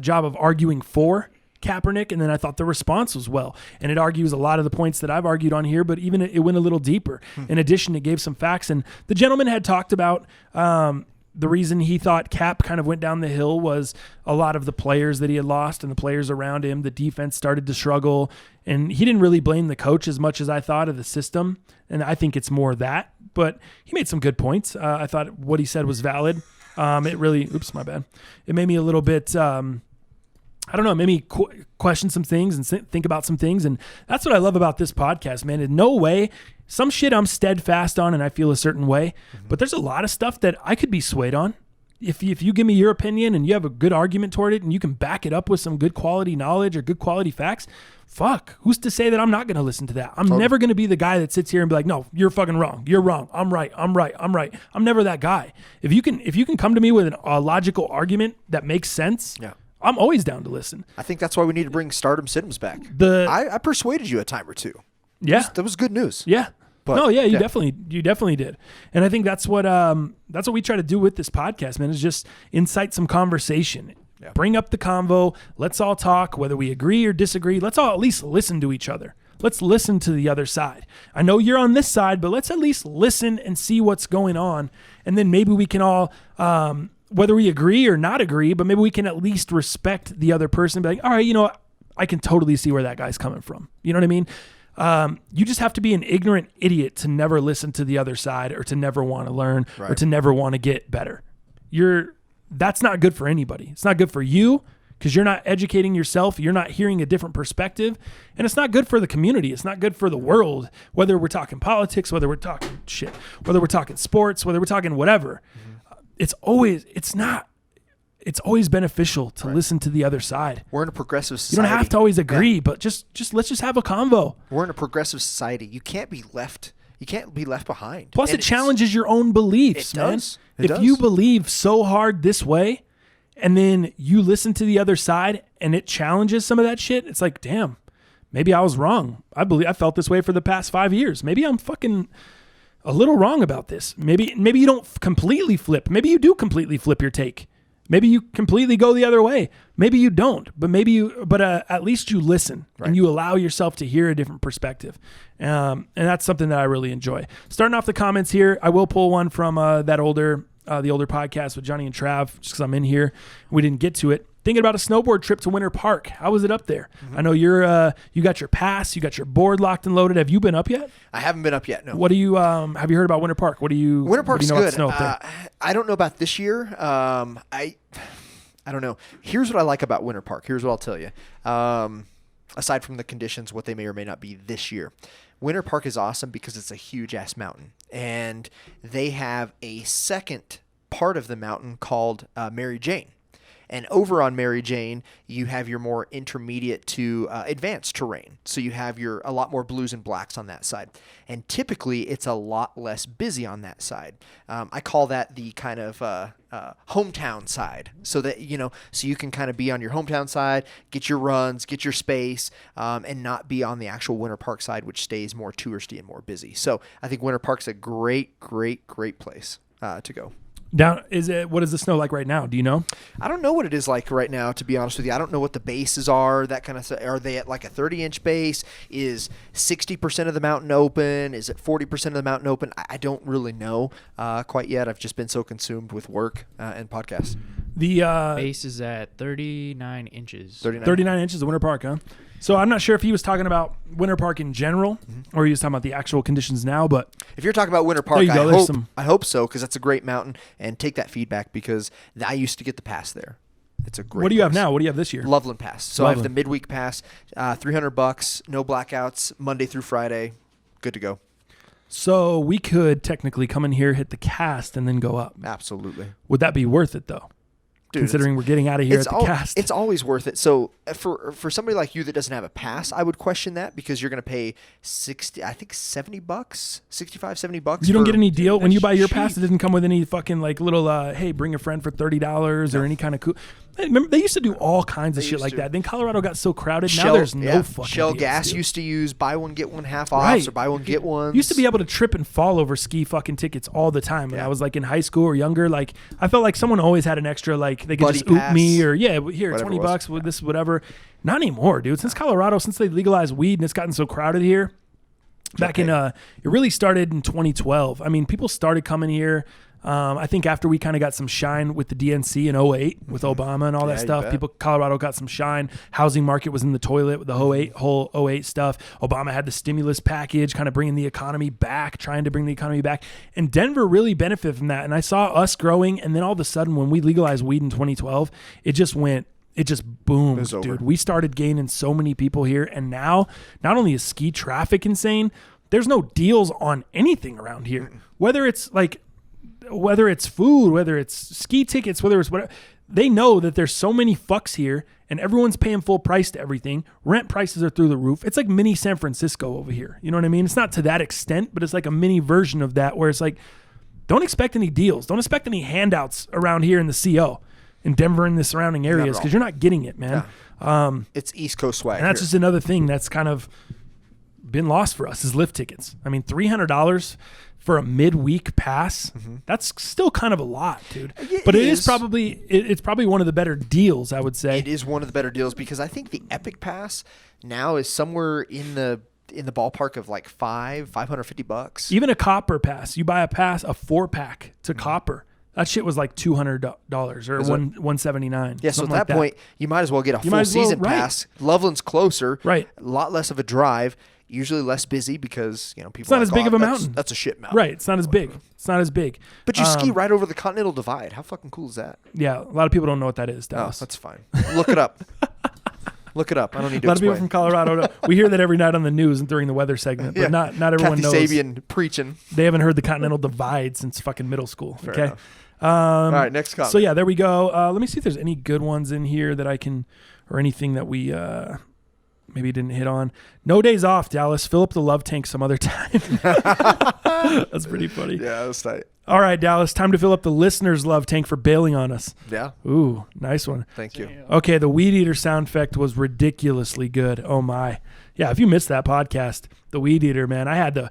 Speaker 3: job of arguing for Kaepernick, and then I thought the response was well, and it argues a lot of the points that I've argued on here, but even it went a little deeper. In addition, it gave some facts, and the gentleman had talked about the reason he thought Cap kind of went down the hill was a lot of the players that he had lost and the players around him. The defense started to struggle, and he didn't really blame the coach as much as I thought of the system, and I think it's more that, but he made some good points. I thought what he said was valid. It really, my bad. It made me a little bit, I don't know, made me question some things and think about some things. And that's what I love about this podcast, man. In no way, some shit I'm steadfast on and I feel a certain way, but there's a lot of stuff that I could be swayed on. If you give me your opinion and you have a good argument toward it and you can back it up with some good quality knowledge or good quality facts, fuck, who's to say that I'm not going to listen to that? I'm never going to be the guy that sits here and be like, no, you're fucking wrong. You're wrong. I'm right. I'm right. I'm right. I'm never that guy. If you can come to me with a logical argument that makes sense, I'm always down to listen.
Speaker 2: I think that's why we need to bring Stardom Siddums back. I persuaded you a time or two.
Speaker 3: Yeah.
Speaker 2: That was good news.
Speaker 3: Yeah.
Speaker 2: But,
Speaker 3: you definitely did. And I think that's what we try to do with this podcast, man, is just incite some conversation. Yeah. Bring up the convo. Let's all talk, whether we agree or disagree. Let's all at least listen to each other. Let's listen to the other side. I know you're on this side, but let's at least listen and see what's going on. And then maybe we can all, whether we agree or not agree, but maybe we can at least respect the other person and be like, all right, I can totally see where that guy's coming from. You know what I mean? You just have to be an ignorant idiot to never listen to the other side or to never want to learn or to never want to get better. That's not good for anybody. It's not good for you because you're not educating yourself. You're not hearing a different perspective, and it's not good for the community. It's not good for the world, whether we're talking politics, whether we're talking shit, whether we're talking sports, whether we're talking whatever. It's always beneficial to listen to the other side.
Speaker 2: We're in a progressive society.
Speaker 3: You don't have to always agree, but just let's just have a convo.
Speaker 2: We're in a progressive society. You can't be left behind.
Speaker 3: Plus, it challenges your own beliefs, man. If you believe so hard this way, and then you listen to the other side, and it challenges some of that shit, it's like, damn, maybe I was wrong. I felt this way for the past 5 years. Maybe I'm fucking a little wrong about this. Maybe you don't completely flip. Maybe you do completely flip your take. Maybe you completely go the other way. Maybe you don't, but at least you listen and you allow yourself to hear a different perspective. And that's something that I really enjoy. Starting off the comments here, I will pull one from the older podcast with Johnny and Trav, just because I'm in here. We didn't get to it. Thinking about a snowboard trip to Winter Park. How was it up there? Mm-hmm. I know you got your pass, you got your board locked and loaded. Have you been up yet? I
Speaker 2: haven't been up yet. No.
Speaker 3: What do you have you heard about Winter Park?
Speaker 2: Winter Park's
Speaker 3: know
Speaker 2: good.
Speaker 3: About snow up there?
Speaker 2: I don't know about this year. I don't know. Here's what I like about Winter Park. Here's what I'll tell you. Aside from the conditions, what they may or may not be this year. Winter Park is awesome because it's a huge ass mountain, and they have a second part of the mountain called Mary Jane. And over on Mary Jane, you have your more intermediate to advanced terrain. So you have a lot more blues and blacks on that side. And typically, it's a lot less busy on that side. I call that the kind of hometown side. So that, so you can kind of be on your hometown side, get your runs, get your space, and not be on the actual Winter Park side, which stays more touristy and more busy. So I think Winter Park's a great, great, great place to go.
Speaker 3: What is the snow like right now? Do you know?
Speaker 2: I don't know what it is like right now, to be honest with you. I don't know what the bases are, that kind of stuff. Are they at like a 30-inch base? Is 60% of the mountain open? Is it 40% of the mountain open? I don't really know quite yet. I've just been so consumed with work and podcasts.
Speaker 4: The base is at 39 inches.
Speaker 3: 39 inches of Winter Park, huh? So I'm not sure if he was talking about Winter Park in general or he was talking about the actual conditions now, but
Speaker 2: if you're talking about Winter Park, I hope so, because that's a great mountain, and take that feedback because I used to get the pass there. It's a great
Speaker 3: What do you
Speaker 2: place.
Speaker 3: have now? What do you have this year?
Speaker 2: Loveland Pass. So I have the midweek pass, $300, no blackouts, Monday through Friday, good to go.
Speaker 3: So we could technically come in here, hit the cast, and then go up.
Speaker 2: Absolutely.
Speaker 3: Would that be worth it, though? Dude, considering we're getting out of here at the cast.
Speaker 2: It's always worth it. So for somebody like you that doesn't have a pass, I would question that because you're going to pay $70, $65, $70.
Speaker 3: You don't get any deal when you buy your pass. It didn't come with any fucking like little hey, bring a friend for $30 or any kind of cool. Remember, they used to do all kinds of shit like that. Then Colorado got so crowded. Now there's no fucking
Speaker 2: Shell
Speaker 3: deals,
Speaker 2: Gas
Speaker 3: dude.
Speaker 2: used to use buy one get one half off or buy one get one.
Speaker 3: Used to be able to trip and fall over ski fucking tickets all the time. When I was like in high school or younger, like I felt like someone always had an extra, like they could
Speaker 2: Buddy
Speaker 3: just oop
Speaker 2: pass,
Speaker 3: me or here
Speaker 2: whatever
Speaker 3: $20 with this whatever. Not anymore, dude. Since they legalized weed and it's gotten so crowded here. Back in it really started in 2012. I mean, people started coming here. I think after we kind of got some shine with the DNC in 2008 with Obama and all that stuff, Colorado got some shine. Housing market was in the toilet with the whole 2008 stuff. Obama had the stimulus package, kind of bringing the economy back, trying to bring the economy back. And Denver really benefited from that. And I saw us growing. And then all of a sudden, when we legalized weed in 2012, it just boomed, dude. We started gaining so many people here. And now, not only is ski traffic insane, there's no deals on anything around here. Whether it's food, whether it's ski tickets, whether it's whatever, they know that there's so many fucks here and everyone's paying full price to everything. Rent prices are through the roof. It's like mini San Francisco over here. You know what I mean? It's not to that extent, but it's like a mini version of that where it's like, don't expect any deals. Don't expect any handouts around here in the CO, in Denver and the surrounding areas, because you're not getting it, man.
Speaker 2: Yeah. It's East Coast swag.
Speaker 3: And that's just another thing that's kind of been lost for us is lift tickets. I mean, $300 for a midweek pass, that's still kind of a lot, dude. But it's probably one of the better deals, I would say.
Speaker 2: It is one of the better deals because I think the Epic Pass now is somewhere in the ballpark of like $550.
Speaker 3: Even a Copper pass, you buy a 4-pack to Copper. That shit was like $200 or $179.
Speaker 2: Yeah, so at that point, you might as well get a full season pass. Loveland's closer,
Speaker 3: right?
Speaker 2: A lot less of a drive. Usually less busy because people.
Speaker 3: It's not as big of a mountain.
Speaker 2: That's a shit mountain,
Speaker 3: right? It's not as big. It's not as big.
Speaker 2: But you ski right over the Continental Divide. How fucking cool is that?
Speaker 3: Yeah, a lot of people don't know what that is. Dallas.
Speaker 2: Oh, that's fine. Look it up. Look it up. I don't need to.
Speaker 3: A lot of people from Colorado. We hear that every night on the news and during the weather segment, but not everyone knows.
Speaker 2: Kathy Sabian preaching.
Speaker 3: They haven't heard the Continental Divide since fucking middle school.
Speaker 2: Fair
Speaker 3: okay.
Speaker 2: enough. All right, next comment.
Speaker 3: So yeah, there we go. Let me see if there's any good ones in here that I can, or anything that we maybe didn't hit on. No days off, Dallas. Fill up the love tank some other time. That's pretty funny.
Speaker 2: Yeah, that's tight.
Speaker 3: All right, Dallas. Time to fill up the listeners' love tank for bailing on us.
Speaker 2: Yeah.
Speaker 3: Ooh, nice one.
Speaker 2: Thank you.
Speaker 3: Okay, the Weed Eater sound effect was ridiculously good. Oh my. Yeah, if you missed that podcast, the Weed Eater, man, I had the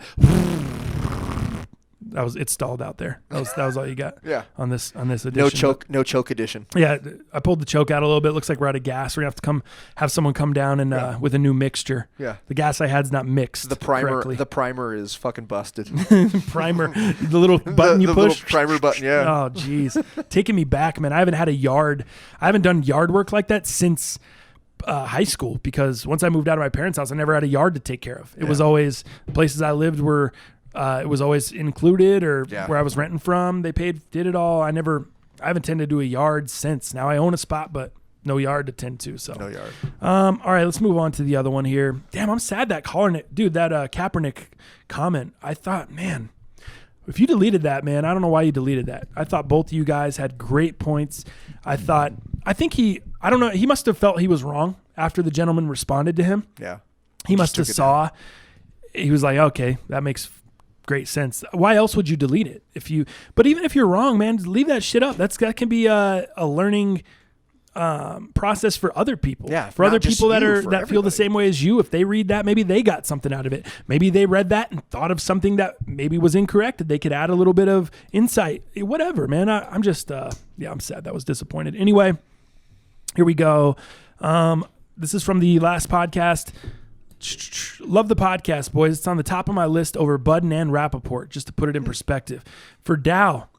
Speaker 3: it stalled out there. That was all you got.
Speaker 2: Yeah.
Speaker 3: On this edition.
Speaker 2: No choke edition.
Speaker 3: Yeah, I pulled the choke out a little bit. Looks like we're out of gas. We're gonna have to have someone come down and with a new mixture.
Speaker 2: Yeah.
Speaker 3: The gas I had's not mixed.
Speaker 2: The primer is fucking busted.
Speaker 3: Primer, the little button you
Speaker 2: the
Speaker 3: push.
Speaker 2: Little primer button. Yeah.
Speaker 3: Oh jeez, taking me back, man. I haven't done yard work like that since high school, because once I moved out of my parents' house, I never had a yard to take care of. It was always places I lived were. It was always included, or where I was renting from. They did it all. I haven't tended to do a yard since. Now I own a spot, but no yard to tend to. So
Speaker 2: no yard.
Speaker 3: All right, let's move on to the other one here. Damn, I'm sad that Kaepernick comment. I thought, man, if you deleted that, man, I don't know why you deleted that. I thought both of you guys had great points. I think he must have felt he was wrong after the gentleman responded to him.
Speaker 2: Yeah.
Speaker 3: He must have he was like, okay, that makes great sense. Why else would you delete it? But even if you're wrong, man, leave that shit up. That can be a learning process for other people.
Speaker 2: Yeah,
Speaker 3: for other people that
Speaker 2: everybody.
Speaker 3: feel the same way as you. If they read that, maybe they got something out of it. Maybe they read that and thought of something that maybe was incorrect, that they could add a little bit of insight. Whatever, man. I'm just I'm sad. That was disappointed. Anyway, here we go. This is from the last podcast. Love the podcast, boys. It's on the top of my list over Budden and Rappaport, just to put it in perspective. For Dow,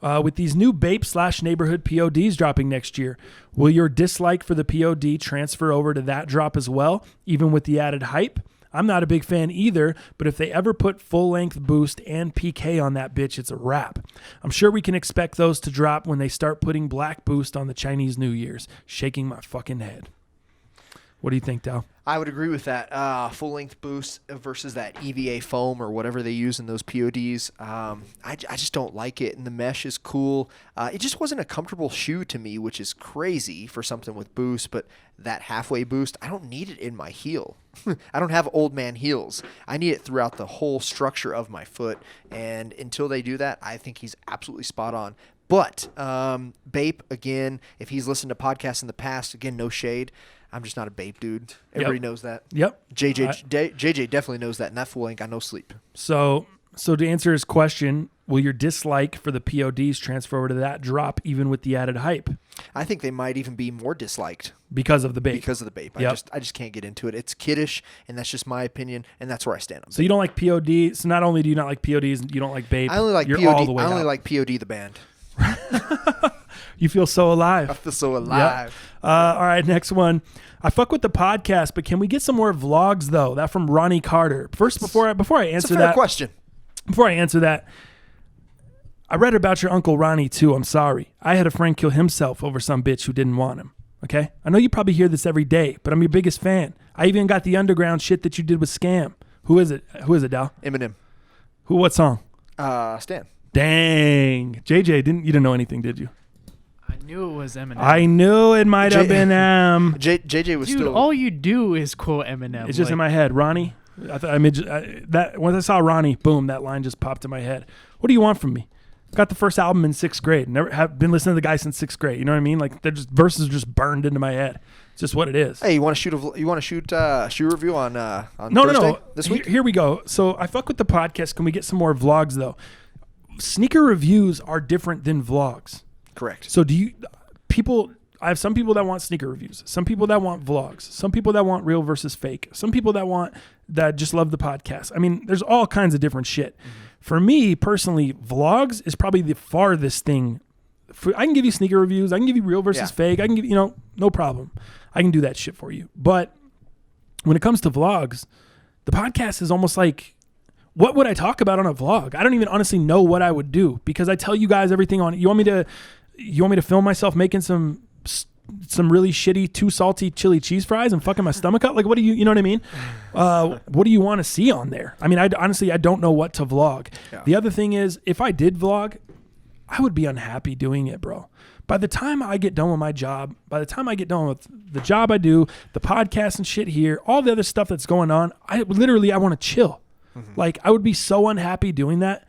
Speaker 3: with these new Bape/neighborhood PODs dropping next year, will your dislike for the POD transfer over to that drop as well, even with the added hype? I'm not a big fan either, but if they ever put full-length boost and PK on that bitch, it's a wrap. I'm sure we can expect those to drop when they start putting black boost on the Chinese New Year's. Shaking my fucking head. What do you think, Dow?
Speaker 2: I would agree with that. Full-length boost versus that EVA foam or whatever they use in those PODs. I just don't like it, and the mesh is cool. It just wasn't a comfortable shoe to me, which is crazy for something with boost, but that halfway boost, I don't need it in my heel. I don't have old man heels. I need it throughout the whole structure of my foot, and until they do that, I think he's absolutely spot on. But Bape, again, if he's listened to podcasts in the past, again, no shade, I'm just not a Bape dude. Everybody knows that.
Speaker 3: Yep.
Speaker 2: JJ definitely knows that, and that fool ain't got no sleep.
Speaker 3: So to answer his question, will your dislike for the PODs transfer over to that drop even with the added hype?
Speaker 2: I think they might even be more disliked.
Speaker 3: Because of the Bape.
Speaker 2: Because of the Bape.
Speaker 3: Yep.
Speaker 2: I just can't get into it. It's kiddish, and that's just my opinion, and that's where I stand on
Speaker 3: So you don't like POD. So not only do you not like PODs, you don't like Bape.
Speaker 2: I only like
Speaker 3: You're
Speaker 2: POD.
Speaker 3: all the way
Speaker 2: I only
Speaker 3: out.
Speaker 2: like POD the band.
Speaker 3: You feel so alive.
Speaker 2: I feel so alive.
Speaker 3: Yep. All right, next one. I fuck with the podcast, but can we get some more vlogs though? That from Ronnie Carter. First, before I answer
Speaker 2: It's a fair question.
Speaker 3: Before I answer that, I read about your Uncle Ronnie too. I'm sorry. I had a friend kill himself over some bitch who didn't want him. Okay? I know you probably hear this every day, but I'm your biggest fan. I even got the underground shit that you did with Scam. Who is it? Dal?
Speaker 2: Eminem.
Speaker 3: What song?
Speaker 2: Stan.
Speaker 3: Dang. JJ, you didn't know anything, did you?
Speaker 4: I knew it was Eminem.
Speaker 3: I knew it might have been
Speaker 2: JJ was
Speaker 4: Dude,
Speaker 2: still.
Speaker 4: all you do is quote Eminem.
Speaker 3: It's just in my head. Ronnie. Once I saw Ronnie, boom, that line just popped in my head. What do you want from me? Got the first album in 6th grade. Never have been listening to the guy since 6th grade. You know what I mean? Like verses just burned into my head. It's just what it is.
Speaker 2: Hey, you want to shoot a shoe review on Thursday?
Speaker 3: No.
Speaker 2: This week?
Speaker 3: Here we go. So I fuck with the podcast. Can we get some more vlogs though? Sneaker reviews are different than vlogs.
Speaker 2: Correct.
Speaker 3: So I have some people that want sneaker reviews, some people that want vlogs, some people that want real versus fake, some people that just love the podcast. I mean, there's all kinds of different shit. Mm-hmm. For me personally, vlogs is probably the farthest thing. I can give you sneaker reviews. I can give you real versus fake. I can give you, no problem. I can do that shit for you. But when it comes to vlogs, the podcast is almost like, what would I talk about on a vlog? I don't even honestly know what I would do because I tell you guys everything on it. You want me to film myself making some really shitty, too salty chili cheese fries and fucking my stomach up? Like, what do you know what I mean? What do you want to see on there? I mean, I don't know what to vlog. Yeah. The other thing is, if I did vlog, I would be unhappy doing it, bro. By the time I get done with my job, by the time I get done with the job I do, the podcast and shit here, all the other stuff that's going on, I want to chill. Mm-hmm. Like, I would be so unhappy doing that.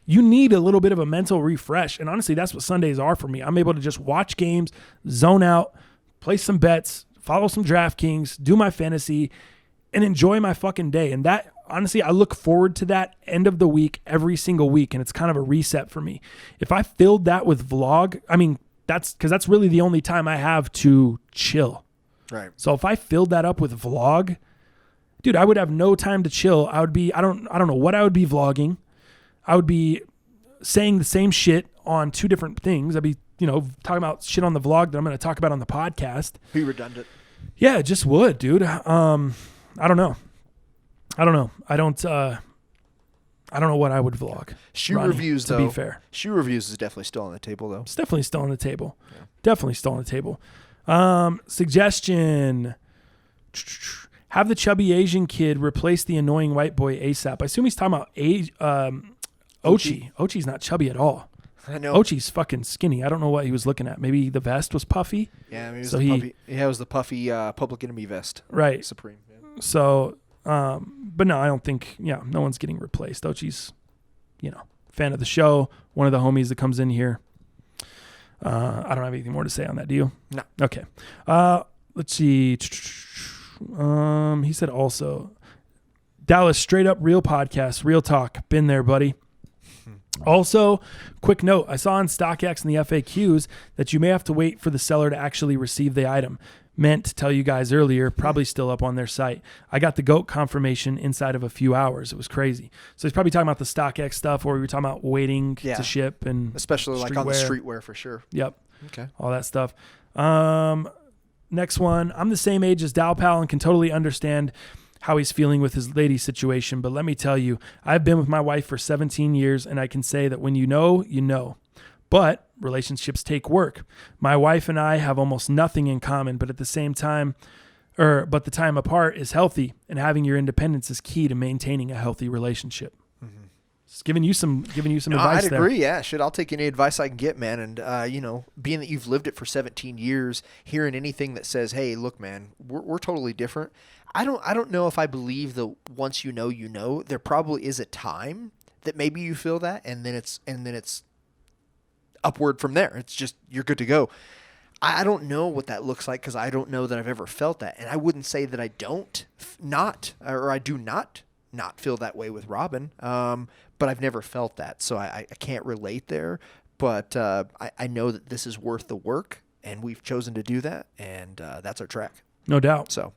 Speaker 3: You need a little bit of a mental refresh. And honestly, that's what Sundays are for me. I'm able to just watch games, zone out, place some bets, follow some DraftKings, do my fantasy, and enjoy my fucking day. And that honestly, I look forward to that end of the week every single week, and it's kind of a reset for me. If I filled that with vlog, I mean, that's because that's really the only time I have to chill.
Speaker 2: Right.
Speaker 3: So if I filled that up with vlog, dude, I would have no time to chill. I would be, I don't know what I would be vlogging. I would be saying the same shit on two different things. I'd be, talking about shit on the vlog that I'm going to talk about on the podcast.
Speaker 2: Be redundant.
Speaker 3: Yeah, it just would, dude. I don't know. I don't know what I would vlog.
Speaker 2: Shoe
Speaker 3: Ronnie,
Speaker 2: reviews,
Speaker 3: to
Speaker 2: though.
Speaker 3: be fair.
Speaker 2: Shoe reviews is definitely still on the table, though.
Speaker 3: It's definitely still on the table.
Speaker 2: Yeah.
Speaker 3: Definitely still on the table. Suggestion. Have the chubby Asian kid replace the annoying white boy ASAP. I assume he's talking about Ochi. Ochi's not chubby at all.
Speaker 2: I know.
Speaker 3: Ochi's fucking skinny. I don't know what he was looking at. Maybe the vest was puffy.
Speaker 2: Yeah, maybe
Speaker 3: So
Speaker 2: it was the puffy Public Enemy vest.
Speaker 3: Right.
Speaker 2: Supreme. Yeah.
Speaker 3: So, but no, I don't think, no one's getting replaced. Ochi's, fan of the show, one of the homies that comes in here. I don't have anything more to say on that. Do you?
Speaker 2: No.
Speaker 3: Okay. Let's see. He said also, Dallas, straight up real podcast, real talk. Been there, buddy. Also, quick note, I saw on StockX and the FAQs that you may have to wait for the seller to actually receive the item. Meant to tell you guys earlier, probably still up on their site. I got the goat confirmation inside of a few hours. It was crazy. So he's probably talking about the StockX stuff, or we were talking about waiting to ship, and
Speaker 2: especially like on the streetwear for sure.
Speaker 3: Yep.
Speaker 2: Okay.
Speaker 3: All that stuff. Next one. I'm the same age as Dal Pal and can totally understand how he's feeling with his lady situation. But let me tell you, I've been with my wife for 17 years, and I can say that when you know, you know. But relationships take work. My wife and I have almost nothing in common, but at the same time, but the time apart is healthy, and having your independence is key to maintaining a healthy relationship. Mm-hmm. Just giving you some advice
Speaker 2: I'd
Speaker 3: there.
Speaker 2: agree. Yeah, shit. I'll take any advice I can get, man. And being that you've lived it for 17 years, hearing anything that says, "Hey, look, man, we're totally different." I don't know if I believe that once you know. There probably is a time that maybe you feel that, and then it's upward from there. It's just you're good to go. I don't know what that looks like because I don't know that I've ever felt that, and I wouldn't say that I do not feel that way with Robin. But I've never felt that, so I can't relate there. But I know that this is worth the work, and we've chosen to do that, and that's our track.
Speaker 3: No doubt.
Speaker 2: So.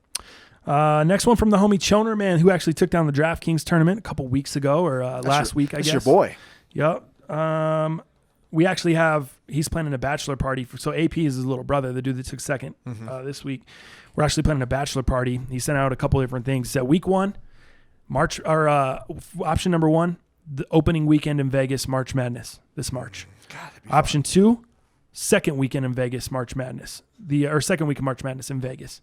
Speaker 3: Next one from the homie Choner, man, who actually took down the DraftKings tournament a couple weeks ago, or last week, I guess.
Speaker 2: That's your boy.
Speaker 3: Yep. We actually he's planning a bachelor party. So AP is his little brother, the dude that took second this week. We're actually planning a bachelor party. He sent out a couple different things. So week 1, March, or option number 1, the opening weekend in Vegas, March Madness, this March.
Speaker 2: God,
Speaker 3: option 2, second weekend in Vegas, March Madness. Second week of March Madness in Vegas.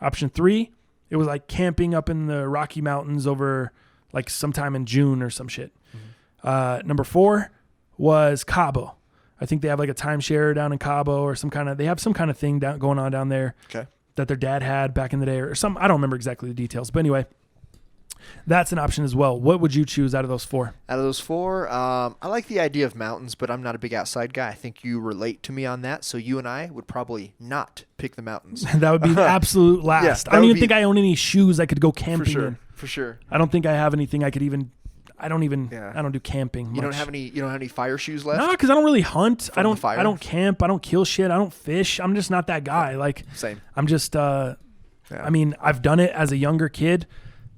Speaker 3: Option 3, it was like camping up in the Rocky Mountains over like sometime in June or some shit. Mm-hmm. Number 4 was Cabo. I think they have like a timeshare down in Cabo or they have some kind of thing going on down there that their dad had back in the day or some, I don't remember exactly the details, but anyway, that's an option as well. What would you choose out of those 4?
Speaker 2: Out of those 4, I like the idea of mountains, but I'm not a big outside guy. I think you relate to me on that, so you and I would probably not pick the mountains.
Speaker 3: That would be the absolute last. I don't even think I own any shoes I could go camping in.
Speaker 2: For sure.
Speaker 3: I don't think I have anything I could even. I don't do camping much.
Speaker 2: You don't have any fire shoes left?
Speaker 3: No, because I don't really hunt. I don't camp. I don't kill shit. I don't fish. I'm just not that guy. Like,
Speaker 2: same.
Speaker 3: I'm just. I mean, I've done it as a younger kid.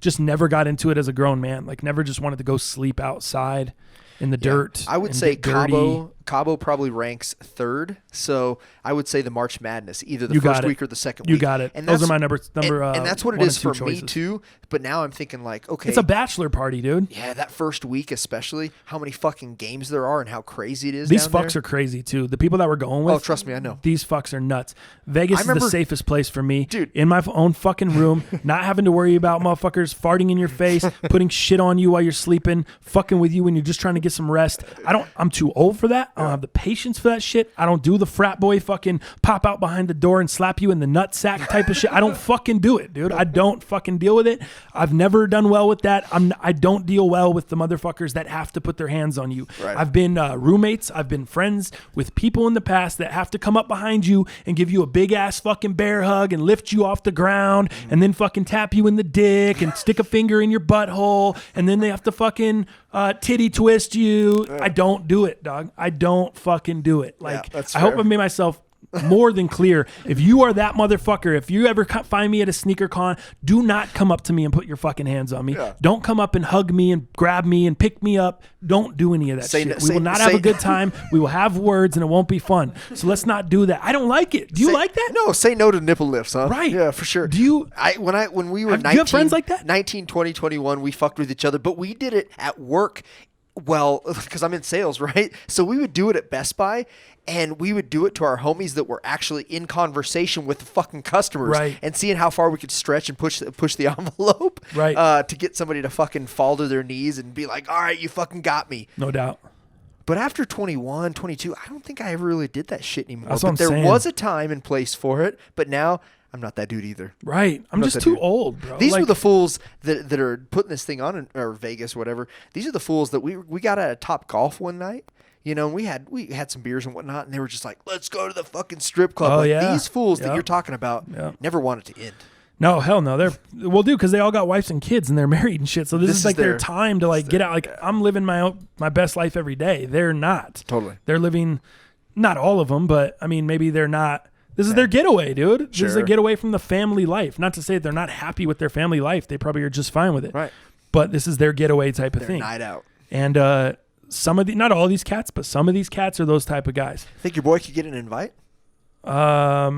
Speaker 3: Just never got into it as a grown man. Like, never just wanted to go sleep outside in the dirt.
Speaker 2: I would say Cabo probably ranks 3rd. So I would say the March Madness, either the first week or the second week.
Speaker 3: You got it. And those are my number.
Speaker 2: And that's what it is for me too. But now I'm thinking like, okay,
Speaker 3: it's a bachelor party, dude.
Speaker 2: Yeah, that first week especially, how many fucking games there are and how crazy it is.
Speaker 3: These fucks are crazy too. The people that we're going with.
Speaker 2: Oh, trust me, I know.
Speaker 3: These fucks are nuts. Vegas is the safest place for me,
Speaker 2: dude.
Speaker 3: In my own fucking room, not having to worry about motherfuckers farting in your face, putting shit on you while you're sleeping, fucking with you when you're just trying to get some rest. I'm too old for that. I don't have the patience for that shit. I don't do the frat boy fucking pop out behind the door and slap you in the nutsack type of shit. I don't fucking do it, dude. I don't fucking deal with it. I've never done well with that. I don't deal well with the motherfuckers that have to put their hands on you.
Speaker 2: Right.
Speaker 3: I've been roommates. I've been friends with people in the past that have to come up behind you and give you a big ass fucking bear hug and lift you off the ground and then fucking tap you in the dick and stick a finger in your butthole and then they have to fucking titty twist you. I don't do it, dog. I don't fucking do it. Like,
Speaker 2: that's
Speaker 3: I hope
Speaker 2: fair.
Speaker 3: I made myself more than clear. If you are that motherfucker, if you ever find me at a sneaker con, do not come up to me and put your fucking hands on me.
Speaker 2: Yeah.
Speaker 3: Don't come up and hug me and grab me and pick me up. Don't do any of that shit. We will not have a good time. We will have words and it won't be fun. So let's not do that. I don't like it. Do you like that?
Speaker 2: No, say no to nipple lifts, huh?
Speaker 3: Right.
Speaker 2: Yeah, for sure.
Speaker 3: Do you?
Speaker 2: When we were
Speaker 3: Do
Speaker 2: 19,
Speaker 3: you have friends like that?
Speaker 2: 19, 20, 21, we fucked with each other, but we did it at work. Well, because I'm in sales, right? So we would do it at Best Buy, and we would do it to our homies that were actually in conversation with the fucking customers,
Speaker 3: Right.
Speaker 2: and seeing how far we could stretch and push the envelope,
Speaker 3: Right.
Speaker 2: to get somebody to fucking fall to their knees and be like, all right, you fucking got me.
Speaker 3: No doubt.
Speaker 2: But after 21, 22, I don't think I ever really did that shit anymore.
Speaker 3: That's what
Speaker 2: But
Speaker 3: I'm
Speaker 2: there
Speaker 3: saying.
Speaker 2: was a time and place for it, but now I'm not that dude either.
Speaker 3: Right. I'm
Speaker 2: not
Speaker 3: just
Speaker 2: that
Speaker 3: too
Speaker 2: dude.
Speaker 3: old, bro.
Speaker 2: These
Speaker 3: Like,
Speaker 2: were the fools that are putting this thing on or Vegas, whatever. These are the fools that we got at a Top Golf one night. You know, we had some beers and whatnot, and they were just like, "Let's go to the fucking strip club."
Speaker 3: Oh,
Speaker 2: Like,
Speaker 3: yeah.
Speaker 2: these fools that
Speaker 3: Yep.
Speaker 2: you're talking about
Speaker 3: Yep.
Speaker 2: never want it to end.
Speaker 3: No, hell no. Well, dude, because they all got wives and kids and they're married and shit. So this is like their
Speaker 2: their-
Speaker 3: time to like get out. Like I'm living my best life every day. They're not.
Speaker 2: Totally.
Speaker 3: They're living, not all of them, but I mean maybe they're not. This is their getaway, dude. This is a
Speaker 2: Sure.
Speaker 3: getaway from the family life. Not to say they're not happy with their family life. They probably are just fine with it.
Speaker 2: Right.
Speaker 3: But this is their getaway type of
Speaker 2: Their
Speaker 3: thing.
Speaker 2: night out.
Speaker 3: And not all these cats, but some of these cats are those type of guys.
Speaker 2: Think your boy could get an invite?
Speaker 3: I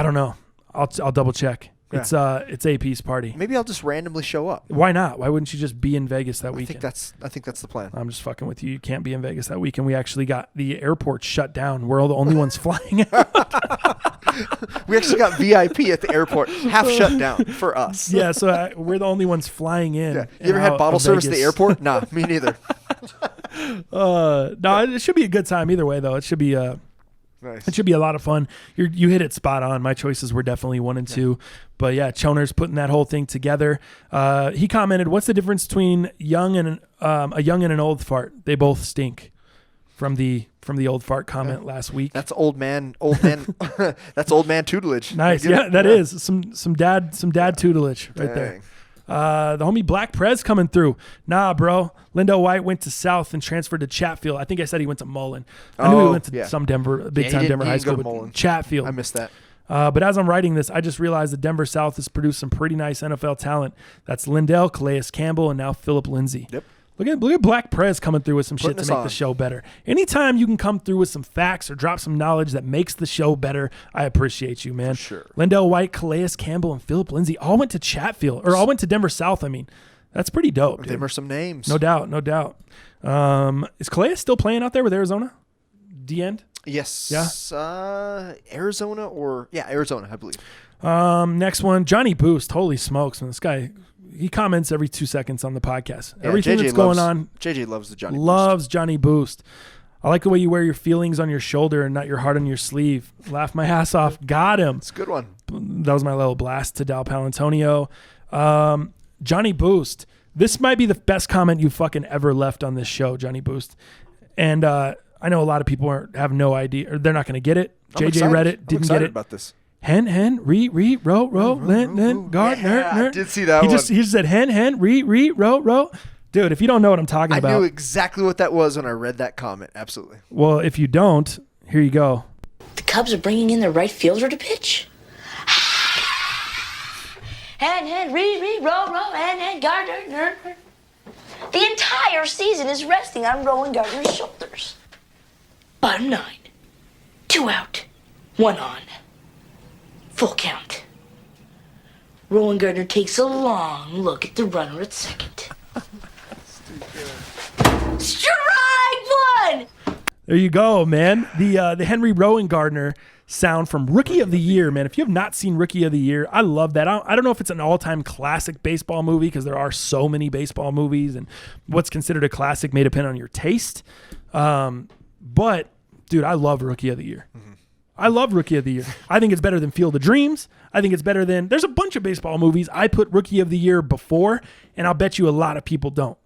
Speaker 3: don't know. I'll double check.
Speaker 2: Yeah.
Speaker 3: It's AP's party.
Speaker 2: Maybe I'll just randomly show up.
Speaker 3: Why not? Why wouldn't you just be in Vegas that
Speaker 2: I
Speaker 3: weekend?
Speaker 2: think that's the plan.
Speaker 3: I'm just fucking with you. You can't be in Vegas that weekend. We actually got the airport shut down. We're all the only ones flying out.
Speaker 2: We actually got VIP at the airport, half shut down for us.
Speaker 3: Yeah, so we're the only ones flying in.
Speaker 2: Yeah.
Speaker 3: and
Speaker 2: You ever had
Speaker 3: out
Speaker 2: bottle
Speaker 3: of
Speaker 2: service at the
Speaker 3: Vegas.
Speaker 2: airport? Nah, me neither.
Speaker 3: No, it should be a good time either way, though. It should be
Speaker 2: Nice.
Speaker 3: It should be a lot of fun. You hit it spot on. My choices were definitely 1 and 2. But yeah, Choner's putting that whole thing together. He commented, "What's the difference between a young and an old fart? They both stink." From the old fart comment last week.
Speaker 2: That's old man. That's old man tutelage.
Speaker 3: Nice.
Speaker 2: You get
Speaker 3: Yeah,
Speaker 2: it?
Speaker 3: that is some dad tutelage right there.
Speaker 2: Dang.
Speaker 3: The homie Black Prez coming through. Nah, bro. Lindo White went to South and transferred to Chatfield. I think I said he went to Mullen. I knew he went to some Denver, big time Denver high school,
Speaker 2: He
Speaker 3: but
Speaker 2: didn't go to Mullen.
Speaker 3: Chatfield.
Speaker 2: I missed that.
Speaker 3: But as I'm writing this, I just realized that Denver South has produced some pretty nice NFL talent. That's Lindell, Calais Campbell, and now Philip Lindsay.
Speaker 2: Yep.
Speaker 3: Look at Black Prez coming through with some
Speaker 2: Putting
Speaker 3: shit to
Speaker 2: us
Speaker 3: make
Speaker 2: on.
Speaker 3: the show better. Anytime you can come through with some facts or drop some knowledge that makes the show better, I appreciate you, man.
Speaker 2: For sure.
Speaker 3: Lindell White, Calais Campbell, and Philip Lindsay all went to Chatfield, or all went to Denver South. I mean, that's pretty dope, dude.
Speaker 2: Them are some names.
Speaker 3: No doubt, no doubt. Is Calais still playing out there with Arizona? The end?
Speaker 2: Yes.
Speaker 3: Yeah.
Speaker 2: Arizona, I believe.
Speaker 3: Next one, Johnny Boost. Holy smokes, man. This guy, he comments every 2 seconds on the podcast.
Speaker 2: Yeah,
Speaker 3: Everything
Speaker 2: JJ
Speaker 3: that's going
Speaker 2: loves-
Speaker 3: on,
Speaker 2: JJ loves the Johnny. Boost.
Speaker 3: loves Johnny Boost. I like the way you wear your feelings on your shoulder and not your heart on your sleeve. Laugh my ass off. Got him.
Speaker 2: It's a good one.
Speaker 3: That was my little blast to Dal Palantonio. Johnny Boost. This might be the best comment you fucking ever left on this show, Johnny Boost. And I know a lot of people have no idea, or they're not going to get it.
Speaker 2: I'm
Speaker 3: JJ
Speaker 2: excited.
Speaker 3: read it,
Speaker 2: I'm
Speaker 3: didn't
Speaker 2: excited
Speaker 3: get it.
Speaker 2: about this.
Speaker 3: Hen, row, Lin, Gardner.
Speaker 2: Yeah, I did see that
Speaker 3: He
Speaker 2: one.
Speaker 3: just said hen, row. Dude, if you don't know what I'm talking
Speaker 2: I
Speaker 3: about,
Speaker 2: knew exactly what that was when I read that comment. Absolutely.
Speaker 3: well, if you don't, here you go.
Speaker 5: The Cubs are bringing in their right fielder to pitch. Hen, row, hen, Gardner. The entire season is resting on Rowan Gardner's shoulders. Bottom 9. 2 out. 1 on. Full count. Rowan Gardner takes a long look at the runner at second. Strike 1!
Speaker 3: There you go, man. The Henry Rowan Gardner sound from Rookie of the Year, man. If you have not seen Rookie of the Year, I love that. I don't know if it's an all-time classic baseball movie because there are so many baseball movies, and what's considered a classic may depend on your taste. But Dude, I love Rookie of the Year. I love Rookie of the Year. I think it's better than Field of Dreams. I think it's better than... There's a bunch of baseball movies I put Rookie of the Year before, and I'll bet you a lot of people don't.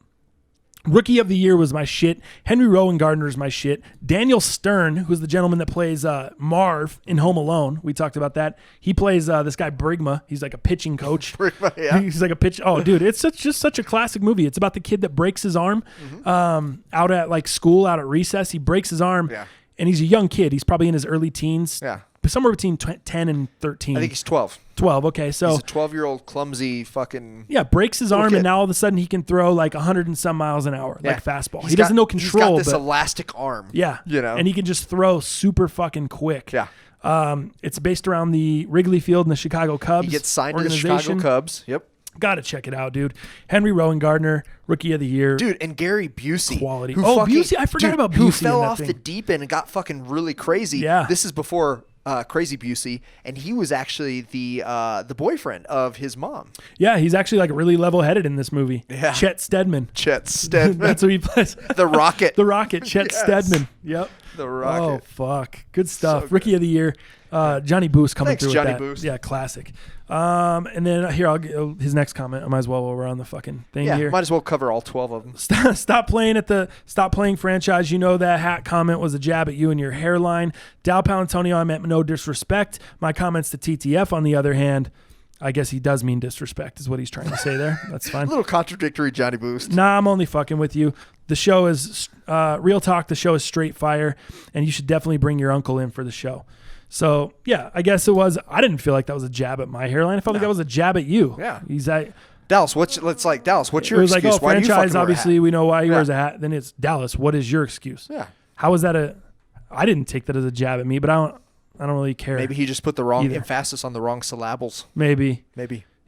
Speaker 3: Rookie of the Year was my shit. Henry Rowan Gardner is my shit. Daniel Stern, who's the gentleman that plays Marv in Home Alone. We talked about that. He plays this guy Brigma. He's like a pitching coach.
Speaker 2: Brigma, yeah.
Speaker 3: He's like a pitch. Oh, dude, it's just such a classic movie. It's about the kid that breaks his arm out at like school, out at recess. He breaks his arm.
Speaker 2: Yeah.
Speaker 3: And he's a young kid. He's probably in his early teens.
Speaker 2: Yeah.
Speaker 3: Somewhere between 10 and 13.
Speaker 2: I think he's 12.
Speaker 3: 12, okay. So
Speaker 2: He's a 12-year-old clumsy fucking...
Speaker 3: yeah, breaks his arm,
Speaker 2: kid.
Speaker 3: and now all of a sudden he can throw like 100 and some miles an hour, like fastball.
Speaker 2: He's
Speaker 3: He doesn't
Speaker 2: got-
Speaker 3: know control,
Speaker 2: He's got this
Speaker 3: but
Speaker 2: elastic arm.
Speaker 3: yeah,
Speaker 2: You know?
Speaker 3: and he can just throw super fucking quick.
Speaker 2: Yeah.
Speaker 3: It's based around the Wrigley Field and the Chicago Cubs.
Speaker 2: He gets signed to the
Speaker 3: organization.
Speaker 2: Chicago Cubs. Yep.
Speaker 3: Gotta check it out, dude. Henry Rowan Gardner, Rookie of the Year.
Speaker 2: Dude, and Gary Busey.
Speaker 3: Quality.
Speaker 2: who
Speaker 3: Oh,
Speaker 2: fucking-
Speaker 3: Busey. I forgot
Speaker 2: dude,
Speaker 3: about
Speaker 2: who
Speaker 3: Busey in
Speaker 2: fell
Speaker 3: that
Speaker 2: off
Speaker 3: thing.
Speaker 2: the deep end and got fucking really crazy.
Speaker 3: Yeah.
Speaker 2: This is before Crazy Busey, and he was actually the boyfriend of his mom.
Speaker 3: Yeah, he's actually like really level-headed in this movie.
Speaker 2: Yeah.
Speaker 3: Chet Stedman.
Speaker 2: Chet Stedman.
Speaker 3: That's who he plays.
Speaker 2: The Rocket.
Speaker 3: The Rocket, Chet
Speaker 2: Yes.
Speaker 3: Stedman. Yep.
Speaker 2: The Rocket.
Speaker 3: Oh, fuck. Good stuff.
Speaker 2: So good.
Speaker 3: Rookie of the Year. Johnny Boost coming
Speaker 2: Thanks,
Speaker 3: through
Speaker 2: Johnny
Speaker 3: with that.
Speaker 2: Boost.
Speaker 3: Yeah, classic. And then here, I'll get his next comment. I might as well while we're on the fucking thing
Speaker 2: Yeah,
Speaker 3: here.
Speaker 2: might as well cover all 12 of them.
Speaker 3: Stop playing franchise. You know that hat comment was a jab at you and your hairline. Dal Palantonio, I meant no disrespect. My comments to TTF, on the other hand, I guess he does mean disrespect is what he's trying to say there. That's fine.
Speaker 2: A little contradictory, Johnny Boost.
Speaker 3: Nah, I'm only fucking with you. The show is real talk. The show is straight fire, and you should definitely bring your uncle in for the show. So yeah, I guess it was. I didn't feel like that was a jab at my hairline. I felt like that was a jab at you.
Speaker 2: Yeah.
Speaker 3: Dallas,
Speaker 2: what's your
Speaker 3: it was
Speaker 2: excuse?
Speaker 3: like, oh,
Speaker 2: Why do you fucking
Speaker 3: franchise.
Speaker 2: wear a
Speaker 3: Obviously,
Speaker 2: hat?
Speaker 3: we know why he wears a hat. Then it's Dallas. What is your excuse?
Speaker 2: Yeah.
Speaker 3: How is that I didn't take that as a jab at me, but I don't really care.
Speaker 2: Maybe he just put the wrong
Speaker 3: Either.
Speaker 2: emphasis on the wrong syllables.
Speaker 3: Maybe.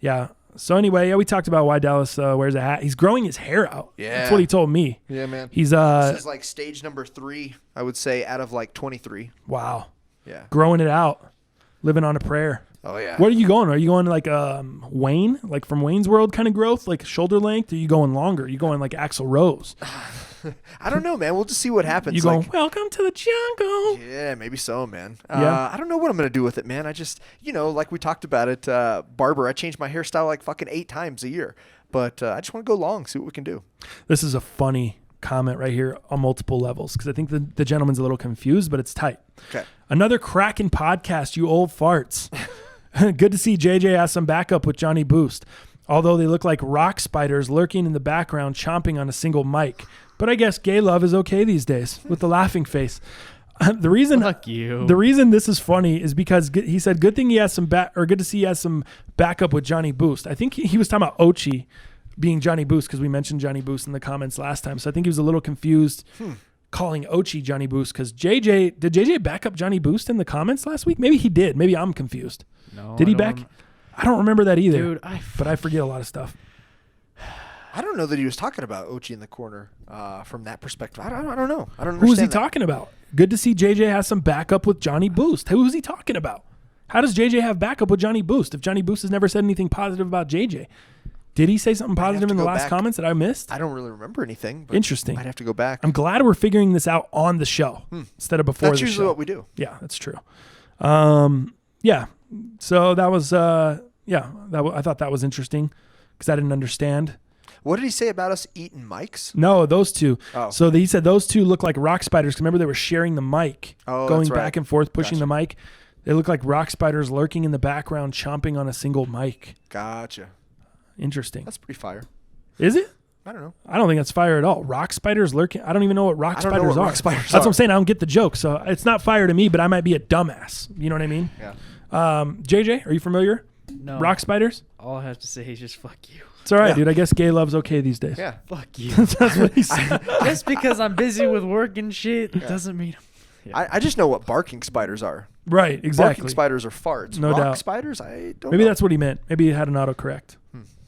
Speaker 3: Yeah. So anyway, yeah, we talked about why Dallas wears a hat. He's growing his hair out.
Speaker 2: Yeah.
Speaker 3: That's what he told me.
Speaker 2: Yeah, man.
Speaker 3: He's
Speaker 2: This is like stage number 3, I would say, out of like 23.
Speaker 3: wow.
Speaker 2: Yeah.
Speaker 3: Growing it out. Living on a prayer.
Speaker 2: Oh yeah.
Speaker 3: Where are you going? Are you going like Wayne, like from Wayne's World kind of growth, like shoulder length? Or are you going longer? Are you going like Axl Rose?
Speaker 2: I don't know, man. We'll just see what happens.
Speaker 3: You going, welcome to the jungle.
Speaker 2: Yeah, maybe so, man.
Speaker 3: Yeah.
Speaker 2: I don't know what I'm going to do with it, man. I just, like we talked about it, barber, I change my hairstyle like fucking 8 times a year. But I just want to go long, see what we can do.
Speaker 3: This is a funny comment right here on multiple levels because I think the gentleman's a little confused, but it's tight.
Speaker 2: Okay.
Speaker 3: Another cracking podcast, you old farts. Good to see JJ has some backup with Johnny Boost, although they look like rock spiders lurking in the background chomping on a single mic. But I guess gay love is okay these days with the laughing face. The reason
Speaker 4: Fuck you.
Speaker 3: The reason this is funny is because he said good thing he has some good to see he has some backup with Johnny Boost. I think he was talking about Ochi being Johnny Boost because we mentioned Johnny Boost in the comments last time. So I think he was a little confused calling Ochi Johnny Boost because did JJ back up Johnny Boost in the comments last week? Maybe he did. Maybe I'm confused.
Speaker 4: No,
Speaker 3: Did he back? I don't remember that either.
Speaker 4: Dude,
Speaker 3: but I forget a lot of stuff.
Speaker 2: I don't know that he was talking about Ochi in the corner from that perspective. I don't know. I don't understand.
Speaker 3: Who is he
Speaker 2: that.
Speaker 3: talking about? Good to see JJ has some backup with Johnny Boost. Who is he talking about? How does JJ have backup with Johnny Boost if Johnny Boost has never said anything positive about JJ? Did he say something positive in the last comments that I missed?
Speaker 2: I don't really remember anything. But
Speaker 3: Interesting.
Speaker 2: I'd have to go back.
Speaker 3: I'm glad we're figuring this out on the show instead of before
Speaker 2: That's
Speaker 3: the show.
Speaker 2: usually what we do.
Speaker 3: Yeah, that's true. Yeah. So that was I thought that was interesting because I didn't understand.
Speaker 2: What did he say about us eating mics?
Speaker 3: No, those two.
Speaker 2: Oh.
Speaker 3: So he said those two look like rock spiders. 'Cause remember they were sharing the mic,
Speaker 2: Oh,
Speaker 3: going
Speaker 2: that's right.
Speaker 3: back and forth, pushing
Speaker 2: Gotcha.
Speaker 3: the mic. They look like rock spiders lurking in the background, chomping on a single mic.
Speaker 2: Gotcha.
Speaker 3: Interesting.
Speaker 2: That's pretty fire.
Speaker 3: Is it?
Speaker 2: I don't know.
Speaker 3: I don't think that's fire at all. Rock spiders lurking. I don't even know what rock
Speaker 2: I don't know
Speaker 3: spiders
Speaker 2: what
Speaker 3: are.
Speaker 2: rock spiders
Speaker 3: That's what
Speaker 2: are.
Speaker 3: I'm saying. I don't get the joke. So it's not fire to me, but I might be a dumbass. You know what I mean?
Speaker 2: Yeah.
Speaker 3: JJ, are you familiar?
Speaker 4: No.
Speaker 3: Rock spiders?
Speaker 4: All I have to say is just fuck you.
Speaker 3: It's all right,
Speaker 2: Yeah.
Speaker 3: dude. I guess gay love's okay these days.
Speaker 2: Yeah.
Speaker 4: Fuck you.
Speaker 3: That's what he said.
Speaker 4: Just because I'm busy with work and shit doesn't mean
Speaker 2: I just know what barking spiders are.
Speaker 3: Right, exactly.
Speaker 2: Barking spiders are farts.
Speaker 3: No
Speaker 2: Rock
Speaker 3: doubt.
Speaker 2: spiders, I don't
Speaker 3: Maybe
Speaker 2: know.
Speaker 3: that's what he meant. Maybe he had an autocorrect.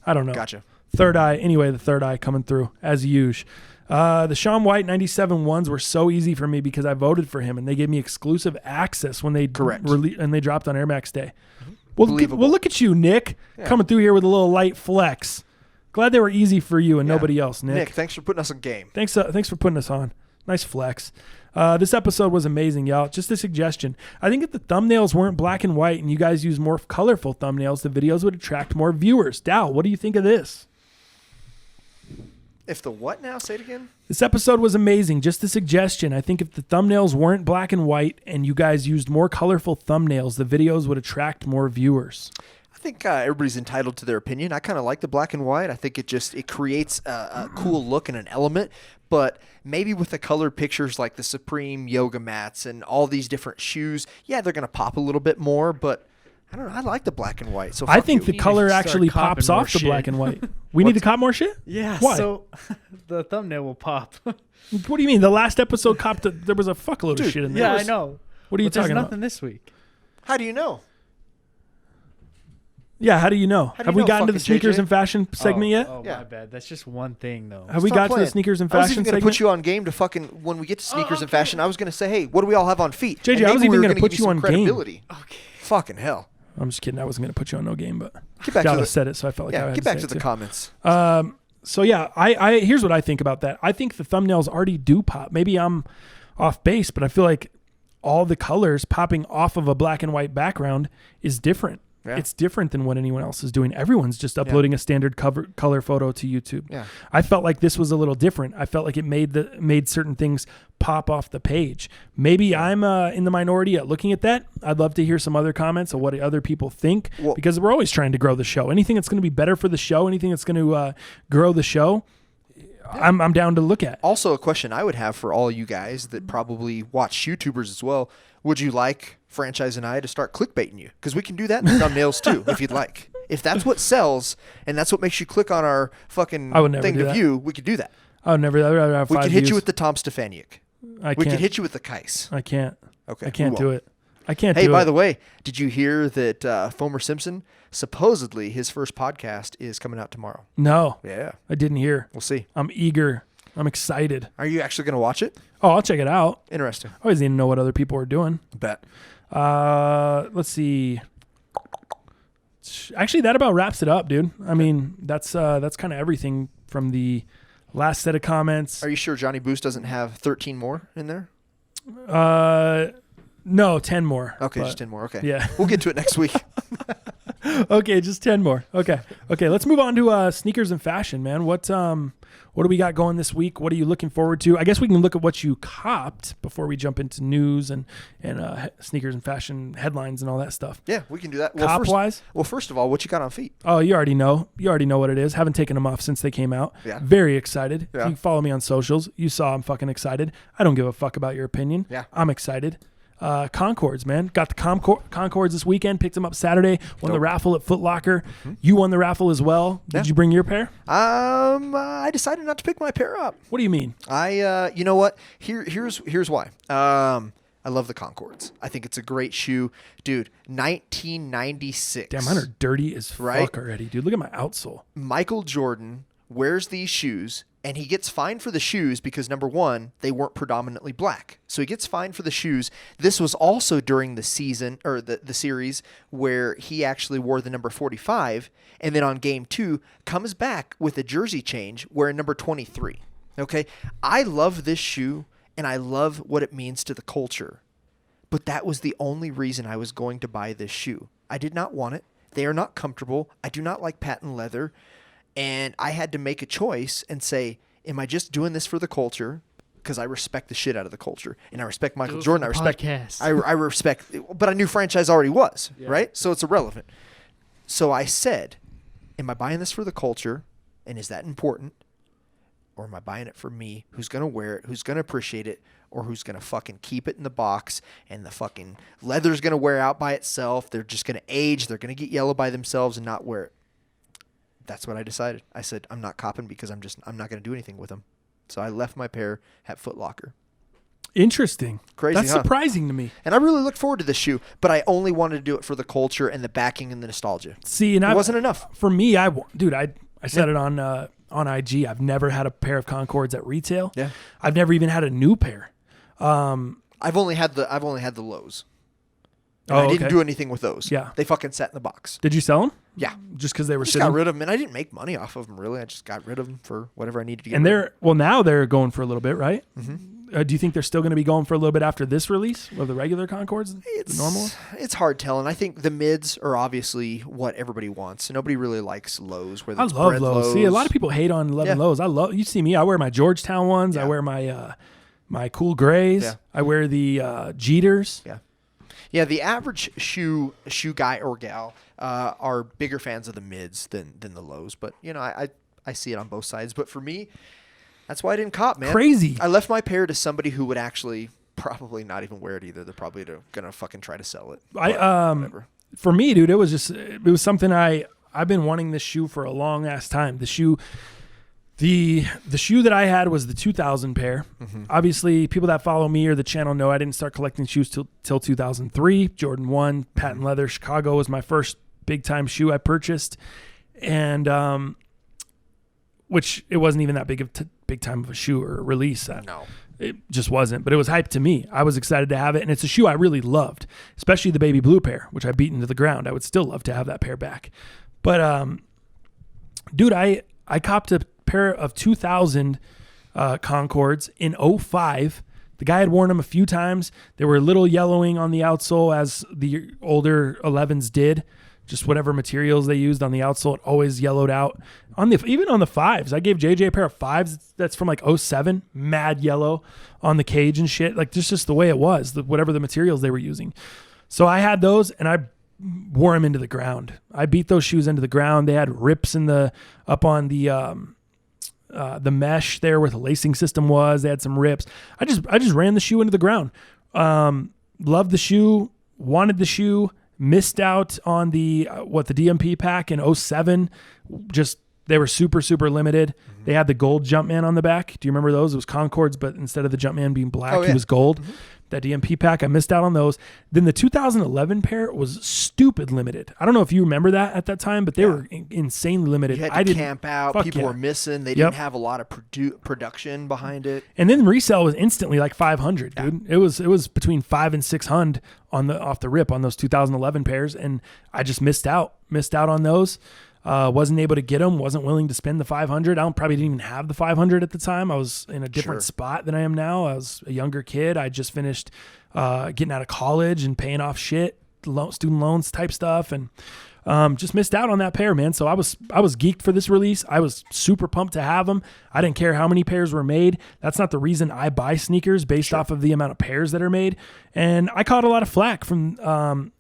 Speaker 3: I don't know.
Speaker 2: Gotcha.
Speaker 3: Third eye. Anyway, the third eye coming through as usual. The Shaun White 97 ones were so easy for me because I voted for him and they gave me exclusive access when they
Speaker 2: Correct.
Speaker 3: and they dropped on Air Max Day. Well,
Speaker 2: Believable.
Speaker 3: look at you, Nick, coming through here with a little light flex. Glad they were easy for you and nobody else, Nick.
Speaker 2: Nick, thanks for putting us on game.
Speaker 3: Thanks for putting us on. Nice flex. This episode was amazing, y'all. Just a suggestion. I think if the thumbnails weren't black and white and you guys used more colorful thumbnails, the videos would attract more viewers. Dal, what do you think of this?
Speaker 2: If the what now? Say it again.
Speaker 3: This episode was amazing. Just a suggestion. I think if the thumbnails weren't black and white and you guys used more colorful thumbnails, the videos would attract more viewers.
Speaker 2: I think everybody's entitled to their opinion. I kind of like the black and white. I think it creates a cool look and an element. But maybe with the colored pictures like the Supreme yoga mats and all these different shoes, yeah, they're going to pop a little bit more. But I don't know. I like the black and white. So
Speaker 3: I think
Speaker 2: you.
Speaker 3: the color
Speaker 4: start
Speaker 3: actually
Speaker 4: copping
Speaker 3: pops
Speaker 4: more
Speaker 3: off the
Speaker 4: shit.
Speaker 3: black and white. We need to cop more shit?
Speaker 4: Yeah.
Speaker 3: Why?
Speaker 4: So the thumbnail will pop.
Speaker 3: What do you mean? The last episode there was a fuckload of shit in there.
Speaker 4: Yeah, I know.
Speaker 3: What are you
Speaker 4: But there's
Speaker 3: talking
Speaker 4: nothing
Speaker 3: about?
Speaker 4: this week.
Speaker 2: How do you know?
Speaker 3: Yeah, how do you know?
Speaker 2: How do
Speaker 3: Have
Speaker 2: you
Speaker 3: we
Speaker 2: know,
Speaker 3: gotten to the
Speaker 2: fucking
Speaker 3: sneakers
Speaker 2: JJ?
Speaker 3: and fashion segment yet?
Speaker 4: Oh,
Speaker 2: Yeah.
Speaker 4: my bad. That's just one thing, though.
Speaker 3: Have we
Speaker 2: Stop
Speaker 3: got to
Speaker 2: playing.
Speaker 3: the sneakers and
Speaker 2: I was
Speaker 3: fashion
Speaker 2: even going to
Speaker 3: segment?
Speaker 2: put you on game to fucking when we get to sneakers and fashion. I was going to say, hey, what do we all have on feet?
Speaker 3: JJ,
Speaker 2: And
Speaker 3: I was
Speaker 2: maybe
Speaker 3: even
Speaker 2: we were
Speaker 3: gonna put
Speaker 2: give
Speaker 3: you
Speaker 2: some
Speaker 3: on game.
Speaker 2: credibility.
Speaker 4: Okay.
Speaker 2: Fucking hell.
Speaker 3: I'm just kidding. I wasn't going to put you on no game, but
Speaker 2: Get back to
Speaker 3: Dallas
Speaker 2: the
Speaker 3: said it, so I felt like I
Speaker 2: yeah.
Speaker 3: had
Speaker 2: Get back
Speaker 3: say
Speaker 2: to
Speaker 3: it
Speaker 2: the
Speaker 3: too.
Speaker 2: comments.
Speaker 3: So yeah, I here's what I think about that. I think the thumbnails already do pop. Maybe I'm off base, but I feel like all the colors popping off of a black and white background is different.
Speaker 2: Yeah.
Speaker 3: It's different than what anyone else is doing. Everyone's just uploading a standard color photo to YouTube.
Speaker 2: Yeah.
Speaker 3: I felt like this was a little different. I felt like it made certain things pop off the page. Maybe I'm in the minority at looking at that. I'd love to hear some other comments of what other people think,
Speaker 2: Well-
Speaker 3: because we're always trying to grow the show. Anything that's going to be better for the show, anything that's going to grow the show, I'm down to look at.
Speaker 2: Also, a question I would have for all you guys that probably watch YouTubers as well: would you like Franchise and I to start clickbaiting you? Because we can do that in the thumbnails too, if you'd like. If that's what sells and that's what makes you click on our fucking
Speaker 3: I would never
Speaker 2: thing
Speaker 3: do
Speaker 2: to
Speaker 3: that.
Speaker 2: view, we could do that.
Speaker 3: I would never. I'd rather have
Speaker 2: We
Speaker 3: 5
Speaker 2: could hit
Speaker 3: views.
Speaker 2: you with the Tom Stefaniuk.
Speaker 3: I
Speaker 2: We
Speaker 3: can't.
Speaker 2: could hit you with the Kais.
Speaker 3: I can't.
Speaker 2: Okay.
Speaker 3: I can't
Speaker 2: we
Speaker 3: do
Speaker 2: won't.
Speaker 3: it. I can't
Speaker 2: Hey,
Speaker 3: do
Speaker 2: by
Speaker 3: it.
Speaker 2: the way, did you hear that Fomer Simpson, supposedly his first podcast is coming out tomorrow?
Speaker 3: No,
Speaker 2: Yeah.
Speaker 3: I didn't hear.
Speaker 2: We'll see.
Speaker 3: I'm eager. I'm excited.
Speaker 2: Are you actually going to watch it?
Speaker 3: Oh, I'll check it out.
Speaker 2: Interesting.
Speaker 3: I always need to know what other people are doing.
Speaker 2: Bet.
Speaker 3: Let's see. Actually, that about wraps it up, dude. I mean, that's kind of everything from the last set of comments.
Speaker 2: Are you sure Johnny Boost doesn't have 13 more in there?
Speaker 3: No, 10 more.
Speaker 2: Okay,
Speaker 3: but-
Speaker 2: just 10 more. Okay.
Speaker 3: Yeah.
Speaker 2: We'll get to it next week.
Speaker 3: Okay, just 10 more. Okay. Let's move on to sneakers and fashion, man. What do we got going this week? What are you looking forward to? I guess we can look at what you copped before we jump into news and sneakers and fashion headlines and all that stuff.
Speaker 2: Yeah, we can do that.
Speaker 3: Cop-wise?
Speaker 2: First of all, what you got on feet?
Speaker 3: Oh, you already know. You already know what it is. Haven't taken them off since they came out.
Speaker 2: Yeah.
Speaker 3: Very excited.
Speaker 2: Yeah.
Speaker 3: If you follow me on socials, you saw I'm fucking excited. I don't give a fuck about your opinion.
Speaker 2: Yeah.
Speaker 3: I'm excited. Concords, man. Got the Concords this weekend. Picked them up Saturday. Won the raffle at Foot Locker. You won the raffle as well. Did
Speaker 2: Yeah.
Speaker 3: you bring your pair?
Speaker 2: I decided not to pick my pair up.
Speaker 3: What do you mean?
Speaker 2: You know what? Here's why. I love the Concords. I think it's a great shoe, dude. 1996.
Speaker 3: Damn, mine are dirty as fuck
Speaker 2: Right?
Speaker 3: already, dude. Look at my outsole.
Speaker 2: Michael Jordan wears these shoes, and he gets fined for the shoes because, number one, they weren't predominantly black. So he gets fined for the shoes. This was also during the season, or the series, where he actually wore the number 45, and then on game 2, comes back with a jersey change wearing number 23. Okay? I love this shoe, and I love what it means to the culture. But that was the only reason I was going to buy this shoe. I did not want it. They are not comfortable. I do not like patent leather. And I had to make a choice and say, am I just doing this for the culture? Because I respect the shit out of the culture. And I respect Michael Jordan. I respect
Speaker 4: podcast.
Speaker 2: I respect, but I knew franchise already was, right? So it's irrelevant. So I said, am I buying this for the culture? And is that important? Or am I buying it for me? Who's going to wear it? Who's going to appreciate it? Or who's going to fucking keep it in the box and the fucking leather's going to wear out by itself? They're just going to age. They're going to get yellow by themselves and not wear it. That's what I decided. I said, I'm not copping because I'm not going to do anything with them. So I left my pair at Foot Locker.
Speaker 3: Interesting.
Speaker 2: Crazy,
Speaker 3: That's
Speaker 2: huh?
Speaker 3: surprising to me.
Speaker 2: And I really looked forward to this shoe, but I only wanted to do it for the culture and the backing and the nostalgia.
Speaker 3: See, and
Speaker 2: It
Speaker 3: I
Speaker 2: wasn't enough.
Speaker 3: for me. I said it on IG. I've never had a pair of Concords at retail.
Speaker 2: Yeah.
Speaker 3: I've never even had a new pair.
Speaker 2: I've only had the lows. And I didn't do anything with those.
Speaker 3: Yeah.
Speaker 2: They fucking sat in the box.
Speaker 3: Did you sell them?
Speaker 2: Yeah.
Speaker 3: Just because they were
Speaker 2: I just
Speaker 3: sitting.
Speaker 2: got rid of them, and I didn't make money off of them, really. I just got rid of them for whatever I needed to get
Speaker 3: And
Speaker 2: rid of.
Speaker 3: now they're going for a little bit, right? Do you think they're still going to be going for a little bit after this release of the regular Concords? The normal one?
Speaker 2: It's hard telling. I think the mids are obviously what everybody wants. Nobody really likes lows.
Speaker 3: I love lows. See, a lot of people hate on 11 lows. You see me. I wear my Georgetown ones.
Speaker 2: Yeah.
Speaker 3: I wear my my cool grays.
Speaker 2: Yeah.
Speaker 3: I wear the Jeters.
Speaker 2: Yeah. Yeah, the average shoe guy or gal are bigger fans of the mids than the lows. But, I see it on both sides. But for me, that's why I didn't cop, man.
Speaker 3: Crazy.
Speaker 2: I left my pair to somebody who would actually probably not even wear it either. They're probably going to fucking try to sell it. Whatever.
Speaker 3: For me, dude, it was something I've been wanting this shoe for a long ass time. The shoe that I had was the 2000 pair. Mm-hmm. Obviously, people that follow me or the channel know I didn't start collecting shoes till 2003. Jordan 1, patent leather, Chicago was my first big time shoe I purchased. And, which it wasn't even that big time of a shoe or a release.
Speaker 2: No.
Speaker 3: It just wasn't, but it was hyped to me. I was excited to have it, and it's a shoe I really loved, especially the baby blue pair, which I beat into the ground. I would still love to have that pair back. But, dude, I copped a pair of 2000 Concords in 05. The guy had worn them a few times. They were a little yellowing on the outsole, as the older 11s did. Just whatever materials they used on the outsole, it always yellowed out. Even on the 5s, I gave JJ a pair of 5s that's from like 07, mad yellow on the cage and shit. Like just the way it was, whatever the materials they were using. So I had those and I wore them into the ground. I beat those shoes into the ground. They had rips up on the mesh there where the lacing system was. They had some rips. I just ran the shoe into the ground. Loved the shoe, wanted the shoe. Missed out on the DMP pack in 07. Just they were super, super limited. Mm-hmm. They had the gold Jumpman on the back. Do you remember those? It was Concords, but instead of the Jumpman being black, he was gold. Mm-hmm. That DMP pack, I missed out on those. Then the 2011 pair was stupid limited. I don't know if you remember that at that time, but they were insanely limited.
Speaker 2: You had to camp out. People were missing. They didn't have a lot of production behind it.
Speaker 3: And then resale was instantly like 500, dude. It was between 500 and 600 off the rip on those 2011 pairs, and I just missed out on those. Wasn't able to get them, wasn't willing to spend the 500. I probably didn't even have the 500 at the time. I was in a different spot than I am now. I was a younger kid. I just finished getting out of college and paying off shit, student loans type stuff, and just missed out on that pair, man. So I was geeked for this release. I was super pumped to have them. I didn't care how many pairs were made. That's not the reason I buy sneakers, based off of the amount of pairs that are made. And I caught a lot of flack from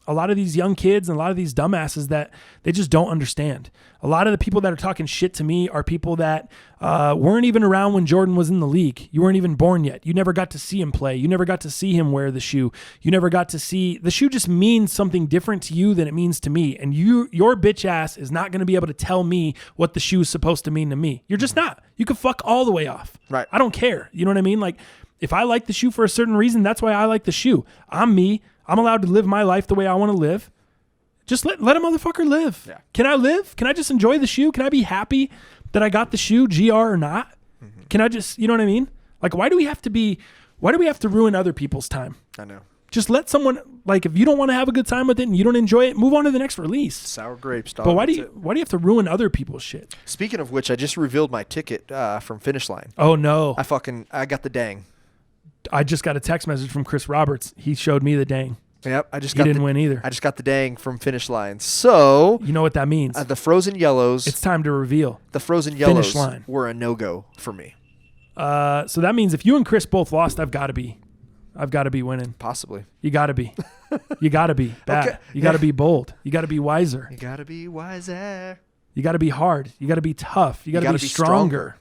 Speaker 3: a lot of these young kids and a lot of these dumbasses that they just don't understand. A lot of the people that are talking shit to me are people that weren't even around when Jordan was in the league. You weren't even born yet. You never got to see him play. You never got to see him wear the shoe. You never got to see the shoe. Just means something different to you than it means to me. And your bitch ass is not going to be able to tell me what the shoe is supposed to mean to me. You're just not. You can fuck all the way off.
Speaker 2: Right.
Speaker 3: I don't care. You know what I mean? Like, if I like the shoe for a certain reason, that's why I like the shoe. I'm me. I'm allowed to live my life the way I want to live. Just let a motherfucker live. Yeah. Can I live? Can I just enjoy the shoe? Can I be happy that I got the shoe, GR or not? Mm-hmm. Can I just, you know what I mean? Like, why do we have to ruin other people's time?
Speaker 2: I know.
Speaker 3: Just let someone, like, if you don't want to have a good time with it and you don't enjoy it, move on to the next release.
Speaker 2: Sour grapes, dog.
Speaker 3: But why do you have to ruin other people's shit?
Speaker 2: Speaking of which, I just revealed my ticket from Finish Line.
Speaker 3: Oh no.
Speaker 2: I got the dang.
Speaker 3: I just got a text message from Chris Roberts. He showed me the dang.
Speaker 2: Yep,
Speaker 3: He didn't win either.
Speaker 2: I just got the dang from Finish Line. So
Speaker 3: you know what that means?
Speaker 2: The frozen yellows.
Speaker 3: It's time to reveal.
Speaker 2: The frozen yellows
Speaker 3: Finish Line
Speaker 2: were a no-go for me.
Speaker 3: So that means if you and Chris both lost, I've got to be winning.
Speaker 2: Possibly.
Speaker 3: You got to be. You got to be bad. Okay. You got to be bold. You got to be wiser.
Speaker 2: You got to be wiser.
Speaker 3: You got to be hard. You got to be tough. You got to be stronger.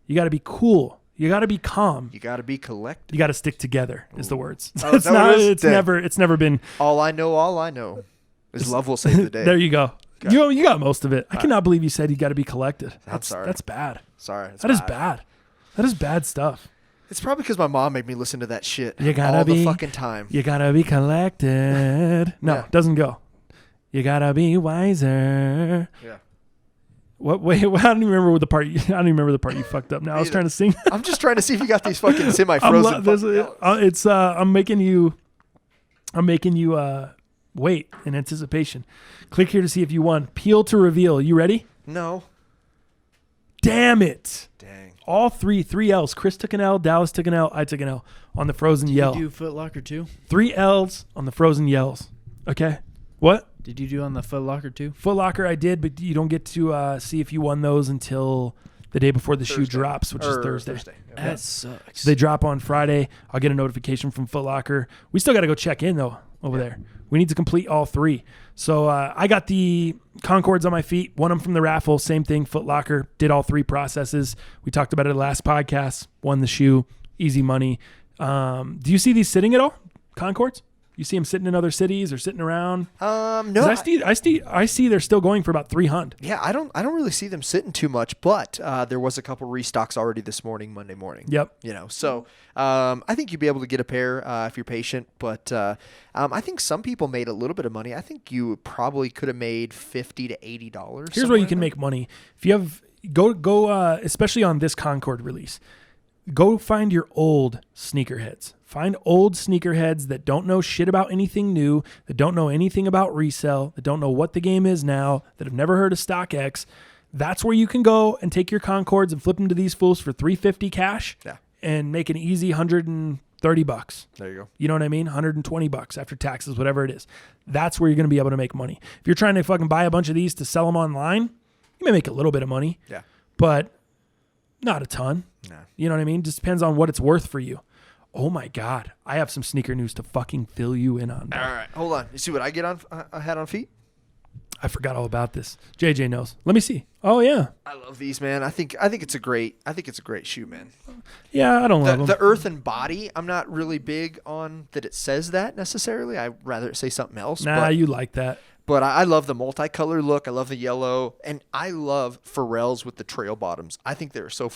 Speaker 3: You got to be cool. You got to be calm.
Speaker 2: You got to be collected.
Speaker 3: You got to stick together. Is the words.
Speaker 2: Oh,
Speaker 3: it's never been.
Speaker 2: All I know is love will save the day.
Speaker 3: There you go. You got most of it. I cannot believe you said you got to be collected.
Speaker 2: I'm sorry.
Speaker 3: That's bad.
Speaker 2: Sorry.
Speaker 3: That is bad. That is bad stuff.
Speaker 2: It's probably because my mom made me listen to that shit
Speaker 3: all
Speaker 2: the fucking time.
Speaker 3: You gotta be collected. No, it doesn't go. You gotta be wiser. Yeah. What? Wait, I don't even remember the part. I don't even remember the part you fucked up. Now I was trying to sing.
Speaker 2: I'm just trying to see if you got these fucking semi-frozen.
Speaker 3: I'm making you wait in anticipation. Click here to see if you won. Peel to reveal. You ready?
Speaker 2: No.
Speaker 3: Damn it.
Speaker 2: Dang.
Speaker 3: all three L's. Chris took an L, Dallas took an L, I took an L on the Frozen Yell.
Speaker 4: Did you do Foot Locker too?
Speaker 3: 3 L's on the Frozen Yells. Okay. What?
Speaker 4: Did you do on the Foot Locker too?
Speaker 3: Foot Locker I did, but you don't get to see if you won those until the day before the shoe drops, which is Thursday.
Speaker 2: Yeah.
Speaker 4: That sucks.
Speaker 3: So they drop on Friday. I'll get a notification from Foot Locker. We still got to go check in, though, over there. We need to complete all 3. So I got the Concords on my feet, won them from the raffle. Same thing, Foot Locker. Did all 3 processes. We talked about it in the last podcast. Won the shoe. Easy money. Do you see these sitting at all, Concords? You see them sitting in other cities or sitting around?
Speaker 2: No.
Speaker 3: I see they're still going for about $300.
Speaker 2: Yeah, I don't really see them sitting too much, but there was a couple restocks already this morning, Monday morning.
Speaker 3: Yep.
Speaker 2: So I think you'd be able to get a pair if you're patient, but I think some people made a little bit of money. I think you probably could have made $50 to $80.
Speaker 3: Here's where you can make money. If you have go especially on this Concord release, go find your old sneakerheads. Find old sneakerheads that don't know shit about anything new, that don't know anything about resale, that don't know what the game is now, that have never heard of StockX. That's where you can go and take your Concords and flip them to these fools for $350 cash and make an easy $130.
Speaker 2: There you go.
Speaker 3: You know what I mean? $120 after taxes, whatever it is. That's where you're going to be able to make money. If you're trying to fucking buy a bunch of these to sell them online, you may make a little bit of money.
Speaker 2: Yeah.
Speaker 3: But not a ton.
Speaker 2: Nah.
Speaker 3: You know what I mean? Just depends on what it's worth for you. Oh my God. I have some sneaker news to fucking fill you in on.
Speaker 2: All right. Hold on. You see what I get on? I had on feet?
Speaker 3: I forgot all about this. JJ knows. Let me see. Oh yeah.
Speaker 2: I love these, man. I think it's a great shoe, man.
Speaker 3: Yeah, I don't love them.
Speaker 2: The earth and body, I'm not really big on that it says that necessarily. I'd rather it say something else.
Speaker 3: Nah, you like that.
Speaker 2: But I love the multicolor look. I love the yellow. And I love Pharrells with the trail bottoms. I think they're so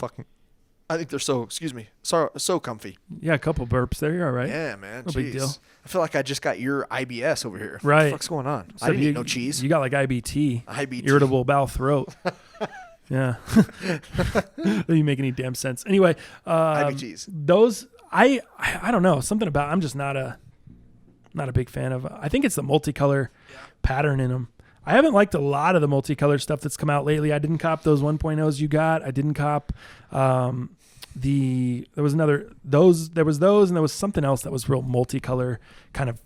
Speaker 2: comfy.
Speaker 3: Yeah, a couple burps there. You're all right.
Speaker 2: Yeah, man.
Speaker 3: No big deal.
Speaker 2: I feel like I just got your IBS over here.
Speaker 3: Right.
Speaker 2: What the fuck's going on? I didn't eat no cheese.
Speaker 3: You got like IBT.
Speaker 2: IBT.
Speaker 3: Irritable bowel throat. Yeah. Doesn't make any damn sense. Anyway,
Speaker 2: IBTs.
Speaker 3: Those, I don't know. Something about, I'm just not a big fan of. I think it's the multicolor pattern in them. I haven't liked a lot of the multicolor stuff that's come out lately. I didn't cop those 1.0s you got. I didn't cop there was those, and there was something else that was real multicolor, kind of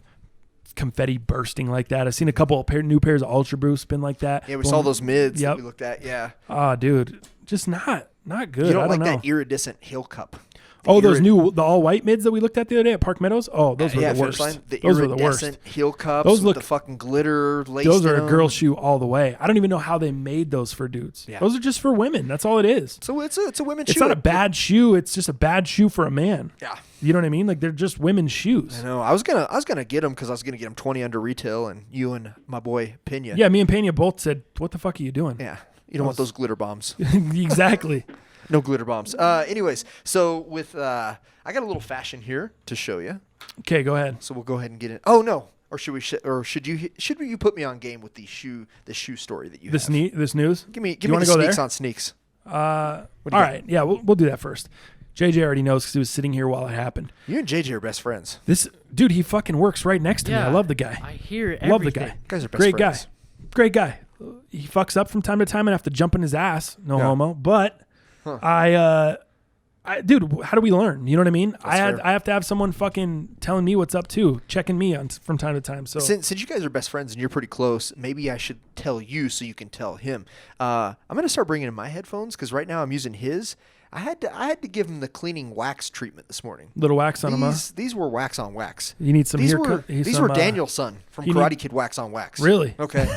Speaker 3: confetti bursting like that. I've seen a couple of new pairs of Ultra Boost been like that.
Speaker 2: Yeah, we saw those mids that we looked at. Yeah.
Speaker 3: Oh, dude, just not good.
Speaker 2: You don't
Speaker 3: I
Speaker 2: like
Speaker 3: don't know.
Speaker 2: that iridescent heel cup.
Speaker 3: The all white mids that we looked at the other day at Park Meadows. Oh, those were the worst. Those were the worst.
Speaker 2: Heel cups.
Speaker 3: Those look
Speaker 2: with the fucking glitter lace.
Speaker 3: Those are a girl shoe all the way. I don't even know how they made those for dudes. Yeah. Those are just for women. That's all it is.
Speaker 2: So it's a women's shoe.
Speaker 3: It's not a bad shoe. It's just a bad shoe for a man.
Speaker 2: Yeah.
Speaker 3: You know what I mean? Like they're just women's shoes.
Speaker 2: I know. I was gonna get them because I was gonna get them 20 under retail, and you and my boy Pena.
Speaker 3: Yeah, me and Pena both said, "What the fuck are you doing?"
Speaker 2: Yeah. You don't want those glitter bombs.
Speaker 3: Exactly.
Speaker 2: No glitter bombs. Anyways, so with I got a little fashion here to show you.
Speaker 3: Okay, go ahead.
Speaker 2: So we'll go ahead and get in. Oh no, or should you put me on game with the shoe story that you have?
Speaker 3: This news?
Speaker 2: Give me the sneaks on sneaks.
Speaker 3: All right, yeah, we'll do that first. JJ already knows because he was sitting here while it happened.
Speaker 2: You and JJ are best friends.
Speaker 3: This dude, he fucking works right next to me. I love the guy.
Speaker 4: I hear everything.
Speaker 3: Love the guy.
Speaker 2: You guys are best friends.
Speaker 3: Great guy. He fucks up from time to time and have to jump in his ass. No homo. But dude, how do we learn? You know what I mean? I have to have someone fucking telling me what's up too, checking me on from time to time. So
Speaker 2: since you guys are best friends and you're pretty close, maybe I should tell you so you can tell him. I'm gonna start bringing in my headphones because right now I'm using his. I had to give him the cleaning wax treatment this morning.
Speaker 3: Little wax on him.
Speaker 2: These were wax on wax.
Speaker 3: You need some
Speaker 2: these
Speaker 3: haircut.
Speaker 2: These were Daniel's son from Karate Kid wax on wax.
Speaker 3: Really?
Speaker 2: Okay.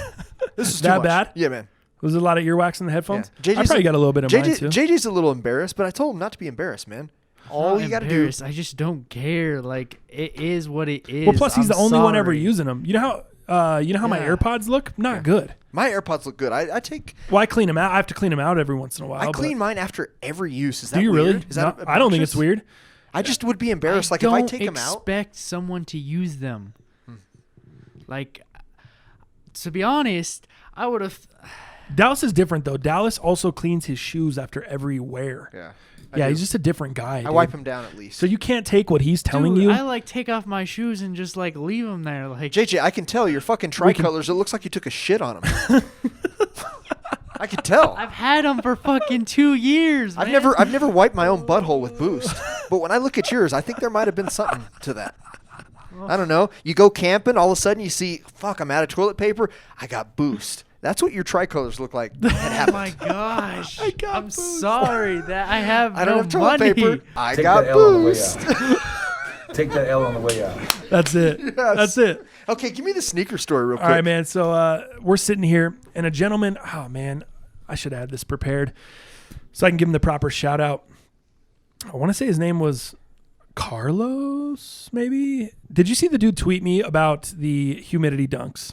Speaker 2: This is
Speaker 3: that
Speaker 2: too much.
Speaker 3: Bad?
Speaker 2: Yeah, man.
Speaker 3: Was there a lot of earwax in the headphones?
Speaker 2: Yeah.
Speaker 3: I probably got a little bit of mine too.
Speaker 2: JJ's a little embarrassed, but I told him not to be embarrassed, man. All you got to do.
Speaker 4: I just don't care. Like it is what it is.
Speaker 3: Well, plus he's the only one ever using them. You know how my AirPods look? Not good.
Speaker 2: My AirPods look good. I
Speaker 3: clean them out. I have to clean them out every once in a while.
Speaker 2: I clean mine after every use. Is that
Speaker 3: do you
Speaker 2: weird?
Speaker 3: really?
Speaker 2: Is that
Speaker 3: I don't think it's weird.
Speaker 2: I just would be embarrassed. Like if I take them out.
Speaker 4: I expect someone to use them. Like, to be honest, I would have.
Speaker 3: Dallas is different though. Dallas also cleans his shoes after every wear.
Speaker 2: Yeah.
Speaker 3: Yeah, he's just a different guy.
Speaker 2: I wipe him down at least.
Speaker 3: So you can't take what he's telling you.
Speaker 4: I take off my shoes and just leave them there. Like
Speaker 2: JJ, I can tell your fucking tricolors. It looks like you took a shit on them. I could tell.
Speaker 4: I've had them for fucking 2 years, man.
Speaker 2: I've never wiped my own butthole with Boost, but when I look at yours, I think there might have been something to that. I don't know. You go camping, all of a sudden you see, fuck, I'm out of toilet paper. I got Boost. That's what your tricolors look like. It happened.
Speaker 4: Oh my gosh. I'm sorry that I have
Speaker 2: I don't
Speaker 4: no
Speaker 2: have toilet
Speaker 4: money.
Speaker 2: paper. I
Speaker 6: Take
Speaker 2: got
Speaker 6: that L on the way
Speaker 2: Boost.
Speaker 6: out. Take that L on the way out.
Speaker 3: That's it.
Speaker 2: Yes.
Speaker 3: That's it.
Speaker 2: Okay, give me the sneaker story real quick.
Speaker 3: All right, man. So we're sitting here, and a gentleman. Oh man, I should have had this prepared so I can give him the proper shout out. I want to say his name was Carlos, maybe. Did you see the dude tweet me about the humidity dunks?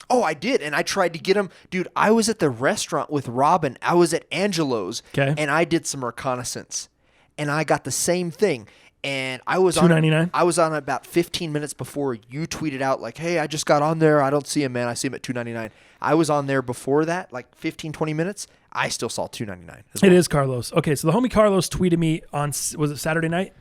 Speaker 2: Oh, I did, and I tried to get him. Dude, I was at the restaurant with Robin. I was at Angelo's, and I did some reconnaissance, and I got the same thing. And I was
Speaker 3: $2.99?
Speaker 2: I was on about 15 minutes before you tweeted out, like, hey, I just got on there. I don't see him, man. I see him at $2.99. I was on there before that, like 15, 20 minutes. I still saw $2.99.
Speaker 3: It is Carlos. Okay, so the homie Carlos tweeted me on, was it Saturday night?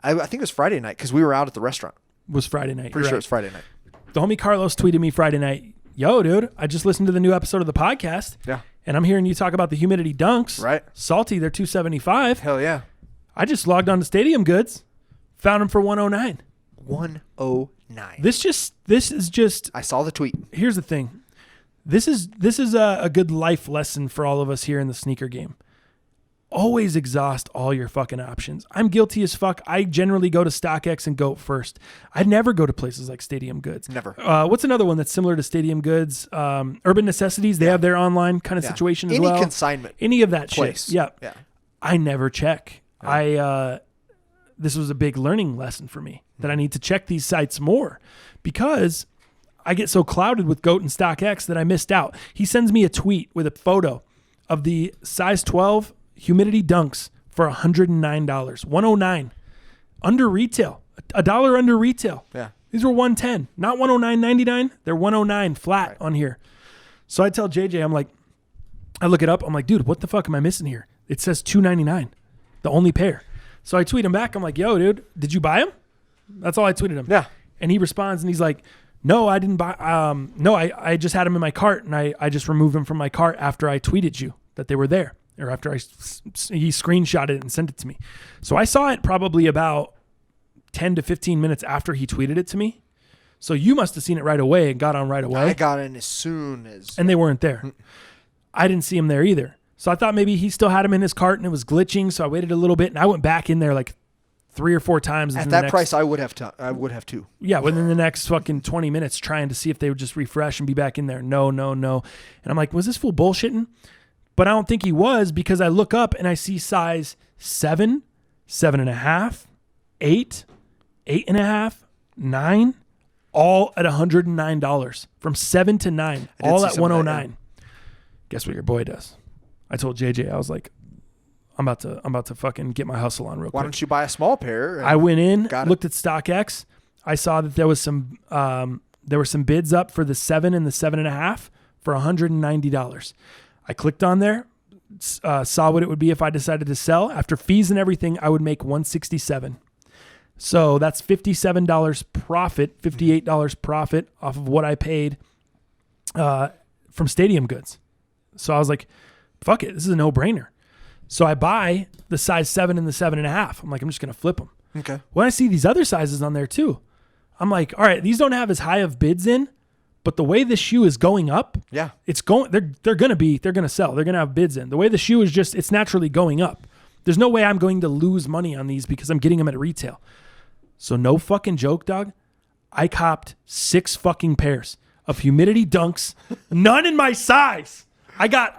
Speaker 2: I think it was Friday night because we were out at the restaurant.
Speaker 3: It was Friday night.
Speaker 2: Pretty
Speaker 3: You're
Speaker 2: sure
Speaker 3: right.
Speaker 2: it was Friday night.
Speaker 3: The homie Carlos tweeted me Friday night. Yo, dude, I just listened to the new episode of the podcast.
Speaker 2: Yeah.
Speaker 3: And I'm hearing you talk about the humidity dunks.
Speaker 2: Right.
Speaker 3: Salty, they're $275.
Speaker 2: Hell yeah.
Speaker 3: I just logged on to Stadium Goods, found them for $109.
Speaker 2: $109.
Speaker 3: This is just.
Speaker 2: I saw the tweet.
Speaker 3: Here's the thing. This is a good life lesson for all of us here in the sneaker game. Always exhaust all your fucking options. I'm guilty as fuck. I generally go to StockX and GOAT first. I'd never go to places like Stadium Goods.
Speaker 2: Never.
Speaker 3: What's another one that's similar to Stadium Goods? Urban Necessities. They have their online kind of situation as well.
Speaker 2: Any consignment.
Speaker 3: Any of that
Speaker 2: place.
Speaker 3: shit. Yeah.
Speaker 2: Yeah.
Speaker 3: I never check. This was a big learning lesson for me that I need to check these sites more because I get so clouded with GOAT and StockX that I missed out. He sends me a tweet with a photo of the size 12 humidity dunks for $109. $109 under retail. $1 under retail.
Speaker 2: Yeah.
Speaker 3: These were $110, not $109.99. They're $109 flat on here. So I tell JJ, I'm like, I look it up. I'm like, dude, what the fuck am I missing here? It says $299, the only pair. So I tweet him back. I'm like, yo, dude, did you buy them? That's all I tweeted him.
Speaker 2: Yeah.
Speaker 3: And he responds and he's like, no, I didn't buy. No, I just had them in my cart and I just removed them from my cart after I tweeted you that they were there, or after he screenshotted it and sent it to me. So I saw it probably about 10 to 15 minutes after he tweeted it to me. So you must have seen it right away and got on right away.
Speaker 2: I got in as soon as.
Speaker 3: And they weren't there. I didn't see him there either. So I thought maybe he still had him in his cart and it was glitching. So I waited a little bit and I went back in there like 3 or 4 times.
Speaker 2: At that price, I would have too.
Speaker 3: Yeah, within the next fucking 20 minutes trying to see if they would just refresh and be back in there. No. And I'm like, was this fool bullshitting? But I don't think he was, because I look up and I see size 7, 7.5, 8, 8.5, 9, all at $109. From 7 to 9, all at 109. Guess what your boy does? I told JJ, I was like, I'm about to fucking get my hustle on real quick.
Speaker 2: Why don't you buy a small pair?
Speaker 3: I went in, looked at StockX. I saw that there was some were some bids up for the 7 and the 7.5 for $190. I clicked on there, saw what it would be if I decided to sell. After fees and everything, I would make $167. So that's $57 profit, $58 profit off of what I paid from Stadium Goods. So I was like, fuck it, this is a no-brainer. So I buy the size 7 and the 7.5. I'm like, I'm just going to flip them.
Speaker 2: Okay.
Speaker 3: When I see these other sizes on there too, I'm like, all right, these don't have as high of bids in, but the way this shoe is going up,
Speaker 2: yeah,
Speaker 3: it's going, they're going to sell. They're going to have bids in. The way the shoe is just, it's naturally going up. There's no way I'm going to lose money on these because I'm getting them at retail. So no fucking joke, dog. I copped 6 fucking pairs of humidity dunks, none in my size. I got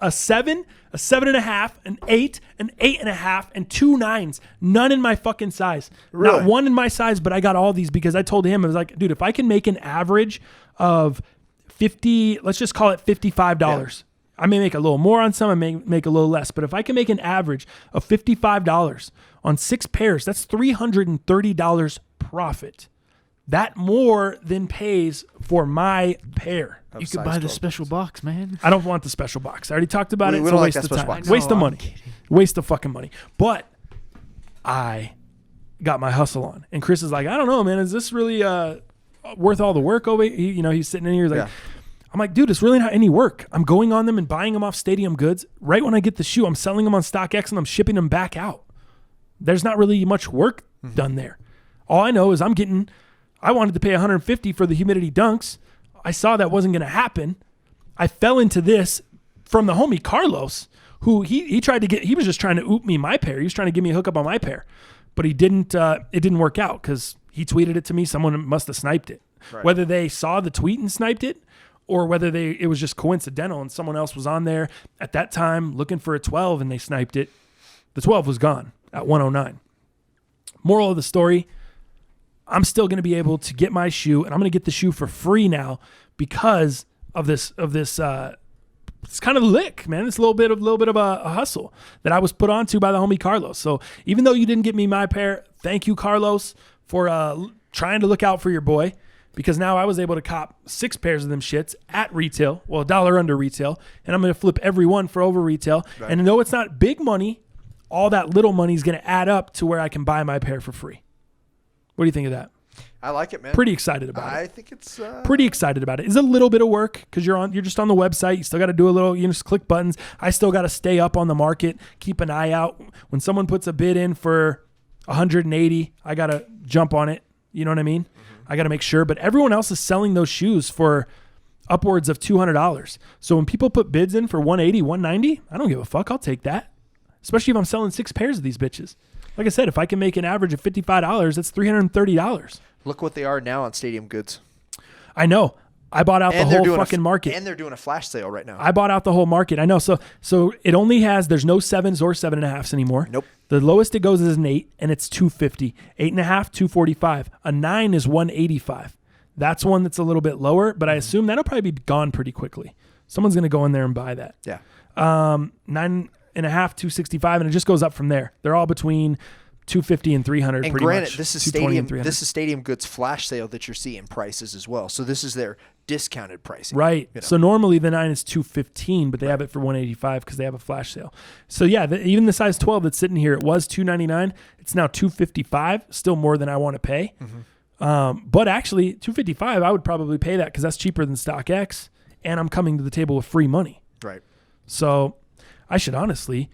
Speaker 3: a 7, a 7.5, an 8, an 8.5, and 2 9s. None in my fucking size.
Speaker 2: Really?
Speaker 3: Not one in my size, but I got all these because I told him, I was like, dude, if I can make an average of 50, let's just call it $55. Yeah. I may make a little more on some, I may make a little less, but if I can make an average of $55 on 6 pairs, that's $330 profit. That more than pays for my pair.
Speaker 4: You could buy the special box, man.
Speaker 3: I don't want the special box. I already talked about it.
Speaker 2: We
Speaker 3: It's a
Speaker 2: don't like
Speaker 3: waste
Speaker 2: that
Speaker 3: of
Speaker 2: special
Speaker 3: time.
Speaker 2: box.
Speaker 3: Waste of
Speaker 4: No,
Speaker 3: money.
Speaker 4: I'm kidding.
Speaker 3: Waste of fucking money. But I got my hustle on. And Chris is like, I don't know, man. Is this really worth all the work over here? He's sitting in here. He's like, I'm like, dude, it's really not any work. I'm going on them and buying them off Stadium Goods. Right when I get the shoe, I'm selling them on StockX and I'm shipping them back out. There's not really much work done there. All I know is I wanted to pay $150 for the humidity dunks. I saw that wasn't going to happen. I fell into this from the homie Carlos, who he was just trying to oop me my pair. He was trying to give me a hookup on my pair, but it didn't work out because he tweeted it to me. Someone must have sniped it. Right. Whether they saw the tweet and sniped it, or whether it was just coincidental and someone else was on there at that time looking for a 12 and they sniped it. The 12 was gone at 109. Moral of the story, I'm still going to be able to get my shoe, and I'm going to get the shoe for free now because of this. It's kind of a lick, man. It's a little bit of a hustle that I was put onto by the homie Carlos. So even though you didn't get me my pair, thank you, Carlos, for trying to look out for your boy. Because now I was able to cop 6 pairs of them shits at retail, well, $1 under retail, and I'm going to flip every one for over retail. Right. And though it's not big money, all that little money is going to add up to where I can buy my pair for free. What do you think of that?
Speaker 2: I like it, man.
Speaker 3: Pretty excited about it.
Speaker 2: I think it's
Speaker 3: pretty excited about it. It's a little bit of work because you're just on the website. You still got to do a little, just click buttons. I still got to stay up on the market, keep an eye out. When someone puts a bid in for 180, I got to jump on it. You know what I mean? I got to make sure, but everyone else is selling those shoes for upwards of $200. So when people put bids in for 180, 190, I don't give a fuck. I'll take that. Especially if I'm selling 6 pairs of these bitches. Like I said, if I can make an average of $55, that's $330.
Speaker 2: Look what they are now on Stadium Goods.
Speaker 3: I know. I bought out the whole fucking market.
Speaker 2: And they're doing a flash sale right now.
Speaker 3: I bought out the whole market. I know. So it only there's no 7s or 7.5s anymore.
Speaker 2: Nope.
Speaker 3: The lowest it goes is an 8, and it's $250. 8.5, $245. A 9 is $185. That's one that's a little bit lower, but I assume that'll probably be gone pretty quickly. Someone's going to go in there and buy that.
Speaker 2: Yeah.
Speaker 3: 9.5, $265, and it just goes up from there. They're all between $250 and $300.
Speaker 2: And
Speaker 3: pretty
Speaker 2: granted,
Speaker 3: much.
Speaker 2: this is Stadium Goods flash sale that you're seeing prices as well. So this is their discounted pricing.
Speaker 3: Right. So normally the 9 is $215, but they have it for $185 because they have a flash sale. So yeah, even the size 12 that's sitting here, it was $299. It's now $255. Still more than I want to pay. But actually, $255, I would probably pay that because that's cheaper than StockX, and I'm coming to the table with free money.
Speaker 2: Right.
Speaker 3: So I should honestly.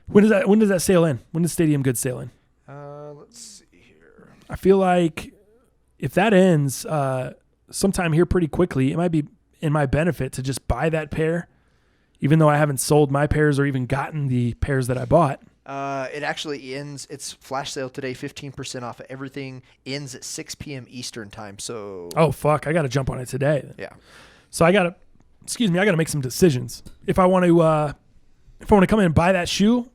Speaker 3: When does that sale end? When does Stadium Goods sale end?
Speaker 2: Let's see here.
Speaker 3: I feel like if that ends sometime here pretty quickly, it might be in my benefit to just buy that pair, even though I haven't sold my pairs or even gotten the pairs that I bought.
Speaker 2: It actually ends. It's flash sale today, 15% off of everything. Ends at 6 p.m. Eastern time. So.
Speaker 3: Oh fuck! I got to jump on it today.
Speaker 2: Yeah.
Speaker 3: So I got to make some decisions. If I want to come in and buy that shoe,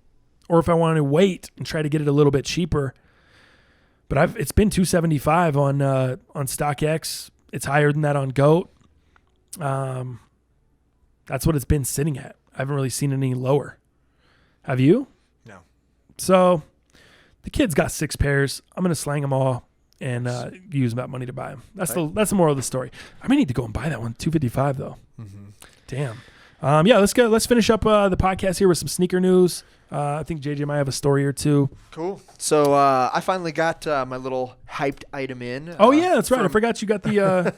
Speaker 3: or if I want to wait and try to get it a little bit cheaper. But it's been $275 on StockX. It's higher than that on GOAT. That's what it's been sitting at. I haven't really seen it any lower. Have you?
Speaker 2: No.
Speaker 3: So the kid's got 6 pairs. I'm gonna slang them all and use that money to buy them. That's the moral of the story. I may need to go and buy that one. $255 though. Damn. Yeah, let's finish up the podcast here with some sneaker news. I think JJ might have a story or two.
Speaker 2: Cool. So I finally got my little hyped item in.
Speaker 3: Oh yeah, that's right. I forgot you got the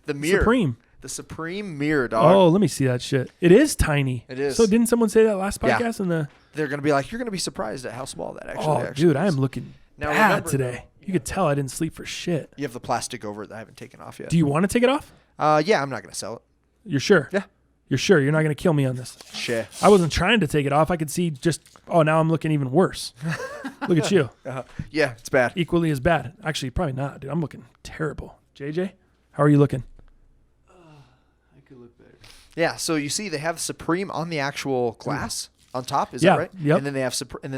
Speaker 2: the mirror.
Speaker 3: Supreme.
Speaker 2: The Supreme mirror, dog.
Speaker 3: Oh, let me see that shit. It is tiny.
Speaker 2: It is.
Speaker 3: So didn't someone say that last podcast?
Speaker 2: Yeah. They're gonna be like, you're gonna be surprised at how small that actually.
Speaker 3: Dude, I am looking
Speaker 2: now,
Speaker 3: bad today. You could tell I didn't sleep for shit.
Speaker 2: You have the plastic over it that I haven't taken off yet.
Speaker 3: Do you want to take it off?
Speaker 2: Yeah, I'm not gonna sell it.
Speaker 3: You're sure?
Speaker 2: Yeah.
Speaker 3: You're sure? You're not going to kill me on this?
Speaker 2: Sure.
Speaker 3: I wasn't trying to take it off. I could see now I'm looking even worse. Look at you.
Speaker 2: Yeah, it's bad.
Speaker 3: Equally as bad. Actually, probably not, dude. I'm looking terrible. JJ, how are you looking?
Speaker 4: I could look better.
Speaker 2: Yeah, so you see they have Supreme on the actual glass on top, is that right?
Speaker 3: Yep.
Speaker 2: And then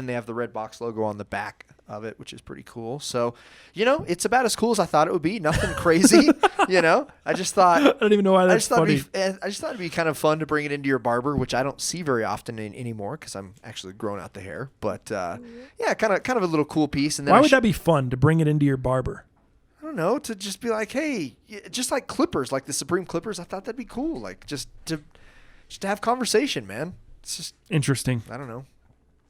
Speaker 2: they have the red box logo on the back of it, which is pretty cool. So, it's about as cool as I thought it would be. Nothing crazy, I just thought
Speaker 3: I don't even know why that's funny.
Speaker 2: I just thought it'd be kind of fun to bring it into your barber, which I don't see very often anymore because I'm actually growing out the hair. But yeah, kind of a little cool piece. And then
Speaker 3: why would that be fun to bring it into your barber?
Speaker 2: I don't know, to just be like, hey, just like clippers, like the Supreme clippers. I thought that'd be cool, like just to have conversation, man. It's just
Speaker 3: interesting.
Speaker 2: I don't know.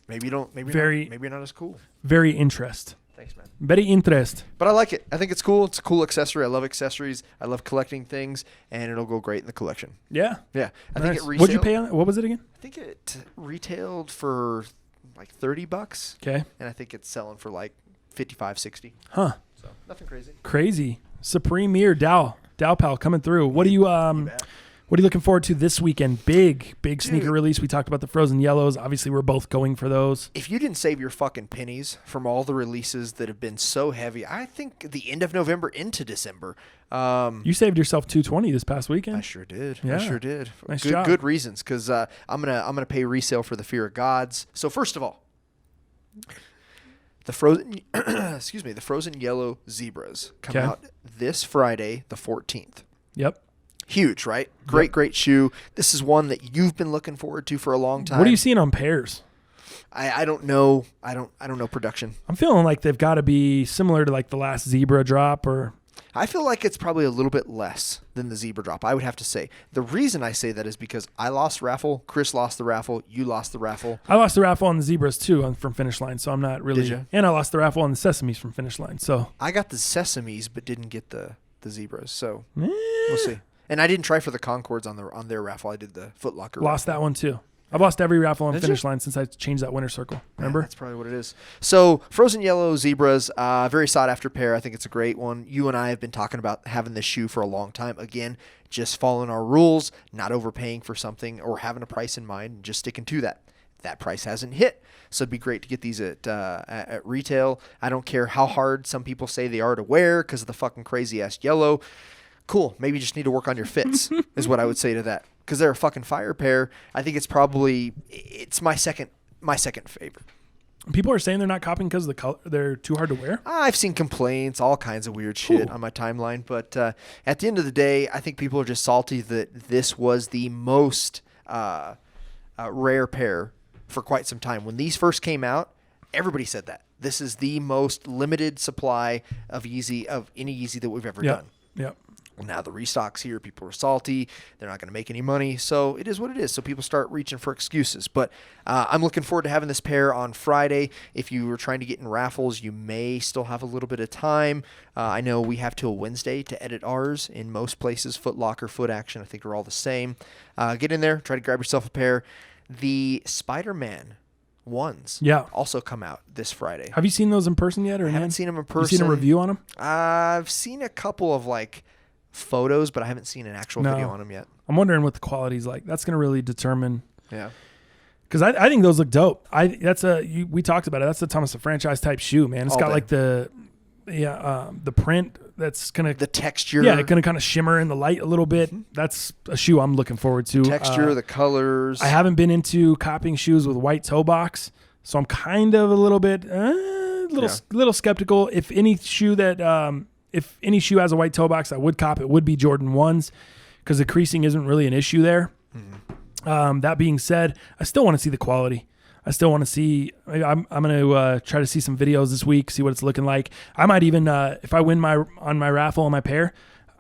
Speaker 2: Maybe you don't. Maybe
Speaker 3: Very,
Speaker 2: maybe you're not as cool.
Speaker 3: Very interest.
Speaker 2: Thanks, man.
Speaker 3: Very interest.
Speaker 2: But I like it. I think it's cool. It's a cool accessory. I love accessories. I love collecting things, and it'll go great in the collection.
Speaker 3: Yeah.
Speaker 2: Yeah. I
Speaker 3: Nice.
Speaker 2: think it retailed.
Speaker 3: What'd you pay on it? What was it again?
Speaker 2: I think it retailed for like $30,
Speaker 3: Okay.
Speaker 2: and I think it's selling for like 55, 60.
Speaker 3: Huh.
Speaker 2: So nothing crazy.
Speaker 3: Crazy. Supreme Dow Pal coming through. What are you looking forward to this weekend? Big sneaker release. We talked about the Frozen Yellows. Obviously, we're both going for those.
Speaker 2: If you didn't save your fucking pennies from all the releases that have been so heavy, I think the end of November into December.
Speaker 3: You saved yourself $220 this past weekend.
Speaker 2: I sure did.
Speaker 3: Yeah.
Speaker 2: I sure did.
Speaker 3: Nice job.
Speaker 2: Good reasons, because I'm gonna pay resale for the Fear of Gods. So first of all, the frozen the Frozen Yellow Zebras come
Speaker 3: Okay.
Speaker 2: out this Friday, the 14th.
Speaker 3: Yep.
Speaker 2: Huge, right? Great shoe. This is one that you've been looking forward to for a long time.
Speaker 3: What are you seeing on pairs?
Speaker 2: I don't know. I don't know production.
Speaker 3: I'm feeling like they've got to be similar to like the last Zebra drop, or
Speaker 2: I feel like it's probably a little bit less than the Zebra drop, I would have to say. The reason I say that is because I lost raffle, Chris lost the raffle, you lost the raffle.
Speaker 3: I lost the raffle on the Zebras too from Finish Line, so I'm not really.
Speaker 2: Did you?
Speaker 3: And I lost the raffle on the Sesames from Finish Line, so
Speaker 2: I got the Sesames but didn't get the Zebras, so we'll see. And I didn't try for the Concords on their raffle. I did the Foot Locker
Speaker 3: lost
Speaker 2: raffle.
Speaker 3: that one too. I've lost every raffle on
Speaker 2: Did
Speaker 3: Finish
Speaker 2: you?
Speaker 3: Line since I changed that winner circle.
Speaker 2: Yeah,
Speaker 3: Remember?
Speaker 2: that's probably what it is. So Frozen Yellow Zebras, very sought after pair. I think it's a great one. You and I have been talking about having this shoe for a long time. Again, just following our rules, not overpaying for something or having a price in mind, and just sticking to that. That price hasn't hit, so it'd be great to get these at retail. I don't care how hard some people say they are to wear because of the fucking crazy ass yellow. Cool. Maybe you just need to work on your fits is what I would say to that, because they're a fucking fire pair. I think it's my second favorite.
Speaker 3: People are saying they're not copying because the color, they're too hard to wear.
Speaker 2: I've seen complaints, all kinds of weird shit on my timeline, but at the end of the day, I think people are just salty that this was the most rare pair for quite some time. When these first came out, everybody said that this is the most limited supply of any Yeezy that we've ever done.
Speaker 3: Yep.
Speaker 2: Well, now the restock's here. People are salty. They're not going to make any money. So it is what it is. So people start reaching for excuses. But I'm looking forward to having this pair on Friday. If you were trying to get in raffles, you may still have a little bit of time. I know we have till Wednesday to edit ours in most places. Foot Locker, Foot Action, I think are all the same. Get in there. Try to grab yourself a pair. The Spider-Man ones also come out this Friday.
Speaker 3: Have you seen those in person yet? Or
Speaker 2: I haven't seen them in person.
Speaker 3: You seen a review on them?
Speaker 2: I've seen a couple of photos, but I haven't seen an actual video on them yet.
Speaker 3: I'm wondering what the quality's like. That's going to really determine.
Speaker 2: Yeah.
Speaker 3: Because I think those look dope. We talked about it. That's the Thomas the Franchise type shoe, man. It's got like the print that's gonna
Speaker 2: the texture.
Speaker 3: Yeah, gonna kind of shimmer in the light a little bit.
Speaker 2: Mm-hmm.
Speaker 3: That's a shoe I'm looking forward to.
Speaker 2: Texture, the colors.
Speaker 3: I haven't been into copying shoes with white toe box, so I'm kind of a little bit little skeptical. If any shoe has a white toe box, I would cop. It would be Jordan 1s because the creasing isn't really an issue there. Mm-hmm. That being said, I still want to see the quality. I still want to see. I'm going to try to see some videos this week, see what it's looking like. I might even, if I win on my raffle on my pair,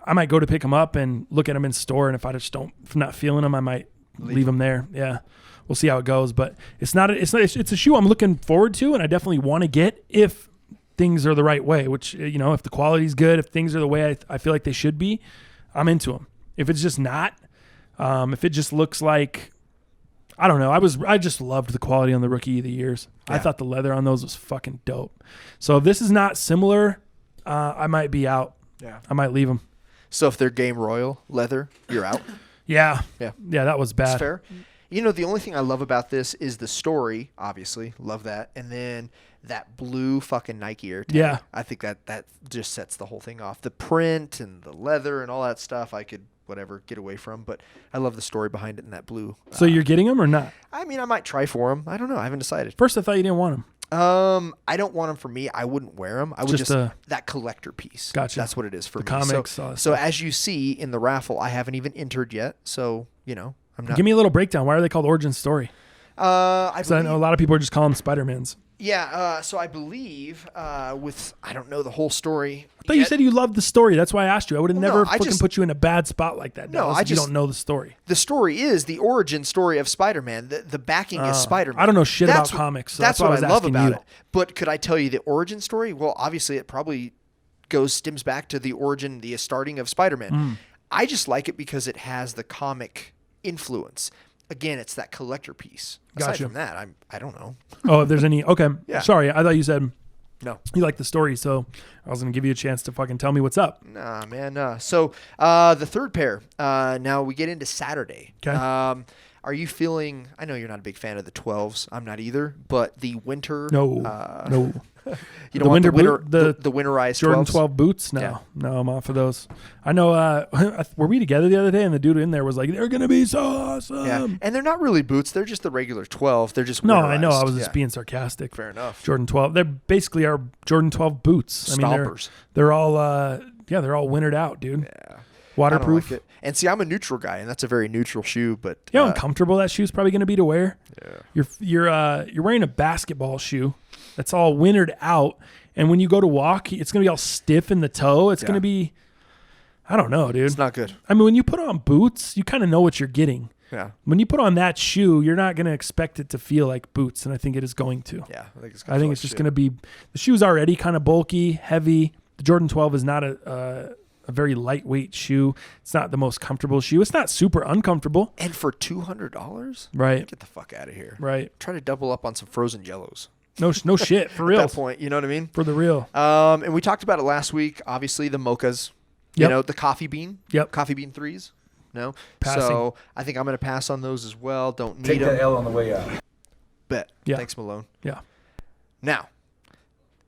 Speaker 3: I might go to pick them up and look at them in store. And if I'm not feeling them, I might leave them there. Yeah, we'll see how it goes. But it's a shoe I'm looking forward to, and I definitely want to get if things are the right way. Which if the quality's good, if things are the way I feel like they should be, I'm into them. If it's just not, if it just looks like. I don't know. I just loved the quality on the Rookie of the Years. Yeah. I thought the leather on those was fucking dope. So if this is not similar, I might be out.
Speaker 2: Yeah.
Speaker 3: I might leave them.
Speaker 2: So if they're Game Royal leather, you're out.
Speaker 3: Yeah. That was bad.
Speaker 2: That's fair. The only thing I love about this is the story. Obviously, love that, and then that blue fucking Nike Air tag.
Speaker 3: Yeah.
Speaker 2: I think that just sets the whole thing off. The print and the leather and all that stuff, I could get away from, but I love the story behind it in that blue.
Speaker 3: So you're getting them or not?
Speaker 2: I mean, I might try for them. I don't know. I haven't decided.
Speaker 3: First, I thought you didn't want them.
Speaker 2: I don't want them for me. I wouldn't wear them. I would just that collector piece.
Speaker 3: Gotcha.
Speaker 2: That's what it is for me.
Speaker 3: Comics.
Speaker 2: So as you see in the raffle, I haven't even entered yet. So I'm not.
Speaker 3: Give me a little breakdown. Why are they called Origin Story?
Speaker 2: I
Speaker 3: know a lot of people are just calling them Spider-Mans.
Speaker 2: Yeah, so I believe I don't know the whole story.
Speaker 3: I thought you said you loved the story. That's why I asked you. I would have
Speaker 2: Well,
Speaker 3: never
Speaker 2: no, I
Speaker 3: fucking
Speaker 2: just-
Speaker 3: put you in a bad spot like that.
Speaker 2: No,
Speaker 3: Dallas,
Speaker 2: I
Speaker 3: if you
Speaker 2: just-
Speaker 3: don't know the story.
Speaker 2: The story is the origin story of Spider-Man. The backing is Spider-Man.
Speaker 3: I don't know shit
Speaker 2: That's
Speaker 3: about comics, so
Speaker 2: that's
Speaker 3: that's why
Speaker 2: what
Speaker 3: I was
Speaker 2: I love
Speaker 3: asking
Speaker 2: about
Speaker 3: you.
Speaker 2: it. But could I tell you the origin story? Well, obviously it probably stems back to the origin, the starting of Spider-Man. I just like it because it has the comic influence. Again, it's that collector piece. Aside
Speaker 3: Gotcha.
Speaker 2: from that, I don't know.
Speaker 3: Oh, if there's any. Okay.
Speaker 2: Yeah.
Speaker 3: Sorry. I thought you said
Speaker 2: No.
Speaker 3: you liked the story, so I was going to give you a chance to fucking tell me what's up.
Speaker 2: Nah, man. So the third pair. Now we get into Saturday.
Speaker 3: Okay.
Speaker 2: Are you feeling? I know you're not a big fan of the 12s. I'm not either. But the winter.
Speaker 3: No. No.
Speaker 2: You don't want
Speaker 3: winter
Speaker 2: the winter.
Speaker 3: boot-
Speaker 2: The winterized
Speaker 3: Jordan
Speaker 2: 12s?
Speaker 3: 12 boots? No.
Speaker 2: Yeah.
Speaker 3: No, I'm off of those. I know. Were we together the other day and the dude in there was like, they're going to be so awesome.
Speaker 2: Yeah, and they're not really boots. They're just the regular 12. They're just
Speaker 3: No, I know. I
Speaker 2: winterized.
Speaker 3: was just
Speaker 2: Yeah.
Speaker 3: being sarcastic.
Speaker 2: Fair enough.
Speaker 3: Jordan 12. They're basically our Jordan 12 boots. I mean,
Speaker 2: Stompers.
Speaker 3: they're all, they're all wintered out, dude.
Speaker 2: Yeah. I don't
Speaker 3: Waterproof.
Speaker 2: like it. And see, I'm a neutral guy, and that's a very neutral shoe. But
Speaker 3: You know how uncomfortable that shoe's probably going to be to wear?
Speaker 2: Yeah.
Speaker 3: You're wearing a basketball shoe that's all wintered out, and when you go to walk, it's going to be all stiff in the toe. It's
Speaker 2: Yeah.
Speaker 3: going to be, I don't know, dude.
Speaker 2: It's not good.
Speaker 3: I mean, when you put on boots, you kind of know what you're getting.
Speaker 2: Yeah.
Speaker 3: When you put on that shoe, you're not going to expect it to feel like boots, and I think it is going to.
Speaker 2: Yeah. I think it's.
Speaker 3: I think it's just going to be, the shoe's already kind of bulky, heavy. The Jordan 12 is not a very lightweight shoe. It's not the most comfortable shoe. It's not super uncomfortable.
Speaker 2: And for $200,
Speaker 3: Right.
Speaker 2: get the fuck out of here.
Speaker 3: Right.
Speaker 2: Try to double up on some frozen Jellos.
Speaker 3: No shit, for
Speaker 2: At
Speaker 3: real.
Speaker 2: that point, you know what I mean?
Speaker 3: For the real.
Speaker 2: And we talked about it last week. Obviously, the mochas. You
Speaker 3: Yep.
Speaker 2: know, the coffee bean.
Speaker 3: Yep.
Speaker 2: Coffee bean 3s. No.
Speaker 3: Passing.
Speaker 2: So I think I'm going to pass on those as well. Don't need
Speaker 6: Take
Speaker 2: them.
Speaker 6: that L on the way out.
Speaker 2: Bet.
Speaker 3: Yeah.
Speaker 2: Thanks, Malone.
Speaker 3: Yeah.
Speaker 2: Now,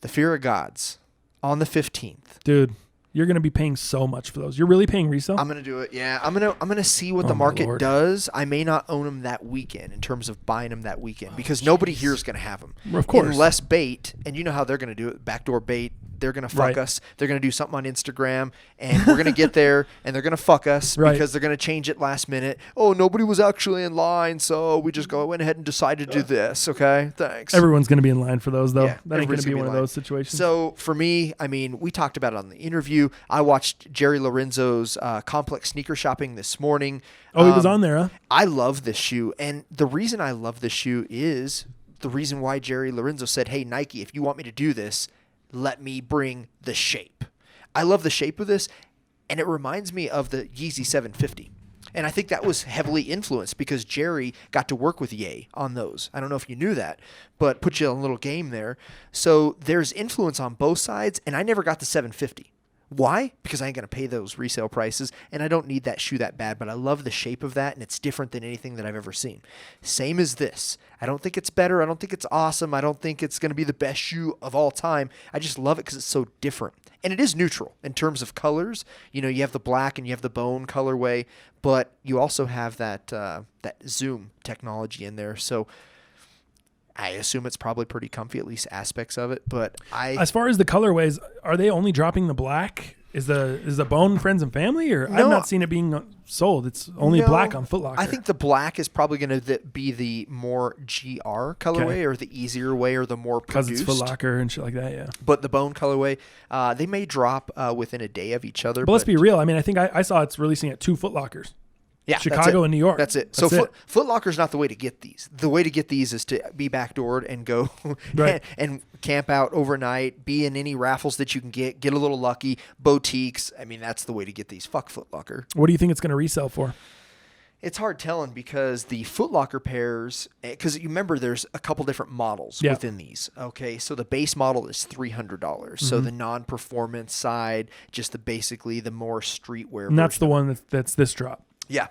Speaker 2: the Fear of Gods on the 15th.
Speaker 3: Dude, you're going to be paying so much for those. You're really paying resale?
Speaker 2: I'm gonna do it. Yeah, I'm gonna see what
Speaker 3: Oh,
Speaker 2: the
Speaker 3: my
Speaker 2: market
Speaker 3: Lord.
Speaker 2: does. I may not own them that weekend in terms of buying them that weekend because nobody here is gonna have them.
Speaker 3: Of course.
Speaker 2: unless bait, and you know how they're gonna do it. Backdoor bait. They're gonna fuck
Speaker 3: Right.
Speaker 2: us. They're gonna do something on Instagram, and we're gonna get there, and they're gonna fuck us
Speaker 3: Right.
Speaker 2: because they're gonna change it last minute. Oh, nobody was actually in line, so we just went ahead and decided to do this. Okay, thanks.
Speaker 3: Everyone's going to be in line for those, though.
Speaker 2: Yeah,
Speaker 3: that ain't going
Speaker 2: everybody's
Speaker 3: to be
Speaker 2: gonna
Speaker 3: one of
Speaker 2: in line.
Speaker 3: those situations.
Speaker 2: So for me, I mean, we talked about it on the interview. I watched Jerry Lorenzo's Complex Sneaker Shopping this morning.
Speaker 3: he was on there, huh?
Speaker 2: I love this shoe, and the reason I love this shoe is the reason why Jerry Lorenzo said, "Hey Nike, if you want me to do this, let me bring the shape." I love the shape of this, and it reminds me of the Yeezy 750. And I think that was heavily influenced because Jerry got to work with Ye on those. I don't know if you knew that, but put you on a little game there. So there's influence on both sides, and I never got the 750. Why? Because I ain't going to pay those resale prices, and I don't need that shoe that bad, but I love the shape of that, and it's different than anything that I've ever seen. Same as this. I don't think it's better. I don't think it's awesome. I don't think it's going to be the best shoe of all time. I just love it because it's so different. And it is neutral in terms of colors. You know, you have the black and you have the bone colorway, but you also have that zoom technology in there. So I assume it's probably pretty comfy, at least aspects of it. But
Speaker 3: As far as the colorways, are they only dropping the black? Is the bone friends and family, or
Speaker 2: No.
Speaker 3: I've not seen it being sold. It's only
Speaker 2: No,
Speaker 3: black on Foot Locker.
Speaker 2: I think the black is probably going to be the more GR colorway,
Speaker 3: Okay.
Speaker 2: or the easier way, or the more
Speaker 3: because
Speaker 2: produced.
Speaker 3: it's Foot Locker and shit like that. Yeah.
Speaker 2: But the bone colorway, they may drop within a day of each other.
Speaker 3: But let's be real. I mean, I think I saw it's releasing at 2 Foot Lockers.
Speaker 2: Yeah, that's
Speaker 3: Chicago
Speaker 2: it.
Speaker 3: and New York.
Speaker 2: That's it. So
Speaker 3: That's it.
Speaker 2: Foot Locker's not the way to get these. The way to get these is to be backdoored and go
Speaker 3: Right.
Speaker 2: and camp out overnight, be in any raffles that you can get a little lucky, boutiques. I mean, that's the way to get these. Fuck Foot Locker.
Speaker 3: What do you think it's going to resell for?
Speaker 2: It's hard telling because the Foot Locker pairs, because you remember there's a couple different models
Speaker 3: Yeah.
Speaker 2: within these. Okay, so the base model is $300. So
Speaker 3: Mm-hmm.
Speaker 2: the non-performance side, just basically the more streetwear.
Speaker 3: And that's
Speaker 2: version
Speaker 3: the
Speaker 2: of it.
Speaker 3: one that's this drop.
Speaker 2: Yeah,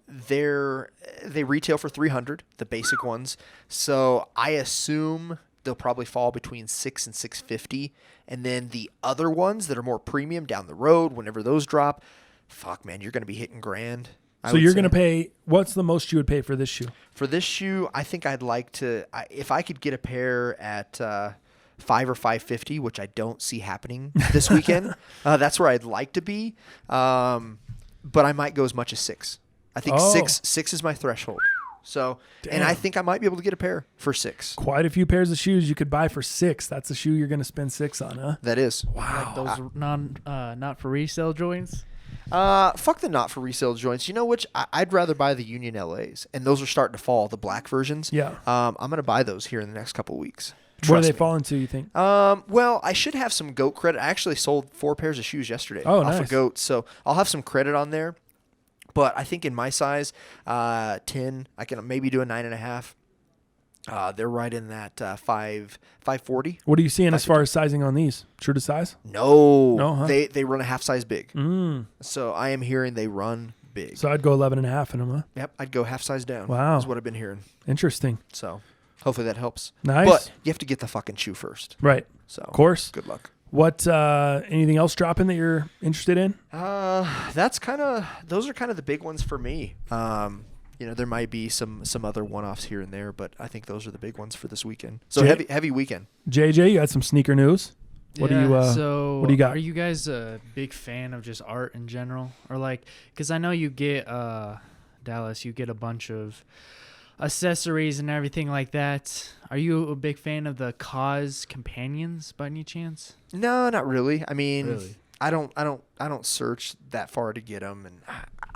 Speaker 2: they retail for $300, the basic ones. So I assume they'll probably fall between $600 and $650, and then the other ones that are more premium down the road, whenever those drop, fuck man, you're going to be hitting grand.
Speaker 3: So you're going to pay. What's the most you would pay for this shoe?
Speaker 2: For this shoe, I think I'd like to, if I could get a pair at $500 or $550, which I don't see happening this weekend. That's where I'd like to be. But I might go as much as $600. I think
Speaker 3: Oh.
Speaker 2: six is my threshold. So, and I think I might be able to get a pair for $6.
Speaker 3: Quite a few pairs of shoes you could buy for $6. That's a shoe you're going to spend $6 on, huh?
Speaker 2: That is.
Speaker 4: Like those not for resale joints.
Speaker 2: Fuck the not for resale joints. You know which? I'd rather buy the Union LAs, and those are starting to fall. The black versions.
Speaker 3: Yeah.
Speaker 2: I'm gonna buy those here in the next couple of weeks.
Speaker 3: Where are
Speaker 2: Trust
Speaker 3: they
Speaker 2: me.
Speaker 3: falling to, you think?
Speaker 2: Well, I should have some GOAT credit. I actually sold 4 pairs of shoes yesterday off
Speaker 3: nice.
Speaker 2: of GOAT, so I'll have some credit on there. But I think in my size, 10, I can maybe do a 9.5. They're right in that 540.
Speaker 3: What are you seeing as far as sizing on these? True to size?
Speaker 2: No,
Speaker 3: huh?
Speaker 2: They run a half size big. So I am hearing they run big.
Speaker 3: So I'd go 11.5 in them, huh?
Speaker 2: Yep, I'd go half size down.
Speaker 3: Wow.
Speaker 2: Is what I've been hearing.
Speaker 3: Interesting.
Speaker 2: So hopefully that helps.
Speaker 3: Nice.
Speaker 2: But you have to get the fucking shoe first.
Speaker 3: Right.
Speaker 2: So
Speaker 3: Of course.
Speaker 2: good luck.
Speaker 3: What, anything else dropping that you're interested in?
Speaker 2: Those are kind of the big ones for me. There might be some other one-offs here and there, but I think those are the big ones for this weekend. So heavy weekend.
Speaker 3: JJ, you got some sneaker news. What do you got?
Speaker 4: Are you guys a big fan of just art in general, or like? Because I know you get Dallas, you get a bunch of accessories and everything like that. Are you a big fan of the Cause companions by any chance?
Speaker 2: No, not really. I mean,
Speaker 4: Really?
Speaker 2: I don't search that far to get them, and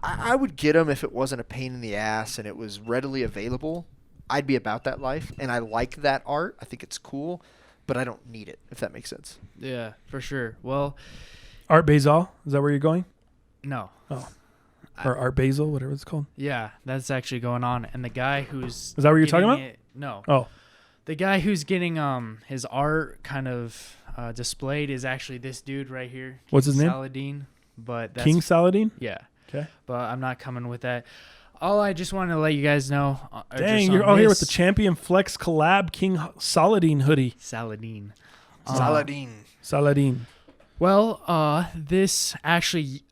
Speaker 2: I would get them if it wasn't a pain in the ass and it was readily available. I'd be about that life, and I like that art. I think it's cool, but I don't need it, if that makes sense.
Speaker 4: Yeah, for sure. Well,
Speaker 3: Art Basel? Is that where you're going?
Speaker 4: no.
Speaker 3: Oh. Or Art Basel, whatever it's called.
Speaker 4: Yeah, that's actually going on. And the guy who's...
Speaker 3: Is that what you're talking about?
Speaker 4: No.
Speaker 3: Oh.
Speaker 4: The guy who's getting his art kind of displayed is actually this dude right here.
Speaker 3: What's his name?
Speaker 4: Saladin. But that's,
Speaker 3: King Saladin?
Speaker 4: Yeah.
Speaker 3: Okay.
Speaker 4: But I'm not coming with that. All I just wanted to let you guys know...
Speaker 3: Dang, you're all here with the Champion Flex collab King Saladin hoodie.
Speaker 4: Saladin.
Speaker 2: Saladin.
Speaker 4: Well, this actually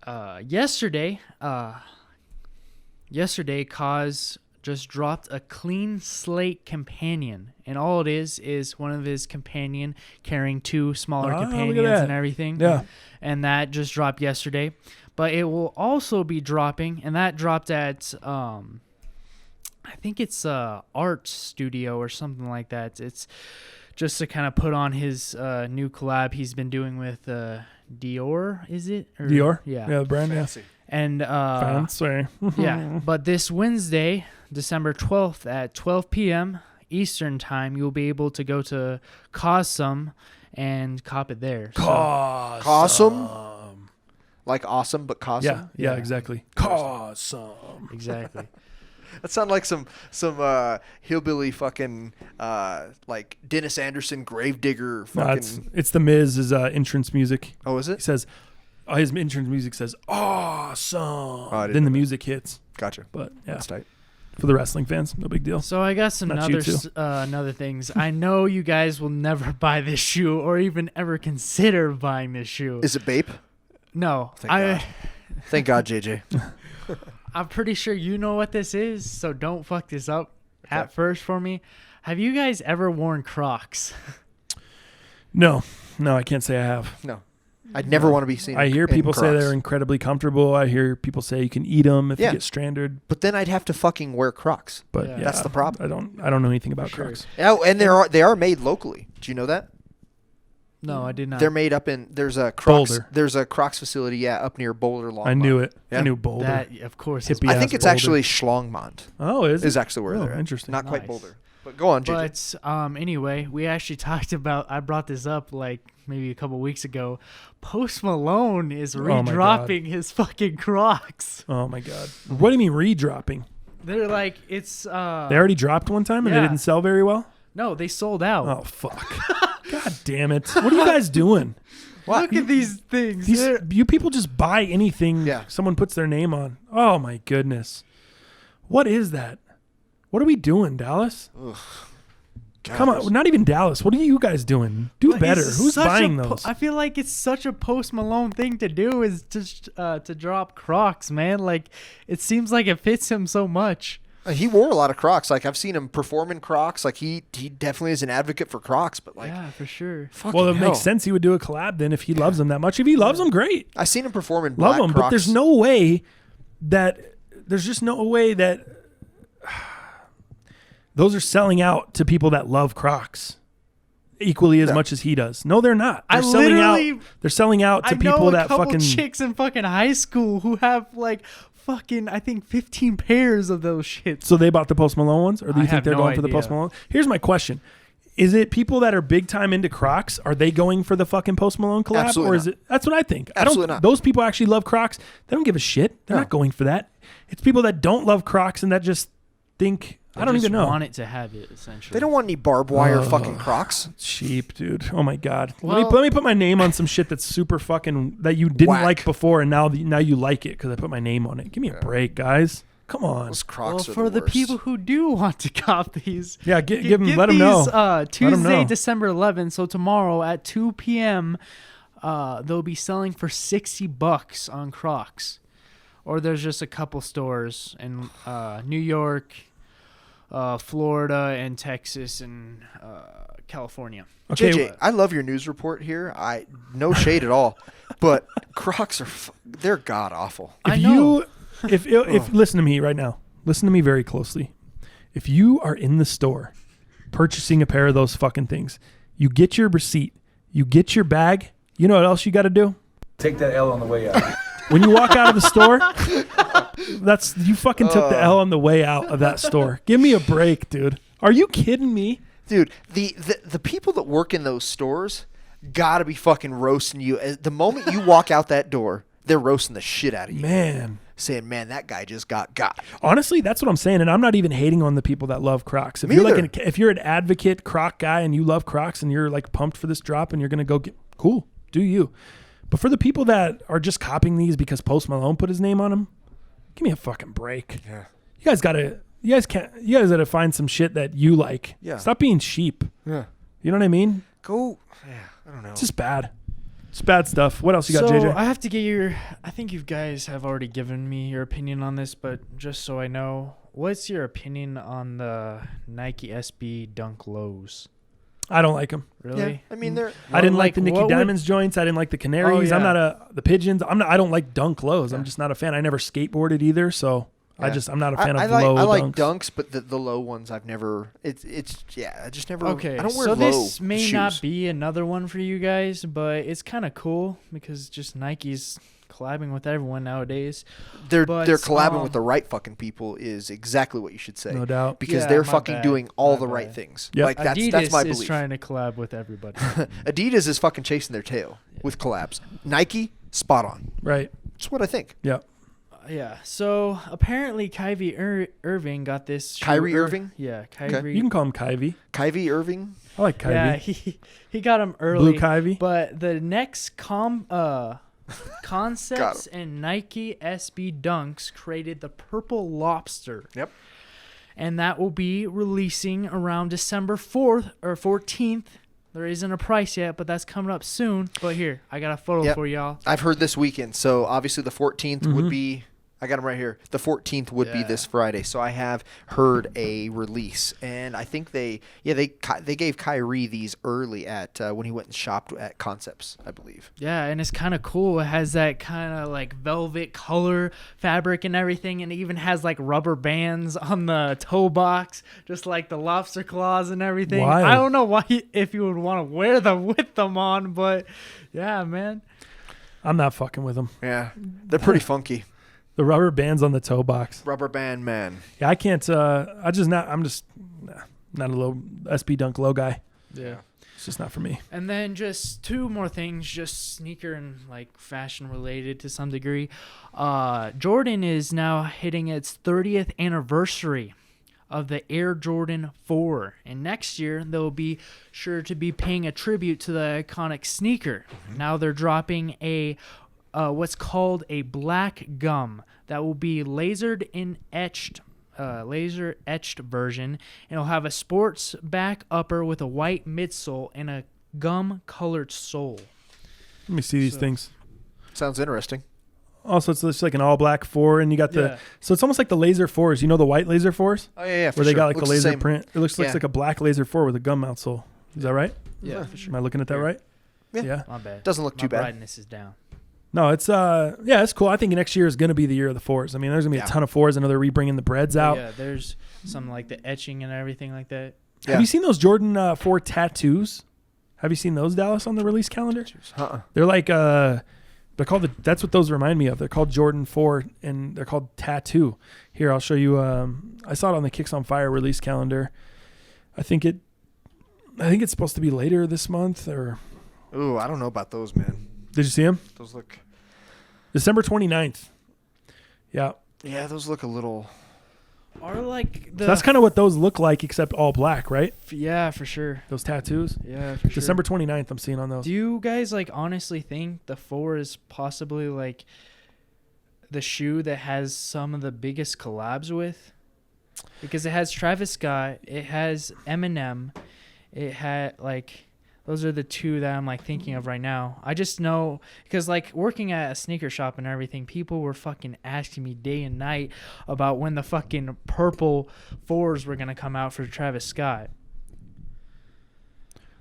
Speaker 4: yesterday, Cause just dropped a clean slate companion, and all it is one of his companion carrying 2 smaller companions and everything.
Speaker 3: Yeah,
Speaker 4: and that just dropped yesterday. But it will also be dropping, and that dropped at I think it's Art Studio or something like that. It's just to kind of put on his new collab he's been doing with Dior, is it? Or,
Speaker 3: Dior?
Speaker 4: Yeah.
Speaker 3: Yeah, the brand.
Speaker 2: Fancy.
Speaker 4: And
Speaker 3: Fancy.
Speaker 4: yeah, but this Wednesday, December 12th at 12 p.m. Eastern time, you'll be able to go to Cosum and cop it there. So,
Speaker 2: Awesome. Like awesome, but Cosum?
Speaker 3: Yeah, exactly. Awesome.
Speaker 4: exactly.
Speaker 2: That sounds like some hillbilly fucking like Dennis Anderson Gravedigger
Speaker 3: No,
Speaker 2: fucking.
Speaker 3: it's the Miz's entrance music.
Speaker 2: Oh, is
Speaker 3: He
Speaker 2: it?
Speaker 3: says, his entrance music says, awesome.
Speaker 2: Oh, I didn't
Speaker 3: Then the
Speaker 2: know that.
Speaker 3: music hits.
Speaker 2: Gotcha.
Speaker 3: But yeah,
Speaker 2: That's tight.
Speaker 3: for the wrestling fans, no big deal.
Speaker 4: So I got some
Speaker 3: Not you
Speaker 4: other things. I know you guys will never buy this shoe or even ever consider buying this shoe.
Speaker 2: Is it Bape?
Speaker 4: No,
Speaker 2: Thank God. Thank God, JJ.
Speaker 4: I'm pretty sure you know what this is, so don't fuck this up at first for me. Have you guys ever worn Crocs?
Speaker 3: No, I can't say I have.
Speaker 2: No. I'd never want to be seen.
Speaker 3: I hear
Speaker 2: in
Speaker 3: people say
Speaker 2: Crocs.
Speaker 3: they're incredibly comfortable. I hear people say you can eat them if
Speaker 2: Yeah.
Speaker 3: you get stranded.
Speaker 2: But then I'd have to fucking wear Crocs.
Speaker 3: But
Speaker 4: Yeah.
Speaker 3: yeah,
Speaker 2: That's the problem.
Speaker 3: I don't know anything about
Speaker 4: Sure.
Speaker 3: Crocs.
Speaker 2: Oh, and they are made locally. Do you know that?
Speaker 4: No, I did not.
Speaker 2: They're made up in there's a Crocs
Speaker 3: Boulder.
Speaker 2: there's a Crocs facility up near Boulder Longmont.
Speaker 3: I knew it.
Speaker 2: Yeah.
Speaker 3: I knew Boulder.
Speaker 4: that, of course. it's
Speaker 3: Hippie
Speaker 2: I
Speaker 3: ass
Speaker 2: think it's
Speaker 3: Boulder.
Speaker 2: actually Schlongmont
Speaker 3: Oh, is it?
Speaker 2: is actually where
Speaker 3: Oh,
Speaker 2: they're at.
Speaker 3: interesting.
Speaker 2: Not quite
Speaker 4: Nice.
Speaker 2: Boulder. But go on, JJ.
Speaker 4: But anyway, we actually talked about. I brought this up like maybe a couple weeks ago. Post Malone is
Speaker 3: my God.
Speaker 4: redropping his fucking Crocs.
Speaker 3: Oh my God. What do you mean redropping?
Speaker 4: They're like it's.
Speaker 3: They already dropped one time and
Speaker 4: yeah.
Speaker 3: they didn't sell very well?
Speaker 4: No, they sold out.
Speaker 3: Oh, fuck. God damn it. What are you guys doing?
Speaker 4: Look at these things.
Speaker 3: You people just buy anything
Speaker 2: Yeah.
Speaker 3: someone puts their name on. Oh, my goodness. What is that? What are we doing, Dallas? Come on. Not even Dallas. What are you guys doing? Do
Speaker 4: But
Speaker 3: better.
Speaker 4: it's
Speaker 3: Who's
Speaker 4: such a
Speaker 3: buying those?
Speaker 4: I feel like it's such a Post Malone thing to do is just to drop Crocs, man. Like it seems like it fits him so much.
Speaker 2: He wore a lot of Crocs. Like I've seen him perform in Crocs. Like he definitely is an advocate for Crocs. But like,
Speaker 4: Yeah, for sure.
Speaker 2: fucking
Speaker 3: Well, it
Speaker 2: hell.
Speaker 3: makes sense he would do a collab then if he loves them that much. If he loves them, great.
Speaker 2: I seen him perform in
Speaker 3: Love
Speaker 2: black
Speaker 3: them.
Speaker 2: Crocs.
Speaker 3: But there's no way that those are selling out to people that love Crocs equally as much as he does. No, they're not. They're selling out. They're selling out to people that
Speaker 4: I know a couple
Speaker 3: fucking
Speaker 4: chicks in fucking high school who have like fucking I think 15 pairs of those shits.
Speaker 3: So they bought the Post Malone ones, or do you
Speaker 4: I
Speaker 3: think
Speaker 4: have
Speaker 3: they're
Speaker 4: no
Speaker 3: going for the
Speaker 4: idea.
Speaker 3: Post Malone? Here's my question: is it people that are big time into Crocs? Are they going for the fucking Post Malone collab,
Speaker 2: Absolutely
Speaker 3: or is
Speaker 2: not.
Speaker 3: it? That's what I think.
Speaker 2: Absolutely not.
Speaker 3: Those people actually love Crocs. They don't give a shit. They're
Speaker 2: No.
Speaker 3: not going for that. It's people that don't love Crocs and that just think. I don't even know.
Speaker 4: Want it to have it essentially.
Speaker 2: They don't want any barbed wire fucking Crocs.
Speaker 3: Cheap, dude. Oh my god.
Speaker 4: Well-
Speaker 3: let me put my name on some shit that's super fucking that you didn't
Speaker 2: Whack.
Speaker 3: like before, and now you like it because I put my name on it. Give me a break, guys. Come on.
Speaker 2: Those
Speaker 4: Well,
Speaker 2: Crocs are
Speaker 4: for the
Speaker 2: worst.
Speaker 4: people who do want to cop these,
Speaker 3: Yeah, give them.
Speaker 4: get
Speaker 3: Let them
Speaker 4: these,
Speaker 3: know.
Speaker 4: Tuesday,
Speaker 3: know.
Speaker 4: December 11th. So tomorrow at 2 p.m., they'll be selling for $60 on Crocs. Or there's just a couple stores in New York, Florida, and Texas, and California.
Speaker 3: Okay.
Speaker 2: JJ, I love your news report here. No shade at all, but Crocs are they're god awful.
Speaker 4: I know.
Speaker 3: If listen to me right now. Listen to me very closely. If you are in the store purchasing a pair of those fucking things, you get your receipt, you get your bag. You know what else you got to do?
Speaker 6: Take that L on the way out.
Speaker 3: When you walk out of the store, you fucking took the L on the way out of that store. Give me a break, dude. Are you kidding me?
Speaker 2: Dude, the people that work in those stores gotta be fucking roasting you. The moment you walk out that door, they're roasting the shit out of you.
Speaker 3: Man.
Speaker 2: Saying, man, that guy just got.
Speaker 3: Honestly, that's what I'm saying, and I'm not even hating on the people that love Crocs. If
Speaker 2: Me
Speaker 3: you're
Speaker 2: either.
Speaker 3: if you're an advocate Croc guy and you love Crocs and you're like pumped for this drop and you're gonna go get cool, do you? But for the people that are just copying these because Post Malone put his name on them, give me a fucking break.
Speaker 2: Yeah.
Speaker 3: You guys gotta find some shit that you like.
Speaker 2: Yeah.
Speaker 3: Stop being cheap.
Speaker 2: Yeah.
Speaker 3: You know what I mean?
Speaker 2: Go. Yeah, I don't know.
Speaker 3: It's just bad. It's bad stuff. What else you got,
Speaker 4: So
Speaker 3: JJ?
Speaker 4: I have to get I think you guys have already given me your opinion on this, but just so I know, what's your opinion on the Nike SB Dunk Lows?
Speaker 3: I don't like them.
Speaker 4: Really?
Speaker 2: Yeah, I mean, they're.
Speaker 3: I didn't like
Speaker 4: like,
Speaker 3: the Nicky
Speaker 4: what would-
Speaker 3: Diamonds joints. I didn't like the Canaries.
Speaker 4: Oh,
Speaker 3: I'm
Speaker 4: yeah.
Speaker 3: not the pigeons. I don't like dunk lows. I'm just not a fan. I never skateboarded either, so
Speaker 2: Yeah.
Speaker 3: I'm not a fan
Speaker 2: I
Speaker 3: of
Speaker 2: like,
Speaker 3: low
Speaker 2: I like
Speaker 3: dunks.
Speaker 2: dunks, but the low ones I've never. I just never.
Speaker 4: Okay,
Speaker 2: I don't wear
Speaker 4: so
Speaker 2: low
Speaker 4: this may
Speaker 2: shoes.
Speaker 4: not be another one for you guys, but it's kind of cool because just Nike's collabing with everyone nowadays.
Speaker 2: They're
Speaker 4: but,
Speaker 2: collabing with the right fucking people is exactly what you should say.
Speaker 3: No doubt.
Speaker 2: Because
Speaker 4: Yeah,
Speaker 2: they're
Speaker 4: my
Speaker 2: fucking
Speaker 4: bad,
Speaker 2: doing all
Speaker 4: my
Speaker 2: the right
Speaker 4: bad.
Speaker 2: things.
Speaker 3: Yep.
Speaker 2: Like
Speaker 4: Adidas
Speaker 2: that's my
Speaker 4: is
Speaker 2: belief.
Speaker 4: trying to collab with everybody.
Speaker 2: Adidas is fucking chasing their tail with collabs. Nike, spot on.
Speaker 3: Right.
Speaker 2: That's what I think.
Speaker 3: Yeah.
Speaker 4: Yeah. So apparently Kyrie Irving got this. shoe
Speaker 2: Kyrie Irving?
Speaker 4: Yeah, Kyrie.
Speaker 3: You can call him Kyvie.
Speaker 2: Kyrie Irving.
Speaker 3: I like Kyvie.
Speaker 4: Yeah, he got him early.
Speaker 3: Blue Kyvie.
Speaker 4: But the next Concepts and Nike SB Dunks created the Purple Lobster.
Speaker 2: Yep.
Speaker 4: And that will be releasing around December 4th or 14th. There isn't a price yet, but that's coming up soon. But here, I got a photo
Speaker 2: Yep.
Speaker 4: for y'all.
Speaker 2: I've heard this weekend. So obviously the 14th
Speaker 3: Mm-hmm.
Speaker 2: would be. I got them right here. The 14th would be
Speaker 4: Yeah.
Speaker 2: this Friday. So I have heard a release, and I think they gave Kyrie these early at when he went and shopped at Concepts, I believe.
Speaker 4: Yeah, and it's kind of cool. It has that kind of like velvet color fabric and everything, and it even has like rubber bands on the toe box, just like the lobster claws and everything.
Speaker 3: Wild.
Speaker 4: I don't know why if you would want to wear them with them on, but yeah, man.
Speaker 3: I'm not fucking with them.
Speaker 2: Yeah, they're pretty funky.
Speaker 3: The rubber bands on the toe box.
Speaker 2: Rubber band man.
Speaker 3: Yeah, I can't. I'm just not a low SB Dunk low guy.
Speaker 4: Yeah.
Speaker 3: It's just not for me.
Speaker 4: And then just two more things, just sneaker and like fashion related to some degree. Jordan is now hitting its 30th anniversary of the Air Jordan 4. And next year, they'll be sure to be paying a tribute to the iconic sneaker. Now they're dropping a what's called a black gum that will be laser etched version, and it'll have a sports back upper with a white midsole and a gum colored sole.
Speaker 3: Let me see these things.
Speaker 2: Sounds interesting.
Speaker 3: Also, it's like an all black 4, and you got
Speaker 4: Yeah.
Speaker 3: so it's almost like the laser 4s. You know the white laser 4s?
Speaker 2: Oh yeah, for
Speaker 3: Where they
Speaker 2: sure.
Speaker 3: got like
Speaker 2: Looks
Speaker 3: the laser
Speaker 2: same.
Speaker 3: print. It looks
Speaker 2: Yeah.
Speaker 3: like a black laser 4 with a gum outsole. Is that right?
Speaker 4: Yeah, for sure.
Speaker 3: Am I looking at that right?
Speaker 2: Yeah.
Speaker 3: Yeah.
Speaker 4: My bad.
Speaker 2: Doesn't look too
Speaker 4: My
Speaker 2: bad.
Speaker 4: brightness is down.
Speaker 3: No, it's it's cool. I think next year is going to be the year of the fours. I mean, there's going to be a ton of fours. I know they're rebringing the breads out.
Speaker 4: Yeah, there's some like the etching and everything like that.
Speaker 2: Yeah.
Speaker 3: Have you seen those Jordan 4 tattoos? Have you seen those, Dallas, on the release calendar? They're like they're called that's what those remind me of. They're called Jordan 4 and they're called Tattoo. Here, I'll show you. I saw it on the Kicks on Fire release calendar. I think it's supposed to be later this month or.
Speaker 2: Ooh, I don't know about those, man.
Speaker 3: Did you see them?
Speaker 2: Those look.
Speaker 3: December 29th. Yeah.
Speaker 2: Yeah, those look a little.
Speaker 4: Or like
Speaker 3: So that's kind of what those look like, except all black, right?
Speaker 4: Yeah, for sure.
Speaker 3: Those tattoos.
Speaker 4: Yeah, for sure.
Speaker 3: December 29th, I'm seeing on those.
Speaker 4: Do you guys like honestly think the 4 is possibly like the shoe that has some of the biggest collabs with? Because it has Travis Scott, it has Eminem, it had like those are the two that I'm like thinking of right now. I just know because like working at a sneaker shop and everything, people were fucking asking me day and night about when the fucking purple 4s were gonna come out for Travis Scott.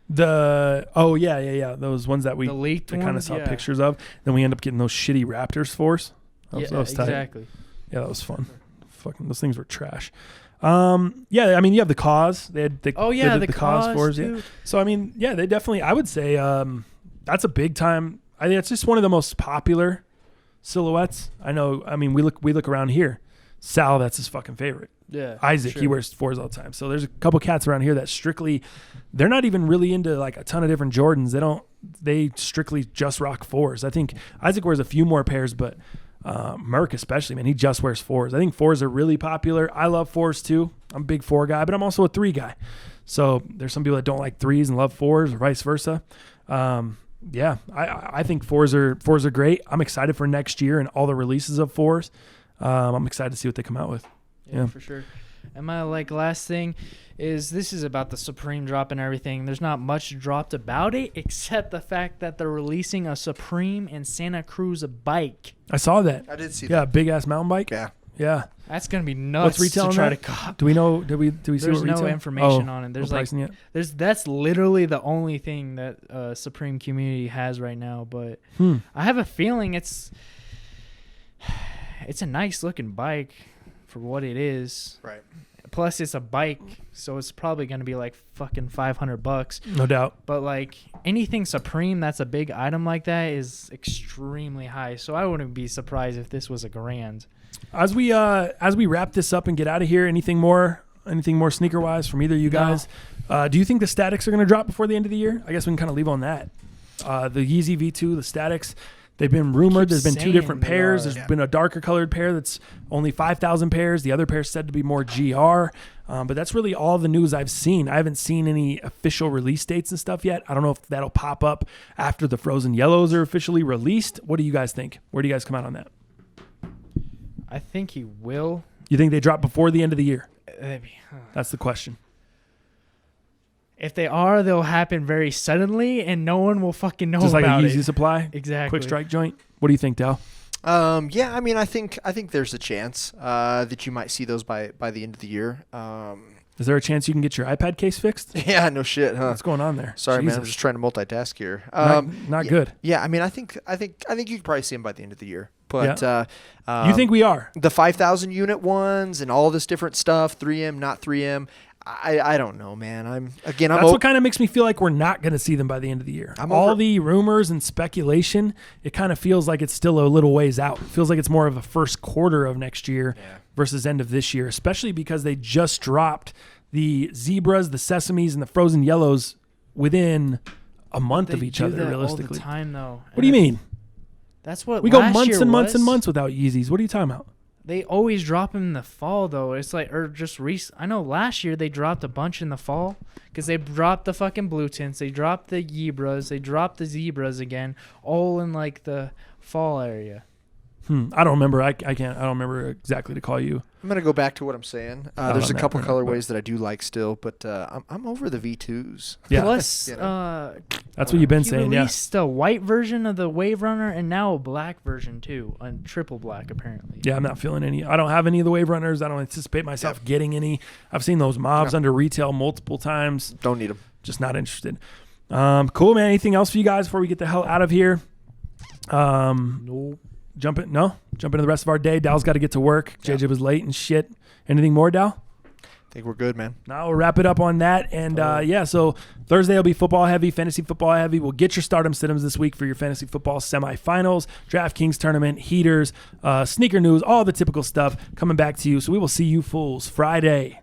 Speaker 3: Those ones that we
Speaker 4: The leaked
Speaker 3: kind of
Speaker 4: ones,
Speaker 3: saw
Speaker 4: yeah.
Speaker 3: pictures of. Then we end up getting those shitty Raptors 4s. That was tight.
Speaker 4: Exactly.
Speaker 3: Yeah, that was fun. Fucking those things were trash. I mean, you have the Cause. They had the
Speaker 4: the
Speaker 3: Cause
Speaker 4: Cause
Speaker 3: 4s.
Speaker 4: too.
Speaker 3: Yeah. So I mean, yeah, they definitely. I would say that's a big time. I think it's just one of the most popular silhouettes. I know. I mean, we look around here. Sal, that's his fucking favorite.
Speaker 4: Yeah.
Speaker 3: Isaac,
Speaker 4: sure.
Speaker 3: he wears 4s all the time. So there's a couple cats around here that strictly, they're not even really into like a ton of different Jordans. They strictly just rock 4s. I think Isaac wears a few more pairs, but Merck especially, man, he just wears 4s. I think 4s are really popular. I love 4s too. I'm a big 4 guy, but I'm also a 3 guy. So there's some people that don't like 3s and love 4s or vice versa. I think 4s are great. I'm excited for next year and all the releases of 4s. I'm excited to see what they come out with.
Speaker 4: Yeah, for sure. And my like last thing is this is about the Supreme drop and everything. There's not much dropped about it except the fact that they're releasing a Supreme and Santa Cruz bike.
Speaker 3: I saw that.
Speaker 2: I did see
Speaker 3: Yeah,
Speaker 2: that.
Speaker 3: big ass mountain bike.
Speaker 2: Yeah.
Speaker 4: That's gonna be nuts.
Speaker 3: What's retail
Speaker 4: to try
Speaker 3: on
Speaker 4: to
Speaker 3: that?
Speaker 4: cop.
Speaker 3: Do we know? Do we see
Speaker 4: There's
Speaker 3: what
Speaker 4: no
Speaker 3: retail?
Speaker 4: information on it. There's
Speaker 3: no
Speaker 4: like
Speaker 3: pricing yet.
Speaker 4: that's literally the only thing that Supreme community has right now. But I have a feeling it's a nice looking bike for what it is.
Speaker 2: Right.
Speaker 4: Plus it's a bike, so it's probably gonna be like fucking $500.
Speaker 3: No doubt.
Speaker 4: But like anything Supreme that's a big item like that is extremely high. So I wouldn't be surprised if this was $1,000.
Speaker 3: As we wrap this up and get out of here, anything more sneaker wise from either of you guys? Do you think the Statics are going to drop before the end of the year? I guess we can kind of leave on that. The Yeezy V2, the Statics, they've been rumored. There's been 2 different pairs. There's been a darker colored pair that's only 5,000 pairs. The other pair is said to be more GR. But that's really all the news I've seen. I haven't seen any official release dates and stuff yet. I don't know if that'll pop up after the Frozen Yellows are officially released. What do you guys think? Where do you guys come out on that?
Speaker 4: I think he will.
Speaker 3: You think they drop before the end of the year?
Speaker 4: Maybe.
Speaker 3: That's the question.
Speaker 4: If they are, they'll happen very suddenly, and no one will fucking know
Speaker 3: Just like a
Speaker 4: about
Speaker 3: Yeezy
Speaker 4: it.
Speaker 3: supply?
Speaker 4: Exactly.
Speaker 3: Quick strike joint? What do you think, Dal?
Speaker 2: Yeah, I mean, I think there's a chance that you might see those by the end of the year.
Speaker 3: Is there a chance you can get your iPad case fixed?
Speaker 2: Yeah, no shit, huh?
Speaker 3: What's going on there?
Speaker 2: Sorry, man. I'm
Speaker 3: Jesus.
Speaker 2: just trying to multitask here.
Speaker 3: Not good.
Speaker 2: Yeah, I mean, I think you could probably see them by the end of the year. But
Speaker 3: You think we are?
Speaker 2: the 5,000 unit ones and all this different stuff, 3M, not 3M. I don't know, man.
Speaker 3: That's what kind of makes me feel like we're not going to see them by the end of the year. All the rumors and speculation, it kind of feels like it's still a little ways out. It feels like it's more of a first quarter of next year versus end of this year, especially because they just dropped the Zebras, the Sesames, and the Frozen Yellows within a month of each other, realistically.
Speaker 4: All the time, though.
Speaker 3: What do you mean?
Speaker 4: That's what
Speaker 3: We go
Speaker 4: last
Speaker 3: months
Speaker 4: year
Speaker 3: and months
Speaker 4: was.
Speaker 3: and months without Yeezys. What are you talking about?
Speaker 4: They always drop them in the fall, though. It's like, or just I know last year they dropped a bunch in the fall because they dropped the fucking blue tints, they dropped the Yebras, they dropped the Zebras again, all in like the fall area.
Speaker 3: I don't remember. I don't remember exactly to call you.
Speaker 2: I'm gonna go back to what I'm saying. There's a couple colorways that I do like still, but I'm over the V2s.
Speaker 3: Yeah.
Speaker 4: Plus,
Speaker 2: You know.
Speaker 3: That's what you've been
Speaker 4: he
Speaker 3: saying, yeah.
Speaker 4: released a white version of the Wave Runner and now a black version too, and triple black apparently.
Speaker 3: Yeah, I'm not feeling any. I don't have any of the Wave Runners. I don't anticipate myself getting any. I've seen those mobs under retail multiple times.
Speaker 2: Don't need them.
Speaker 3: Just not interested. Cool, man. Anything else for you guys before we get the hell out of here? Nope. Jump into the rest of our day. Dal's got to get to work. JJ was late and shit. Anything more, Dal?
Speaker 2: I think we're good, man.
Speaker 3: Now we'll wrap it up on that. And so Thursday will be football heavy, fantasy football heavy. We'll get your stardom sit-ems this week for your fantasy football semifinals, DraftKings tournament, heaters, sneaker news, all the typical stuff coming back to you. So we will see you fools Friday.